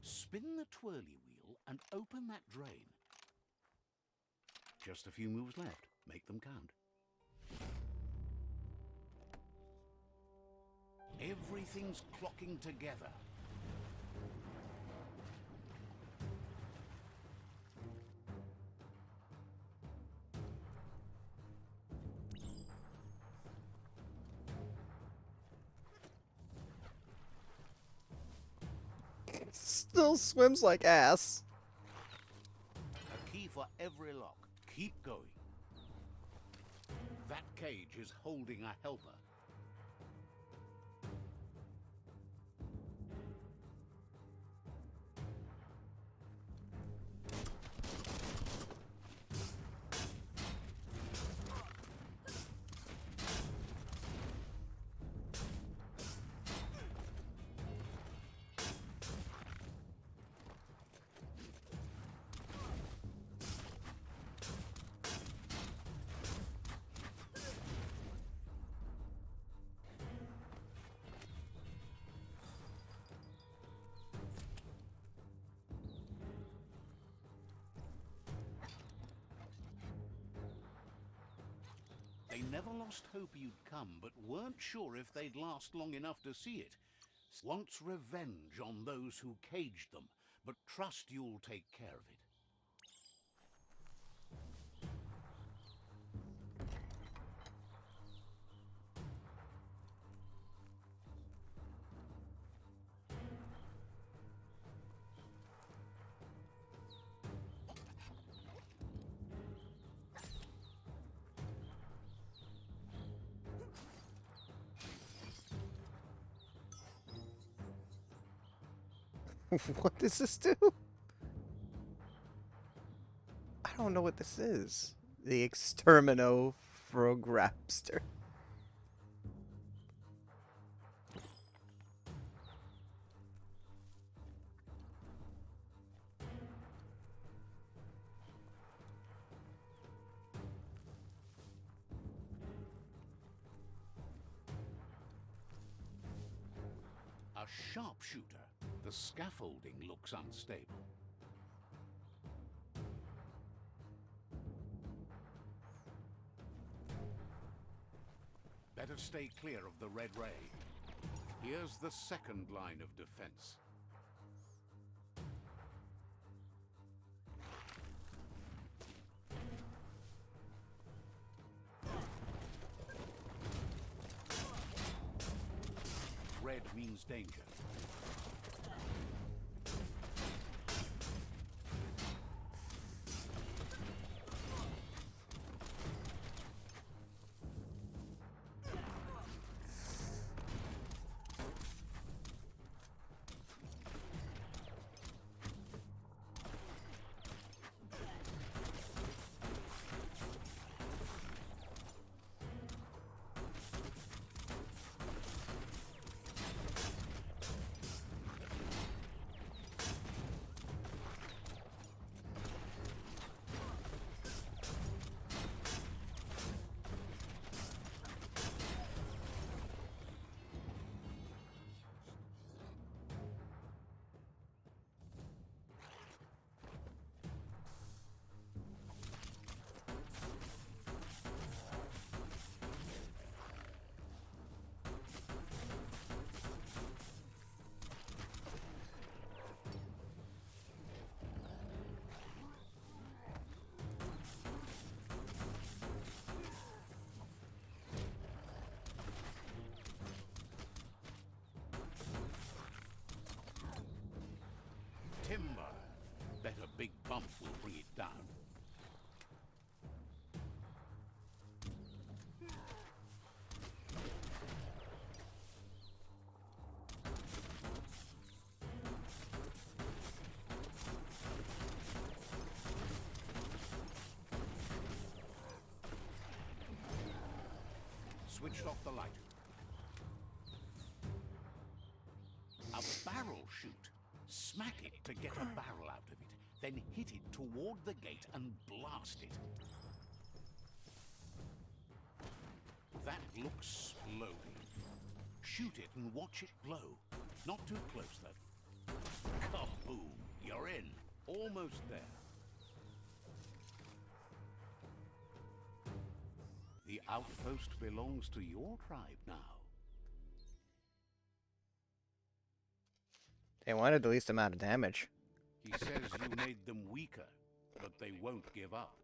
Spin the twirly wheel and open that drain. Just a few moves left. Make them count. Everything's clocking together. Still swims like ass. A key for every lock. Keep going. That cage is holding a helper. They never lost hope you'd come, but weren't sure if they'd last long enough to see it. Wants revenge on those who caged them, but trust you'll take care of it. What does this do? I don't know what this is. The Extermino Frograpster. A sharpshooter. The scaffolding looks unstable. Better stay clear of the red ray. Here's the second line of defense. Red means danger. Timber. Bet a big bump will bring it down. Switched off the light. A barrel shoot. Smack it to get a barrel out of it, then hit it toward the gate and blast it. That looks exploding. Shoot it and watch it blow. Not too close, though. Kaboom! You're in. Almost there. The outpost belongs to your tribe now. They wanted the least amount of damage. He says you made them weaker, but they won't give up.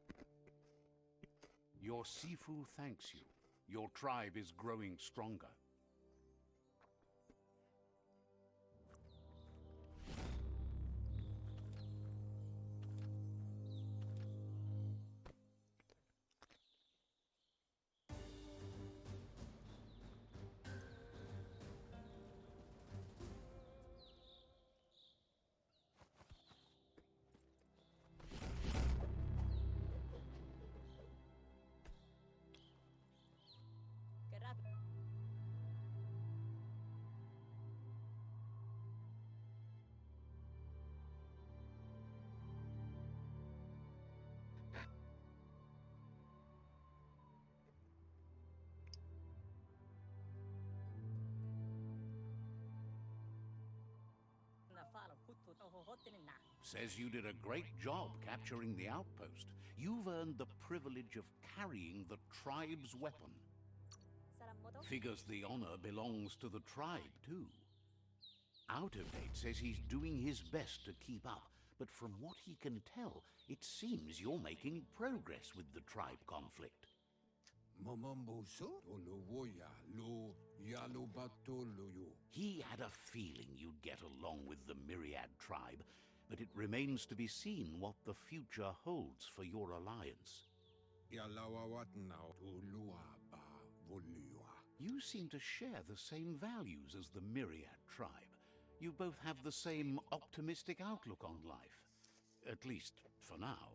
Your Sifu thanks you. Your tribe is growing stronger. Says you did a great job capturing the outpost. you've earned the privilege of carrying the tribe's weapon. Saramoto? Figures the honor belongs to the tribe, too. Out of Date says he's doing his best to keep up, but from what he can tell, it seems you're making progress with the tribe conflict. He had a feeling you'd get along with the Myriad tribe, but it remains to be seen what the future holds for your alliance. You seem to share the same values as the Myriad tribe. You both have the same optimistic outlook on life. At least, for now.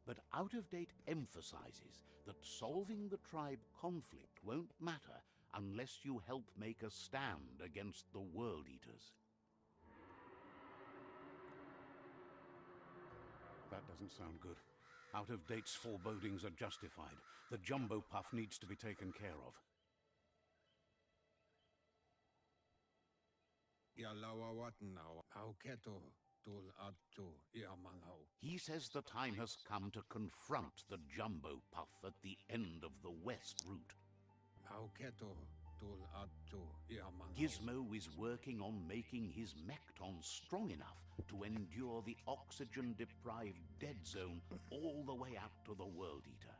But Out of Date emphasizes that solving the tribe conflict won't matter unless you help make a stand against the World Eaters. That doesn't sound good. Out of Date's forebodings are justified. The Jumbo Puff needs to be taken care of. He says the time has come to confront the Jumbo Puff at the end of the West route. Gizmo is working on making his Mekton strong enough to endure the oxygen-deprived dead zone all the way out to the World Eater.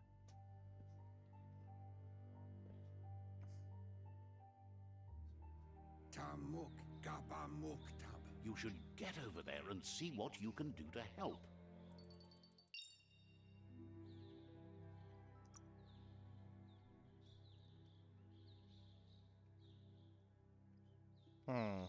You should get over there and see what you can do to help. Hmm.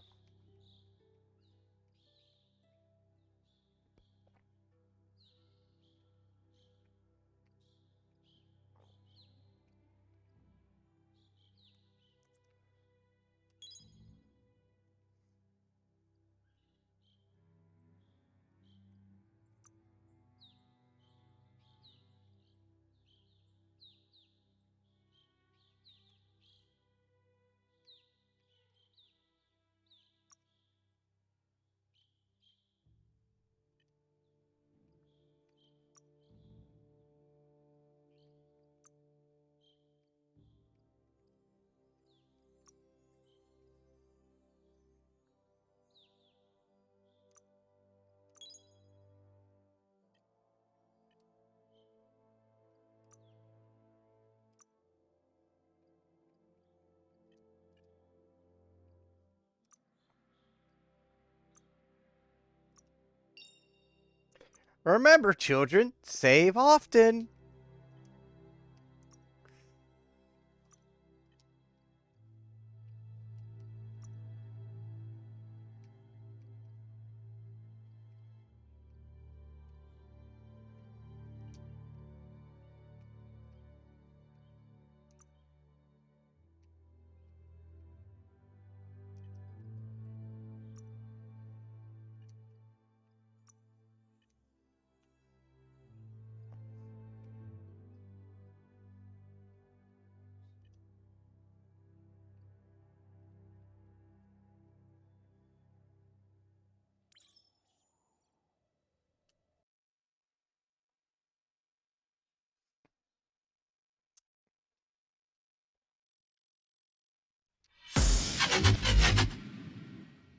Remember, children, save often.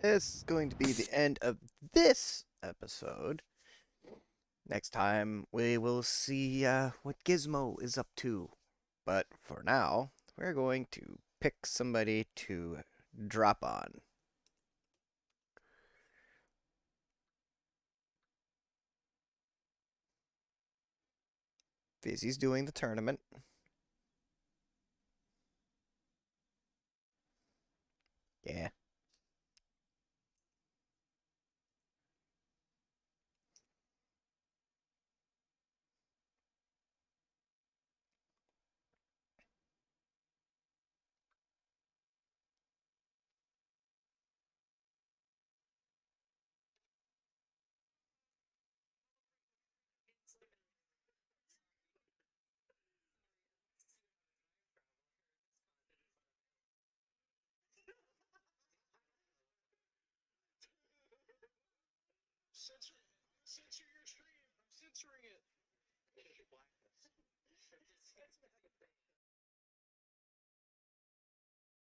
This is going to be the end of this episode. Next time, we will see what Gizmo is up to. But for now, we're going to pick somebody to drop on. Fizzy's doing the tournament. Yeah. Censor your stream. I'm censoring it.